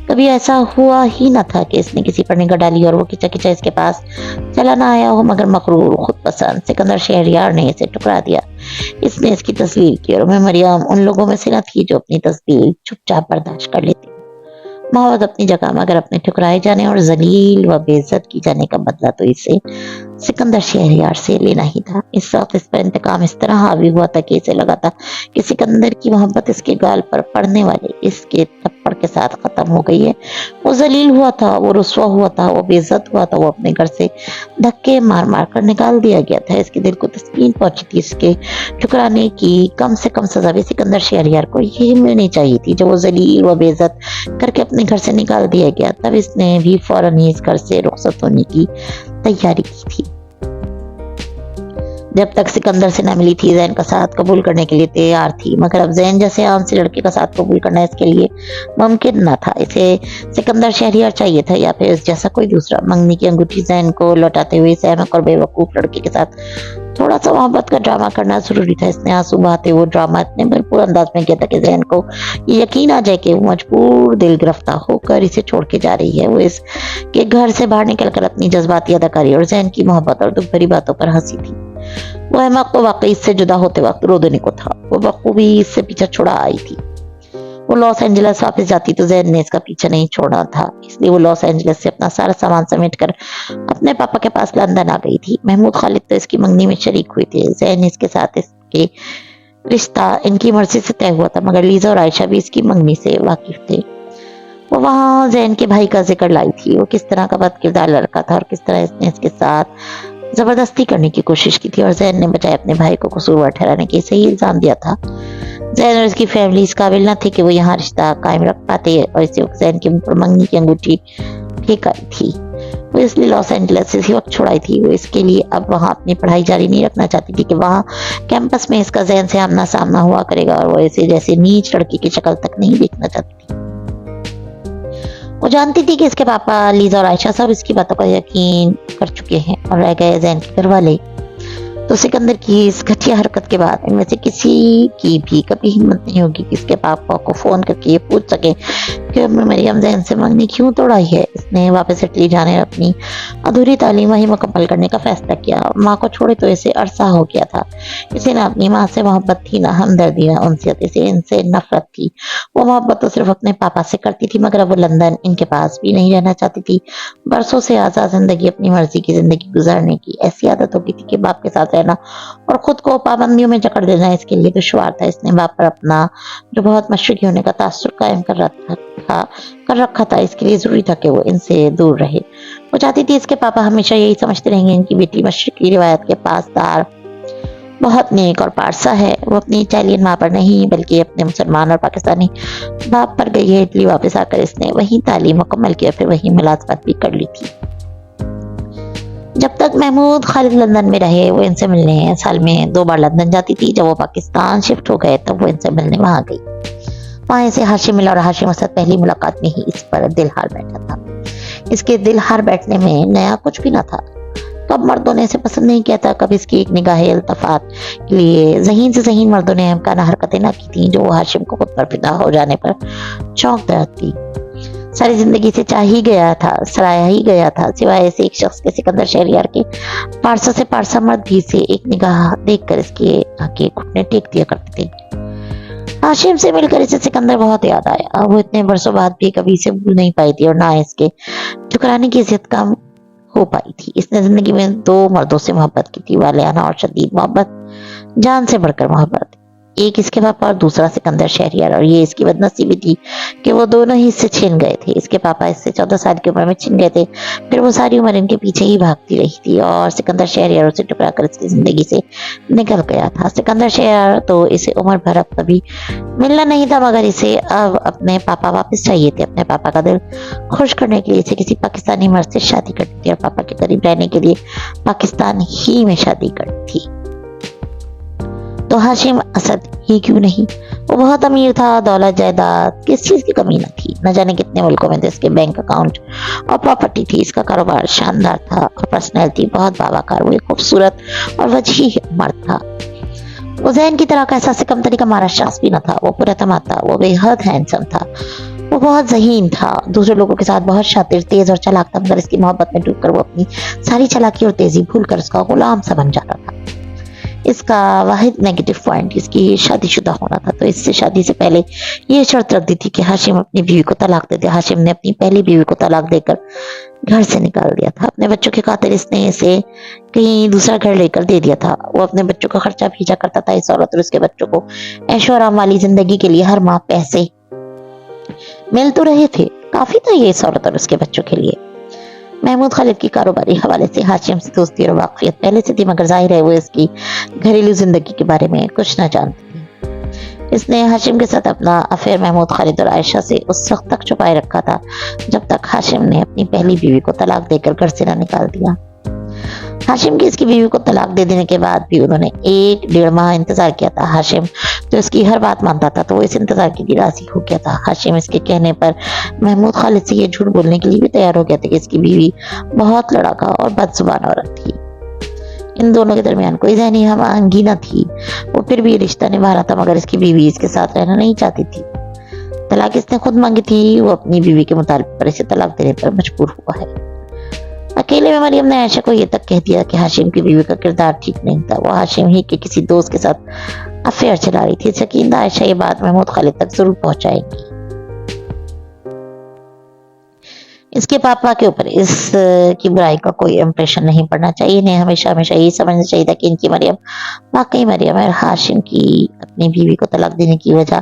कभी ऐसा हुआ ही न था कि इसने किसी पर निगाह डाली और वो खिंचा खिंचा इसके पास चला ना आया हो, मगर मकरूर खुद पसंद सिकंदर शहरियार ने इसे ठुकरा दिया। इसने इसकी तस्वीर की और मरियम उन लोगों में से न थी जो अपनी तस्वीर चुपचाप बर्दाश्त कर लेती। मोहब्बत अपनी जगह, मगर अपने ठुकराए जाने और जलील व बेइज्जत की जाने का बदला तो इसे सिकंदर शहरयार से लेना ही था। इस वक्त इस पर इंतकाम इस तरह हावी हुआ था कि इसे लगा था कि सिकंदर की मोहब्बत इसके गाल पर पड़ने वाले इसके थप्पड़ के साथ खत्म हो गई है। वो जलील हुआ था, वो रुस्वा हुआ था, वो बेइज्जत हुआ था, वो अपने घर से धक्के मार मार कर निकाल दिया गया था। इसके दिल को तस्कीन पहुंची थी इसके ठुकराने की कम से कम सजा भी सिकंदर शहरयार को यही मिलनी चाहिए थी जो वो जलील व बेइज्जत करके अपने घर से निकाल दिया गया। तब इसने भी फौरन ही इस घर से रुखसत होने की तैयारी की थी। जब तक सिकंदर से न मिली थी जैन का साथ कबूल करने के लिए तैयार थी, मगर अब जैन जैसे आम से लड़के का साथ कबूल करना इसके लिए मुमकिन न था। इसे सिकंदर शहरयार चाहिए था या फिर इस जैसा कोई दूसरा। मंगनी की अंगूठी जैन को लौटाते हुए सहमक और बेवकूफ लड़के के साथ थोड़ा सा मोहब्बत का ड्रामा करना जरूरी था। इसने आंसू बहाते वो ड्रामा इतने भरपूर अंदाज में किया था कि जैन को ये यकीन आ जाए कि वो मजबूर दिल गिरफ्तार होकर इसे छोड़ के जा रही है। वो इसके घर से बाहर निकलकर अपनी जज्बाती अदाकारी और जैन की मोहब्बत और दुख भरी बातों पर हंसी थी। वो अहमक को वाकई इससे जुदा होते वक्त रो देने को था। वो बखूबी इससे पीछा छुड़ा आई थी। वो लॉस एंजलिस वापस जाती तो जैन ने इसका पीछा नहीं छोड़ा था, इसलिए वो लॉस एंजलिस से अपना सारा सामान समेट कर अपने पापा के पास लंदन आ गई थी। महमूद खालिद तो इसकी मंगनी में शरीक हुए थे। जैन इसके साथ इसके रिश्ता इनकी मर्जी से तय हुआ था, मगर लीजा और आयशा भी इसकी मंगनी से वाकिफ थे। वो वहां जैन के भाई का जिक्र लाई थी। वो किस तरह का बदकिरदार लड़का था और किस तरह इसने इसके साथ जबरदस्ती करने की कोशिश की थी और जैन ने बजाय अपने भाई को कसूरवार ठहराने के सही इल्जाम दिया था। जैन और इसकी फैमिली इस काबिल न थी कि वो यहाँ रिश्ता कायम रख पाते और इसी वक्त जैन के मुंह पर मंगनी की अंगूठी फेंक आई थी। वो इसलिए लॉस एंजलिस से इसी वक्त छुड़ाई थी। वो इसके लिए अब वहाँ अपनी पढ़ाई जारी नहीं रखना चाहती थी कि वहाँ कैंपस में इसका जैन से आमना सामना हुआ करेगा और वो ऐसे जैसे नीच लड़की की शक्ल तक नहीं देखना चाहती थी। वो जानती थी कि इसके पापा लीजा और आयशा सब इसकी बातों का यकीन कर चुके हैं और रह गए जैन के घर वाले। तो सिकंदर की इस घटिया हरकत के बाद इनमें से किसी की भी कभी हिम्मत नहीं होगी कि इसके पापा को फोन करके ये पूछ सके कि मरियम जैन से मंगनी क्यों तोड़ाई है। इसने वापस इटली जाने और अपनी अधूरी तालीम वही मुकम्मल करने का फैसला किया। माँ को छोड़े तो इसे अरसा हो गया था। इसे ना अपनी माँ से मोहब्बत थी, ना हमदर्दी, ना उनसे, इसे इनसे नफरत थी। वो मोहब्बत तो सिर्फ अपने पापा से करती थी, मगर अब वो लंदन इनके पास भी नहीं रहना चाहती थी। बरसों से आजाद जिंदगी, अपनी मर्जी की जिंदगी गुजारने की ऐसी आदत हो गई थी कि बाप के साथ रहना और खुद को पाबंदियों में जकड़ देना इसके लिए दुश्वार था। इसने बाप पर अपना जो बहुत मशरकी होने का तासुर कायम कर रखा था, इसके लिए जरूरी था कि वो इनसे दूर रहे। वो चाहती थी इसके पापा हमेशा यही समझते रहेंगे इनकी बेटी मशरकी रिवायत के पासदार, बहुत नेक और पारसा है। वो अपनी इटालियन माँ पर नहीं बल्कि अपने मुसलमान और पाकिस्तानी बाप पर गई है। इटली वापस आकर इसने वही तालीम मुकम्मल किया, फिर वही मुलाजमत भी कर ली थी। जब तक महमूद खालिद लंदन में रहे वो इनसे मिलने साल में 2 बार लंदन जाती थी। जब वो पाकिस्तान शिफ्ट हो गए तब वो इनसे मिलने वहां गई। वहां इसे हाशिम मिला और हाशिम के साथ पहली मुलाकात में ही इस पर दिल हार बैठा था। इसके दिल हार बैठने में नया कुछ भी ना था। कब मर्दों ने इसे पसंद नहीं किया था, कब इसकी एक निगाह इल्तफात के लिए जहीन से जहीन मर्दों ने अमकाना हरकतें ना की थी जो हाशिम को खुद पर फिदा हो जाने पर चौंक थी। सारी जिंदगी से चाह ही गया था, सराया ही गया था। सिवाय ऐसे एक शख्स के सिकंदर शहरयार के पारसा से पारसा मर्द भी इसे एक निगाह देखकर इसके आगे घुटने टेक दिया करते थे। हाशिम से मिलकर इसे सिकंदर बहुत याद आया। वो इतने बरसों बाद भी कभी इसे भूल नहीं पाई थी और ना इसके ठुकराने की इज्जत कम हो पाई थी। इसने जिंदगी में 2 मर्दों से मोहब्बत की थी, वालियाना और शदीद मोहब्बत, जान से बढ़कर मोहब्बत। एक इसके पापा और दूसरा सिकंदर शहरयार। और ये इसकी बदनसीबी थी कि वो दोनों ही इससे छिन गए थे। इसके पापा इससे 14 साल की उम्र में छिन गए थे, फिर वो सारी उम्र इनके पीछे ही भागती रही थी और सिकंदर शहरयार उसे टुकरा कर इसकी जिंदगी से निकल गया था। सिकंदर शहरयार तो इसे उम्र भर अब कभी मिलना नहीं था, मगर इसे अब अपने पापा वापस चाहिए थे। अपने पापा का दिल खुश करने के लिए इसे किसी पाकिस्तानी मर्द से शादी करनी थी और पापा के करीब रहने के लिए पाकिस्तान ही में शादी करनी थी। तो हाशिम असद ही क्यों नहीं, वो बहुत अमीर था, दौलत जायदाद किस चीज की कमी न थी। न जाने कितने मुल्कों में इसके बैंक अकाउंट और प्रॉपर्टी थी। इसका कारोबार शानदार था और पर्सनैलिटी बहुत बावाकार। वो एक खूबसूरत और वजीह मर्द था। वो जैन की तरह का एहसास कम तरीका मारा शख्स भी न था। वो पुरतमा था, वो बेहद हैंडसम था, वो बहुत ज़हीन था, दूसरे लोगों के साथ बहुत शातिर, तेज और चालाक था, मगर इसकी मोहब्बत में डूबकर वो अपनी सारी चालाकी और तेजी भूलकर उसका गुलाम सा बन जाता था। इसका वाहिद नेगेटिव पॉइंट इसकी शादीशुदा होना था। तो इससे शादी से पहले ये शर्त रख दी थी कि हाशिम अपनी बीवी को तलाक दे दे। हाशिम ने अपनी पहली बीवी को तलाक देकर گھر سے نکال دیا تھا. اپنے بچوں کی خاطر اس نے اسے کہیں دوسرا گھر لے کر دے دیا تھا. وہ اپنے بچوں کا خرچہ بھیجا کرتا تھا اس عورت اور اس کے بچوں کو عیش و آرام والی زندگی کے لیے ہر ماہ پیسے مل تو رہے تھے, کافی تھا یہ اس عورت اور اس کے بچوں کے لیے. محمود خالد کی کاروباری حوالے سے ہاشم سے دوستی اور واقفیت پہلے سے تھی, مگر ظاہر ہے وہ اس کی گھریلو زندگی کے بارے میں کچھ نہ جانتی تھی. اس نے ہاشم کے ساتھ اپنا افیئر محمود خالد اور عائشہ سے اس وقت تک چھپائے رکھا تھا جب تک ہاشم نے اپنی پہلی بیوی کو طلاق دے کر گھر سے نہ نکال دیا. ہاشم کی اس کی بیوی کو طلاق دے دینے کے بعد بھی انہوں نے 1-1.5 ماہ انتظار کیا تھا. ہاشم جو اس کی ہر بات مانتا تھا تو وہ اس انتظار کے لیے راضی ہو گیا تھا. ہاشم اس کے کہنے پر محمود خالد سے یہ جھوٹ بولنے کے لیے بھی تیار ہو گیا تھا کہ اس کی بیوی بہت لڑاکا اور بد زبان عورت تھی. ان دونوں کے درمیان کوئی ذہنی ہم آہنگی نہ تھی. وہ پھر بھی رشتہ نبھا رہا تھا, مگر اس کی بیوی اس کے ساتھ رہنا نہیں چاہتی تھی. طلاق اس نے خود مانگی تھی. وہ اپنی بیوی کے مطالبے پر اسے طلاق دینے پر مجبور ہوا ہے. اکیلے میں مریم نے عائشہ کو یہ تک کہہ دیا کہ ہاشم کی بیوی کا کردار ٹھیک نہیں تھا. وہ ہاشم ہی کے کسی دوست کے ساتھ افیئر چلا رہی تھی. یقین تھا عائشہ یہ بات محمود خالد تک ضرور پہنچائے گی. اس کے پاپا کے اوپر اس کی برائی کا کوئی امپریشن نہیں پڑنا چاہیے. انہیں ہمیشہ یہ سمجھنا چاہیے تھا کہ ان کی مریم واقعی مریم ہے. ہاشم کی اپنی بیوی کو طلاق دینے کی وجہ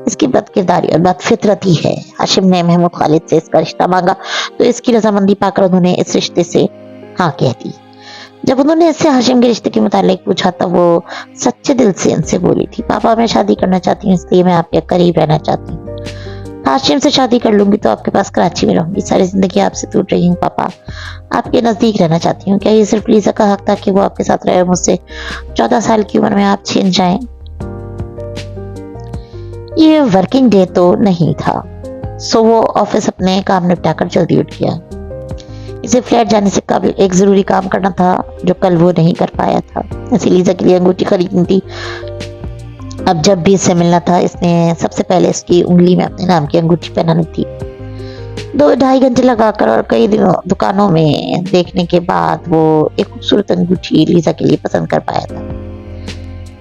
اس کی بد کرداری اور بد فطرتی ہے. ہاشم نے محمود خالد سے اس کا رشتہ مانگا تو اس کی رضامندی پا کر انہوں نے اس رشتے سے ہاں کہہ دی. جب انہوں نے اس سے ہاشم کے رشتے کے متعلق پوچھا تو وہ سچے دل سے ان سے بولی تھی, پاپا میں شادی کرنا چاہتی ہوں, اس لیے میں آپ کے قریب رہنا چاہتی ہوں. ہاشم سے شادی کر لوں گی تو آپ کے پاس کراچی میں رہوں گی. ساری زندگی آپ سے دور رہی ہوں پاپا, آپ کے نزدیک رہنا چاہتی ہوں. کیا یہ صرف لیزا کا حق تھا کہ وہ آپ کے ساتھ رہے, مجھ سے 14 سال کی عمر میں آپ چھین جائیں؟ یہ ورکنگ ڈے تو نہیں تھا, سو وہ آفس اپنے کام نپٹا کر جلدی اٹھ گیا. اسے فلیٹ جانے سے قبل ایک ضروری کام کرنا تھا جو کل وہ نہیں کر پایا تھا. اسے لیزا کے لیے انگوٹھی خریدنی تھی. اب جب بھی اس سے ملنا تھا اس نے سب سے پہلے اس کی انگلی میں اپنے نام کی انگوٹھی پہنانی تھی. 2-2.5 گھنٹے لگا کر اور کئی دکانوں میں دیکھنے کے بعد وہ ایک خوبصورت انگوٹھی لیزا کے لیے پسند کر پایا تھا.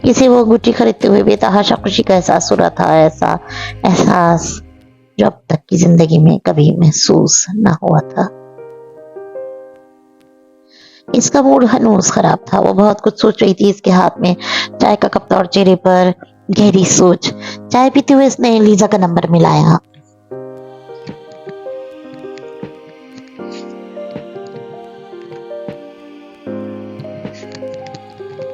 اسے وہ انگوٹھی خریدتے ہوئے بے تحاشا خوشی کا احساس ہو رہا تھا, ایسا احساس جو اب تک کی زندگی میں کبھی محسوس نہ ہوا تھا. اس کا موڈ ہنوز خراب تھا. وہ بہت کچھ سوچ رہی تھی. اس کے ہاتھ میں چائے کا کپ تھا اور چہرے پر گہری سوچ. چائے پیتے ہوئے اس نے لیزا کا نمبر ملایا.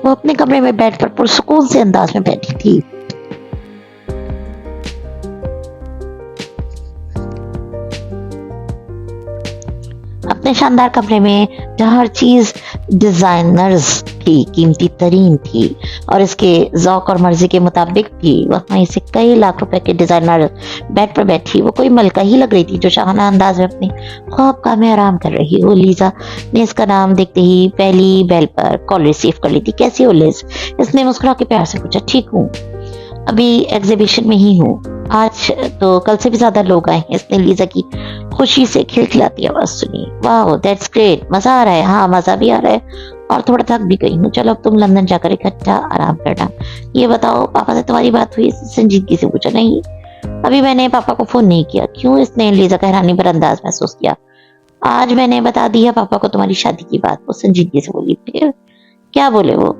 وہ اپنے کمرے میں بیٹھ پر پرسکون سے انداز میں بیٹھی تھی. اپنے شاندار کمرے میں جہاں ہر چیز ڈیزائنرز کی قیمتی ترین تھی اور اس کے ذوق اور مرضی کے مطابق تھی, وہاں اسے کئی لاکھ روپے کے ڈیزائنر بیڈ پر بیٹھی وہ کوئی ملکہ ہی لگ رہی تھی جو شاہانہ انداز میں اپنی خواب کا میں آرام کر رہی ہو. لیزا نے اس کا نام دیکھتے ہی پہلی بیل پر کال ریسیو کر لی تھی. کیسی ہو لیز؟ اس نے مسکرا کے پیار سے پوچھا. ٹھیک ہوں, ابھی ایگزیبیشن میں ہی ہوں. آج تو کل سے بھی زیادہ لوگ آئے ہیں. اس نے لیزا کی خوشی سے کھلکھلاتی آواز سنی. واو دیٹس گریٹ, مزہ آ رہا ہے. ہاں مزہ بھی آ رہا ہے اور تھوڑا تھک بھی گئی ہوں. چلو اب تم لندن جا کر اکٹھا آرام کرنا. یہ بتاؤ پاپا سے تمہاری بات ہوئی؟ سنجیدگی سے پوچھا. نہیں, ابھی میں نے پاپا کو فون نہیں کیا. کیوں؟ اس نے لیزا کا حیرانی پر انداز محسوس کیا. آج میں نے بتا دیا پاپا کو تمہاری شادی کی بات. وہ سنجیدگی سے بولی. پھر کیا بولے؟ وہ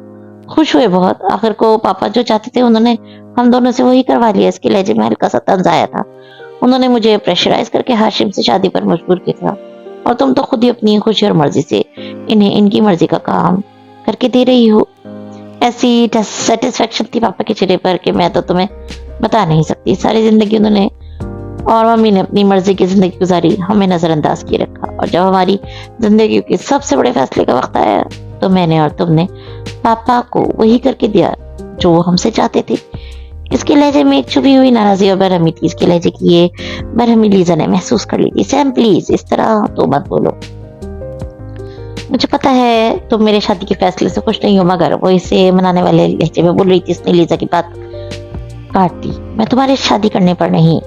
خوش ہوئے بہت. آخر کو پاپا جو چاہتے تھے انہوں نے ہم دونوں سے وہی کروا لیا. اس کے لہجے میں ہلکا سا طنز آیا تھا. انہوں نے مجھے پریشرائز کر کے ہاشم سے شادی پر مجبور کیا تھا اور تم تو خود ہی اپنی خوشی اور مرضی سے انہیں ان کی مرضی کا کام کر کے دے رہی ہو. ایسی سیٹسفیکشن تھی پاپا کے چہرے پر کہ میں تو تمہیں بتا نہیں سکتی. ساری زندگی انہوں نے اور ممی نے اپنی مرضی کی زندگی گزاری, ہمیں نظر انداز کیے رکھا, اور جب ہماری زندگی کے سب سے بڑے فیصلے کا وقت آیا تو میں نے اور تم نے پاپا کو وہی کر کے دیا جو وہ ہم سے چاہتے تھے. اس کے لہجے میں ایک چھپی ہوئی ناراضی اور برہمی تھی. اس کے لہجے کی یہ برہمی لیزا نے محسوس کر لی تھی. سیم پلیز اس طرح تو مت بولو. مجھے پتا ہے تم میرے شادی کے فیصلے سے خوش نہیں ہو, مگر وہ اسے منانے والے لہجے میں بول رہی تھی. اس نے لیزا کی بات کاٹ دی. میں تمہارے شادی کرنے پر نہیں,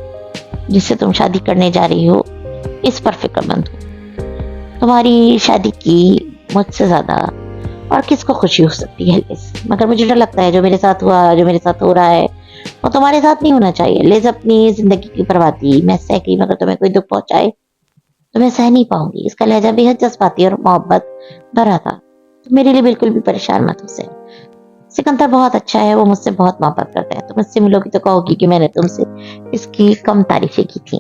جس سے تم شادی کرنے جا رہی ہو اس پر فکر مند ہوں. تمہاری شادی کی مجھ سے زیادہ اور کس کو خوشی ہو سکتی ہے لیز, مگر مجھے ڈر لگتا ہے جو میرے ساتھ ہوا, جو میرے ساتھ ہو رہا ہے وہ تمہارے ساتھ نہیں ہونا چاہیے. لیز اپنی زندگی کی پرواہ تھی. میں سہ گئی مگر تمہیں کوئی دکھ پہنچائے तो मैं सह नहीं पाऊंगी। इसका लहजा बेहद जज्बाती और मोहब्बत भरा था। तो मेरे लिए बिल्कुल भी परेशान मत हो हुसैन। सिकंदर बहुत अच्छा है, वो मुझसे बहुत मोहब्बत करता है। तुम मुझसे मिलोगी तो कहोगी कि मैंने तुमसे इसकी कम तारीफें की थी।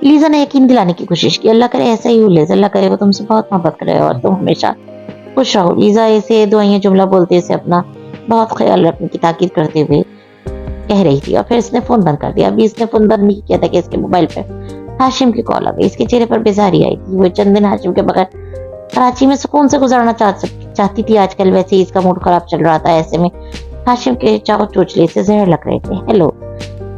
लीजा ने यकीन दिलाने की कोशिश की। अल्लाह करे ऐसा ही हो लीजा, अल्लाह करे वो तुमसे बहुत मोहब्बत करे और तुम हमेशा खुश रहो। लीजा इसे दुआएं जुमला बोलते इसे अपना बहुत ख्याल रखने की ताकीद करते हुए कह रही थी और फिर इसने फोन बंद कर दिया। अभी इसने फोन बंद नहीं किया था कि इसके मोबाइल पर हाशिम की कॉल आ गई। इसके चेहरे पर बेजारी आई थी। वो चंद दिन हाशिम के बगैर कराची में सुकून से गुजारना चाहती थी। आजकल वैसे ही इसका मूड खराब चल रहा था। ऐसे में हाशिम के चाव चोचले से जहर लग रहे थे। हेलो,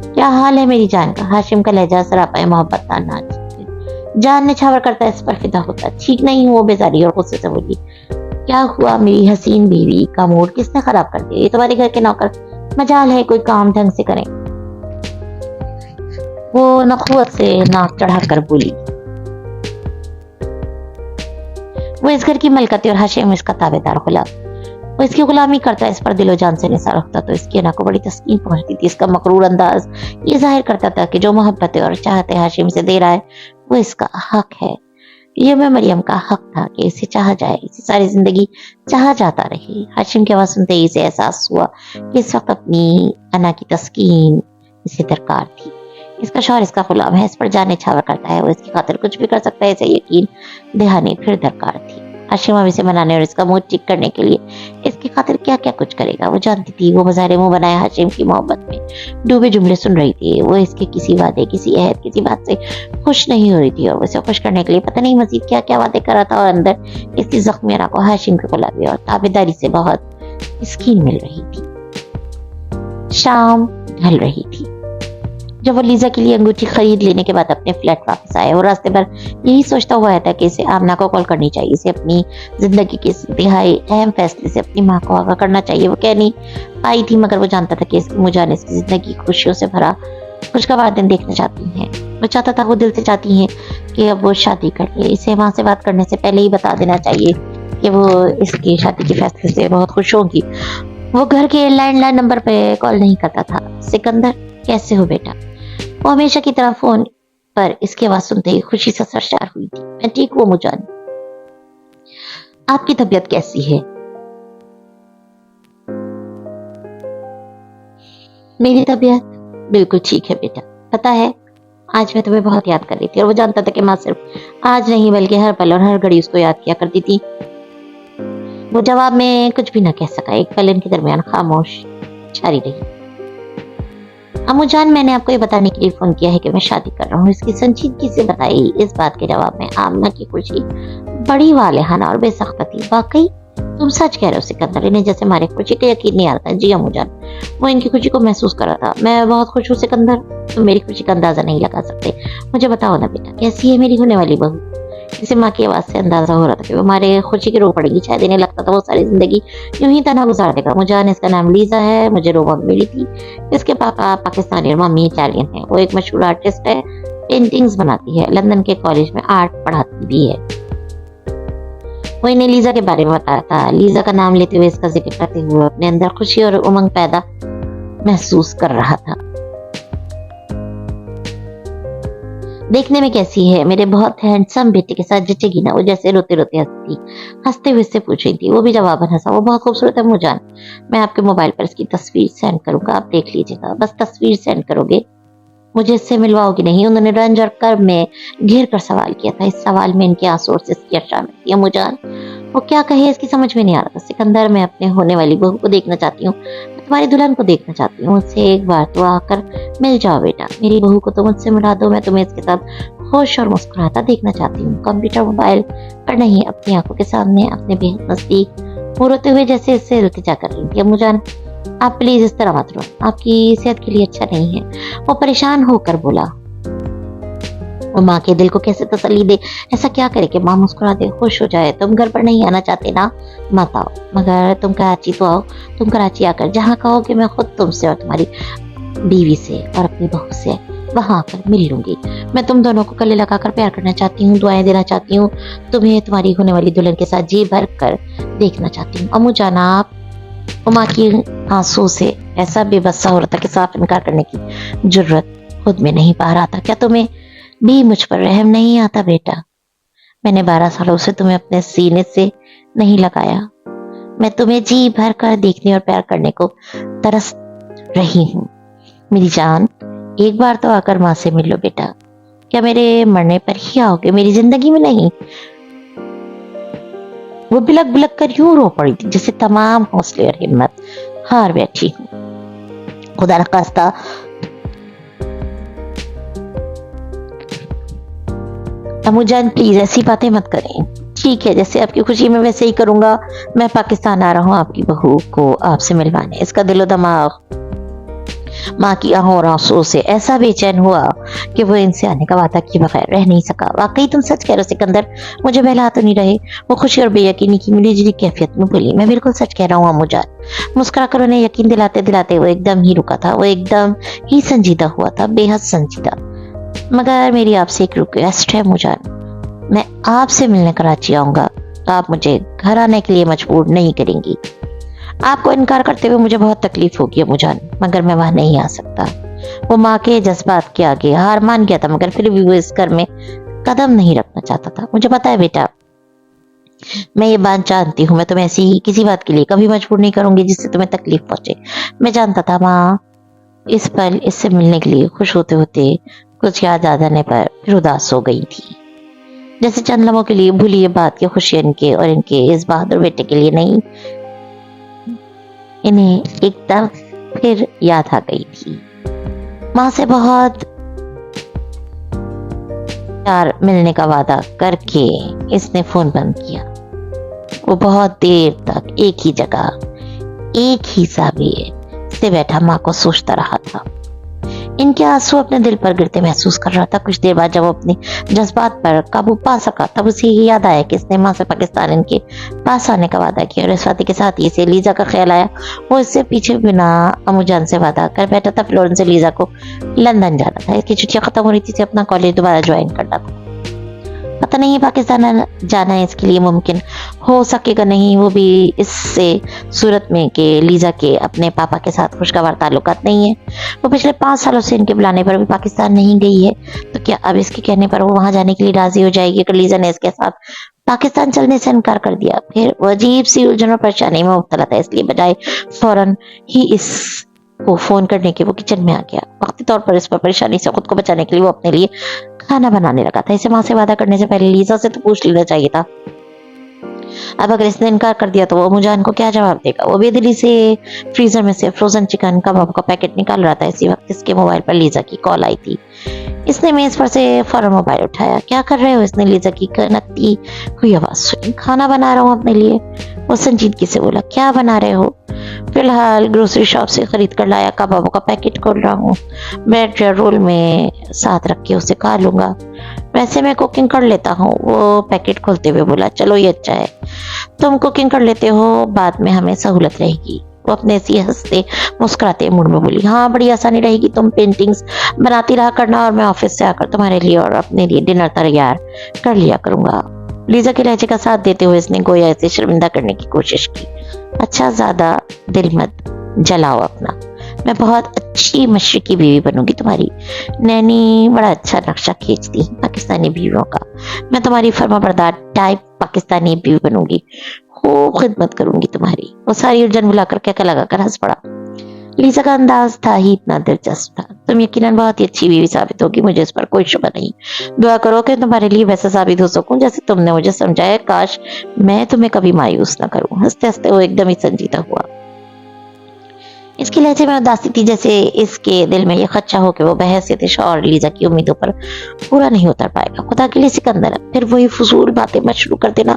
क्या हाल है मेरी जान का? हाशिम का लहजा सरापा मोहब्बत था। नाज जान ने छावर करता इस पर फिदा होता। ठीक नहीं वो बेजारी और गुस्से से बोली, क्या हुआ मेरी हसीन बीवी का मूड किसने खराब कर दिया? ये तुम्हारे घर के नौकर, मजाल है कोई काम ढंग से करें। वो नखुवत से नाक चढ़ाकर बोली। वो इस घर की मलकती और हाशिम इसका ताबेदार गुलाम। वो इसकी गुलामी करता, इस पर दिलो जान से निसार रखता तो इसकी ना को बड़ी तस्कीन पहुंचती थी। इसका मकरूर अंदाज ये जाहिर करता था कि जो मोहब्बतें और चाहते हाशिम से दे रहा है वो इसका हक है। ये मैं मरियम का हक था कि इसे चाहा जाए, इसे सारी जिंदगी चाहा जाता रहे। हाशिम की आवाज सुनते ही इसे एहसास हुआ कि इस वक्त अपनी अना की तस्कीन इसे दरकार थी। इसका शौहर इसका गुलाम है, इस पर जाने छावर करता है। वो इसकी खातिर कुछ भी कर सकता है, इसे यकीन दहानी फिर दरकार थी। हाशिम अब इसे मनाने और इसका मुंह ठीक करने के लिए इसकी खातिर क्या क्या कुछ करेगा वो जानती थी। वो मज़ारे मुंह बनाए हाशिम की मोहब्बत में डूबे जुमले सुन रही थी। वो इसके किसी वादे, किसी अहद, किसी बात से खुश नहीं हो रही थी और उसे खुश करने के लिए पता नहीं मजीद क्या क्या वादे कर रहा था। और अंदर इसकी जख्मी को हाशिम की गुलामी और ताबेदारी से बहुत तस्कीन मिल रही थी। शाम ढल रही थी जब वो लीजा के लिए अंगूठी खरीद लेने के बाद अपने फ्लैट वापस आया। वो रास्ते पर यही सोचता हुआ था कि इसे आमना को कॉल करनी चाहिए। इसे अपनी जिंदगी के इंतहाई अहम फैसले से अपनी माँ को आगाह करना चाहिए। वो कह नहीं पाई थी मगर वो जानता था कि इसकी मुजान इसकी जिंदगी खुशियों से भरा खुशगवार दिन देखना चाहती हैं। वो चाहता था, वो दिल से चाहती हैं कि अब वो शादी कर ले। इसे माँ से बात करने से पहले ही बता देना चाहिए कि वो इसकी शादी के फैसले से बहुत खुश होगी। वो घर के लैंडलाइन नंबर पे कॉल नहीं करता था। सिकंदर कैसे हो बेटा? वो हमेशा की तरह फोन पर इसकी आवाज सुनते ही खुशी से सरशार हुई थी। मैं ठीक हूँ मुजान, आपकी तबीयत कैसी है? मेरी तबीयत बिल्कुल ठीक है बेटा। पता है आज मैं तुम्हें बहुत याद कर रही थी। और वो जानता था कि माँ सिर्फ आज नहीं बल्कि हर पल और हर घड़ी उसको याद किया करती थी। वो जवाब में कुछ भी ना कह सका। एक पल इनके दरमियान खामोश छारी रही। अम्मू जान, मैंने आपको ये बताने के लिए फोन किया है कि मैं शादी कर रहा हूँ। इसकी संजीदगी से बताई इस बात के जवाब में आमना की खुशी बड़ी वालेहाना और बेसख्त थी। वाकई तुम सच कह रहे हो सिकंदर? इन्हें जैसे हमारे खुशी का यकीन नहीं आता। जी अम्मू जान, वो इनकी खुशी को महसूस कर रहा था। मैं बहुत खुश हूँ सिकंदर, तुम मेरी खुशी का अंदाजा नहीं लगा सकते। मुझे बताओ ना बेटा, कैसी है मेरी होने वाली बहू? इसे माँ की आवाज से अंदाजा हो रहा था कि वो हमारे खुशी की रो पड़ेगी। शायद इन्हें लगता था वो सारी जिंदगी यूं ही तना गुजार देगा। मुजान, इसका नाम लीजा है, मुझे रोमा मिली थी। इसके पापा पाकिस्तानी और मम्मी इटालियन है। वो एक मशहूर आर्टिस्ट है, पेंटिंग्स बनाती है, लंदन के कॉलेज में आर्ट पढ़ाती भी है। वो इन्हें लीजा के बारे में बताया था। लीजा का नाम लेते हुए इसका जिक्र करते हुए अपने अंदर खुशी और उमंग पैदा महसूस कर रहा था। देखने में कैसी है? मेरे बहुत हैंडसम बेटे के साथ जचेगी ना? वो जैसे रोते रोते हंसती हंसते हुए से पूछ रही थी। वो भी जवाबन हंसा। वो बहुत खूबसूरत है मुजान, मैं आपके मोबाइल पर इसकी तस्वीर सेंड करूंगा, आप देख लीजिएगा। बस तस्वीर सेंड करोगे, मुझे इससे मिलवाओगी नहीं? उन्होंने रंज और कर्ब में घेर कर सवाल किया था। इस सवाल में इनके आंसू और सिसकियां शामिल थी। मुजान, वो क्या कहे इसकी समझ में नहीं आ रहा था। सिकंदर, मैं अपने होने वाली बहू को देखना चाहती हूँ, तुम्हारी दुल्हन को देखना चाहती हूँ। उससे एक बार तो आकर मिल जाओ बेटा। मेरी बहू को तो मुझसे मिला दो। मैं तुम्हें इसके साथ खुश और मुस्कुराता देखना चाहती हूँ। कंप्यूटर मोबाइल पर नहीं, अपनी आंखों के सामने, अपने बेहद नजदीक। वो रोते हुए जैसे इससे इल्तिजा कर रही थी। अम्मू जान, आप प्लीज इस तरह मत रो, आपकी सेहत के लिए अच्छा नहीं है। वो परेशान होकर बोला। वो माँ के दिल को कैसे तसल्ली दे? ऐसा क्या करे कि माँ मुस्कुरा दे, खुश हो जाए। तुम घर पर नहीं आना चाहते ना? मत आओ, मगर तुम कराची तो आओ। तुम कराची आकर जहाँ कहोगे मैं खुद तुमसे और तुम्हारी बीवी से और अपनी बहू से वहां आकर मिल लूंगी। मैं तुम दोनों को गले लगाकर प्यार करना चाहती हूँ, दुआएं देना चाहती हूँ, तुम्हें तुम्हारी होने वाली दुल्हन के साथ जी भर कर देखना चाहती हूँ। अम्मू जाना, आप माँ की आंसू से ऐसा बेबसा हो रहा था कि साफ इनकार करने की जुर्रत खुद में नहीं पा रहा था। क्या तुम्हें بھی مجھ پر رحم نہیں آتا بیٹا. میں نے 12 سالوں سے تمہیں اپنے سینے سے نہیں لگایا. میں تمہیں جی بھر کر دیکھنے اور پیار کرنے کو ترس رہی ہوں. میری جان ایک بار تو آ کر ماں سے مل لو بیٹا. کیا میرے مرنے پر ہی آؤ گے, میری زندگی میں نہیں؟ وہ بلک بلک کر یوں رو پڑی تھی جیسے تمام حوصلے اور ہمت ہار بیٹھی ہوں. خدا نخواستہ امو جان پلیز ایسی باتیں مت کریں. ٹھیک ہے, جیسے آپ کی خوشی میں ویسے ہی کروں گا. میں پاکستان آ رہا ہوں آپ کی بہو کو آپ سے ملوانے. اس کا دل و دماغ ماں کی آہوں اور آنسوں سے ایسا بے چین ہوا کہ وہ ان سے آنے کا وعدہ کیے بغیر رہ نہیں سکا. واقعی تم سچ کہہ رہے ہو سکندر, مجھے بہلا تو نہیں رہے؟ وہ خوشی اور بے یقینی کی ملی جلی کیفیت میں بولی. میں بالکل سچ کہہ رہا ہوں امو جان. مسکرا کر انہیں یقین دلاتے دلاتے وہ ایک دم ہی رکا تھا. وہ ایک دم ہی سنجیدہ ہوا تھا, بے حد سنجیدہ. مگر میری آپ سے ایک ریکویسٹ ہے امو جان. میں آپ سے ملنے کراچی آؤں گا تو آپ مجھے گھر آنے کے لیے مجبور نہیں کریں گی. آپ کو انکار کرتے ہوئے مجھے بہت تکلیف ہوگی امو جان, مگر میں وہاں نہیں آ سکتا. وہ ماں کے جذبات کے آگے ہار مان گیا تھا, مگر پھر بھی وہ اس گھر میں قدم نہیں رکھنا چاہتا تھا. مجھے پتا ہے بیٹا, میں یہ بات جانتی ہوں. میں تمہیں ایسی کسی بات کے لیے کبھی مجبور نہیں کروں گی جس سے تمہیں تکلیف پہنچے. میں جانتا تھا ماں اس پل اس سے ملنے کے لیے خوش ہوتے ہوتے کچھ یاد آ جانے پر پھر اداس ہو گئی تھی. جیسے چند لمحوں کے لیے بھولی یہ بات کی خوشی ان کے اور ان کے اس بہادر بیٹے کے لیے نہیں, انہیں ایک دم پھر یاد آ گئی تھی. ماں سے بہت پیار ملنے کا وعدہ کر کے اس نے فون بند کیا. وہ بہت دیر تک ایک ہی جگہ ایک ہی زاویے سے بیٹھا ماں کو سوچتا رہا تھا. ان کے آنسو اپنے دل پر گرتے محسوس کر رہا تھا. کچھ دیر بعد جب وہ اپنے جذبات پر قابو پا سکا تب اسے یہ یاد آیا کہ اس نے ماں سے پاکستان ان کے پاس آنے کا وعدہ کیا, اور اس وعدے کے ساتھ ہی اسے لیزا کا خیال آیا. وہ اس سے پیچھے بنا امو جان سے وعدہ کر بیٹھا تھا فلورنس سے لیزا کو لندن جانا تھا. اس کی چھٹیاں ختم ہو رہی تھی, اسے اپنا کالج دوبارہ جوائن کرنا تھا. پتہ نہیں پاکستان جانا ہے اس کے لیے ممکن ہو سکے گا نہیں, وہ بھی اس سے صورت میں کہ لیزا کے اپنے پاپا کے ساتھ خوشگوار تعلقات نہیں ہیں. وہ پچھلے 5 سالوں سے ان کے بلانے پر بھی پاکستان نہیں گئی ہے, تو کیا اب اس کے کہنے پر وہ وہاں جانے کے لیے راضی ہو جائے گی؟ اگر لیزا نے اس کے ساتھ پاکستان چلنے سے انکار کر دیا پھر وہ عجیب سی الجھن اور پریشانی میں مبتلا تھا. اس لیے بجائے فوراً ہی اس کو فون کرنے کے وہ کچن میں آ گیا. وقتی طور پر اس پر پریشانی سے خود کو بچانے کے لیے وہ اپنے لیے کھانا بنانے لگا تھا. اسے ماں سے وعدہ کرنے سے پہلے لیزا سے تو پوچھ لینا چاہیے تھا. اب اگر اس نے انکار کر دیا تو وہ امو جان کو کیا جواب دے گا؟ وہ بے دلی سے فریزر میں سے فروزن چکن کباب کا پیکٹ نکال رہا تھا. اسی وقت اس کے موبائل پر لیزا کی کال آئی تھی. اس نے میز پر سے فوراً موبائل اٹھایا. کیا کر رہے ہو؟ اس نے لیزا کی کنکتی ہوئی آواز سنی. کھانا بنا رہا ہوں اپنے لیے, وہ سنجیدگی سے بولا. کیا بنا رہے ہو؟ فی الحال گروسری شاپ سے خرید کر لایا کبابوں کا پیکٹ کھول رہا ہوں. بریڈ یا رول میں ساتھ رکھ کے اسے کھا لوں گا. ویسے میں کوکنگ کر لیتا ہوں, وہ پیکٹ کھولتے ہوئے بولا. چلو یہ اچھا ہے, تم کوکنگ کر لیتے ہو, بعد میں ہمیں سہولت رہے گی. وہ اپنے سی ہنستے مسکراتے موڈ میں بولی. ہاں بڑی آسانی رہے گی, تم پینٹنگز بناتی رہا کرنا اور میں آفس سے آ کر تمہارے لیے اور اپنے لیے ڈنر تیار کر لیا کروں گا. لیزا کے لہجے کا ساتھ دیتے ہوئے اس نے گویا اسے شرمندہ کرنے کی کوشش کی. اچھا زیادہ دل مت جلاؤ اپنا, میں بہت اچھی مشرقی بیوی بنوں گی تمہاری. نینی بڑا اچھا نقشہ کھینچتی پاکستانی بیویوں کا. میں تمہاری فرما بردار ٹائپ پاکستانی بیوی بنوں گی, خوب خدمت کروں گی تمہاری. وہ ساری الجھن بلا کر کہکا لگا کر ہنس پڑا. لیزا کا انداز تھا ہی اتنا دلچسپ تھا. تم یقیناً بہت ہی اچھی بیوی ثابت ہوگی, مجھے اس پر کوئی شبہ نہیں. دعا کرو کہ تمہارے لیے ویسا ثابت ہو سکوں جیسے تم نے مجھے سمجھایا. کاش میں تمہیں کبھی مایوس نہ کروں. ہنستے ہنستے وہ ایک دم ہی سنجیدہ ہوا. اس کے لہجے میں اداسی تھی, جیسے اس کے دل میں یہ خدشہ ہو کہ وہ بحیثیت شوہر لیزا کی امیدوں پر پورا نہیں اتر پائے گا. خدا کے لیے سکندر, پھر وہی فضول باتیں مت شروع کر دینا.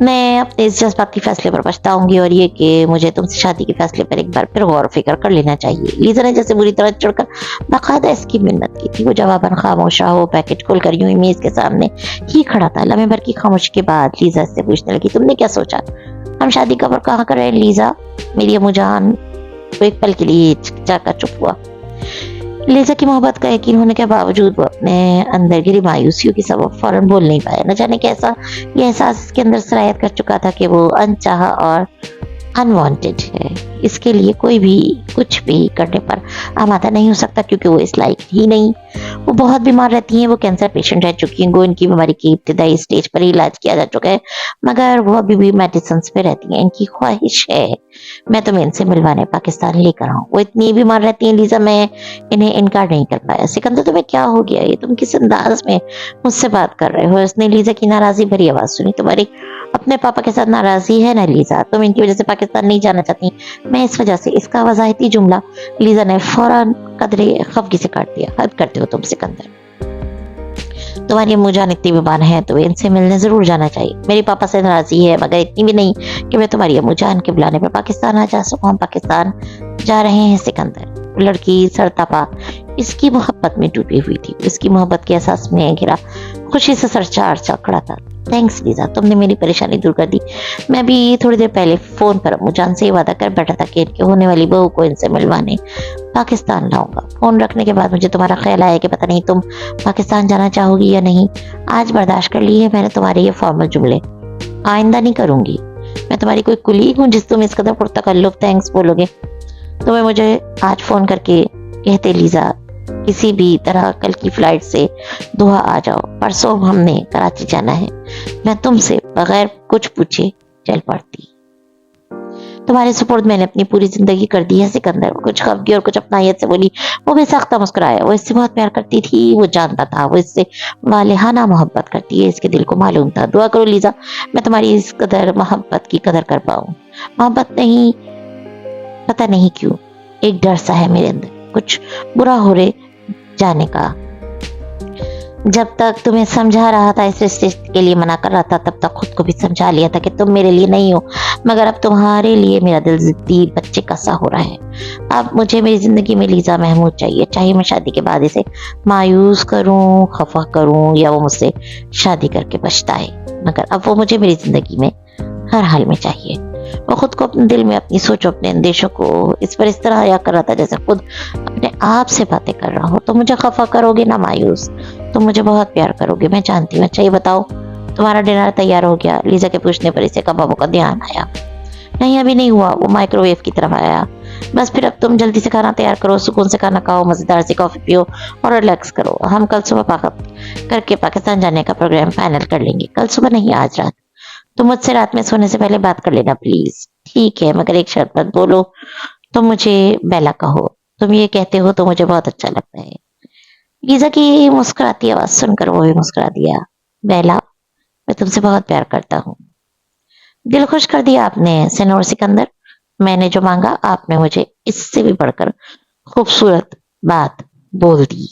میں اپنے اس جذباتی فیصلے پر پچھتاؤں گی, اور یہ کہ مجھے تم سے شادی کے فیصلے پر ایک بار پھر غور و فکر کر لینا چاہیے. لیزا نے جیسے بری طرح چڑھ کر باقاعدہ اس کی منت کی تھی. وہ جواباً خاموش رہا. وہ پیکٹ کھول کر یوں ہی میز کے سامنے ہی کھڑا تھا. لمحے بھر کی خاموشی کے بعد لیزا اس سے پوچھنے لگی. تم نے کیا سوچا؟ ہم شادی کب اور کہاں کر رہے ہیں لیزا؟ میری امو جان. وہ ایک پل کے لیے جا کر چپ ہوا. لیزا کی محبت کا یقین ہونے کے باوجود وہ اپنے اندر گری مایوسیوں کی سبب فوراً بول نہیں پایا. نہ جانے کیسا یہ احساس اس کے اندر سرایت کر چکا تھا کہ وہ انچاہا اور انوانٹڈ ہے. اس کے لیے کوئی بھی کچھ بھی کرنے پر آمادہ نہیں ہو سکتا, کیونکہ وہ اس لائق ہی نہیں. वो बहुत बीमार रहती हैं, वो कैंसर पेशेंट रह चुकी हैं, इनकी बीमारी की इब्तिदाई स्टेज पर ही इलाज किया जा चुका है, मगर वो अभी भी मेडिसिन पे रहती हैं। इनकी ख्वाहिश है मैं तुम्हें इनसे मिलवाने पाकिस्तान लेकर आऊं। वो इतनी बीमार रहती हैं लीजा, मैं इन्हें इनकार नहीं कर पाया। सिकंदर तुम्हें क्या हो गया, ये तुम किस अंदाज में मुझसे बात कर रहे हो? उसने लीजा की नाराजगी भरी आवाज सुनी। तुम्हारी अपने पापा के साथ नाराजगी है ना लीजा, तुम इनकी वजह से पाकिस्तान नहीं जाना चाहती, मैं इस वजह से। इसका वजाहती जुमला लीजा ने फौरन कदरे खफगी से काट दिया। हद करते हो तुम सिकंदर, तुम्हारी अम्मू जान इतनी बीमार है तो इनसे मिलने जरूर जाना चाहिए। मेरे पापा से नाराजगी है, मगर इतनी भी नहीं कि मैं तुम्हारी अम्मू जान के बुलाने पर पाकिस्तान आ जा सकूं। हम पाकिस्तान जा रहे हैं सिकंदर। लड़की सरतापा इसकी मोहब्बत में डूबी हुई थी, इसकी मोहब्बत के एहसास में घिरा खुशी से सरचार खड़ा था। थैंक्स लीजा, तुमने मेरी परेशानी दूर कर दी। मैं भी थोड़ी देर पहले फोन पर अम्मू जान से वादा कर बैठा था कि इनके होने वाली बहू को इनसे मिलवाने पाकिस्तान लाऊंगा। फोन रखने के बाद मुझे तुम्हारा ख्याल आया कि पता नहीं तुम पाकिस्तान जाना चाहोगी या नहीं। आज बर्दाश्त कर ली है मैंने तुम्हारे ये फॉर्मल जुमले, आइंदा नहीं करूंगी। मैं तुम्हारी कोई कुलीग हूँ जिस तुम इस कदर पुरतकल्लुफ थैंक्स बोलोगे? तुम्हें मुझे आज फोन करके कहते लीजा किसी भी तरह कल की फ्लाइट से दोहा आ जाओ, परसों हमने कराची जाना है। मैं तुमसे बगैर कुछ पूछे चल पड़ती। तुम्हारे सुपुर्द मैंने अपनी पूरी जिंदगी कर दी है सिकंदर। कुछ खफगी और कुछ अपनायत से बोली। वो भी सख्ता मुस्कुराया। वो इससे बहुत प्यार करती थी, वो जानता था वो इससे वालिहाना मोहब्बत करती है, इसके दिल को मालूम था। दुआ करो लीजा मैं तुम्हारी इस कदर मोहब्बत की कदर कर पाऊं। मोहब्बत नहीं, पता नहीं क्यों एक डर सा है मेरे अंदर, कुछ बुरा हो रहे जाने का। जब तक तुम्हें समझा रहा था, इस रिश्ते के लिए मना कर रहा था, तब तक खुद को भी समझा लिया था कि तुम मेरे लिए नहीं हो, मगर अब तुम्हारे लिए मेरा दिल जिद्दी बच्चे का सा हो रहा है। अब मुझे मेरी जिंदगी में लीजा महमूद चाहिए, चाहे मैं शादी के बाद इसे मायूस करूं, खफा करूं या वो मुझसे शादी करके पछताए, मगर अब वो मुझे मेरी जिंदगी में हर हाल में चाहिए। वो खुद को अपने दिल में, अपनी सोचों, अपने अंदेशों को इस पर इस तरह हया कर रहा था जैसे खुद अपने आप से बातें कर रहा हो। तो मुझे खफा करोगे ना मायूस, तुम मुझे बहुत प्यार करोगे, मैं जानती हूँ। अच्छा ये बताओ तुम्हारा डिनर तैयार हो गया? लीजा के पूछने पर इसे कबाबों का ध्यान आया। नहीं अभी नहीं हुआ। वो माइक्रोवेव की तरफ आया। बस फिर अब तुम जल्दी से खाना तैयार करो, सुकून से खाना खाओ, मजेदार सी कॉफी पियो और रिलैक्स करो। हम कल सुबह करके पाकिस्तान जाने का प्रोग्राम फाइनल कर लेंगे। कल सुबह नहीं, आज रात। तुम मुझसे रात में सोने से पहले बात कर लेना प्लीज। ठीक है, मगर एक शर्त पर बोलो। तुम मुझे बेला कहो। तुम ये कहते हो तो मुझे बहुत अच्छा लगता है। लीजा की मुस्कुराती आवाज सुनकर वो भी मुस्कुरा दिया। बेला मैं तुमसे बहुत प्यार करता हूँ। दिल खुश कर दिया आपने सेनोर सिकंदर। मैंने जो मांगा आपने मुझे इससे भी बढ़कर खूबसूरत बात बोल दी।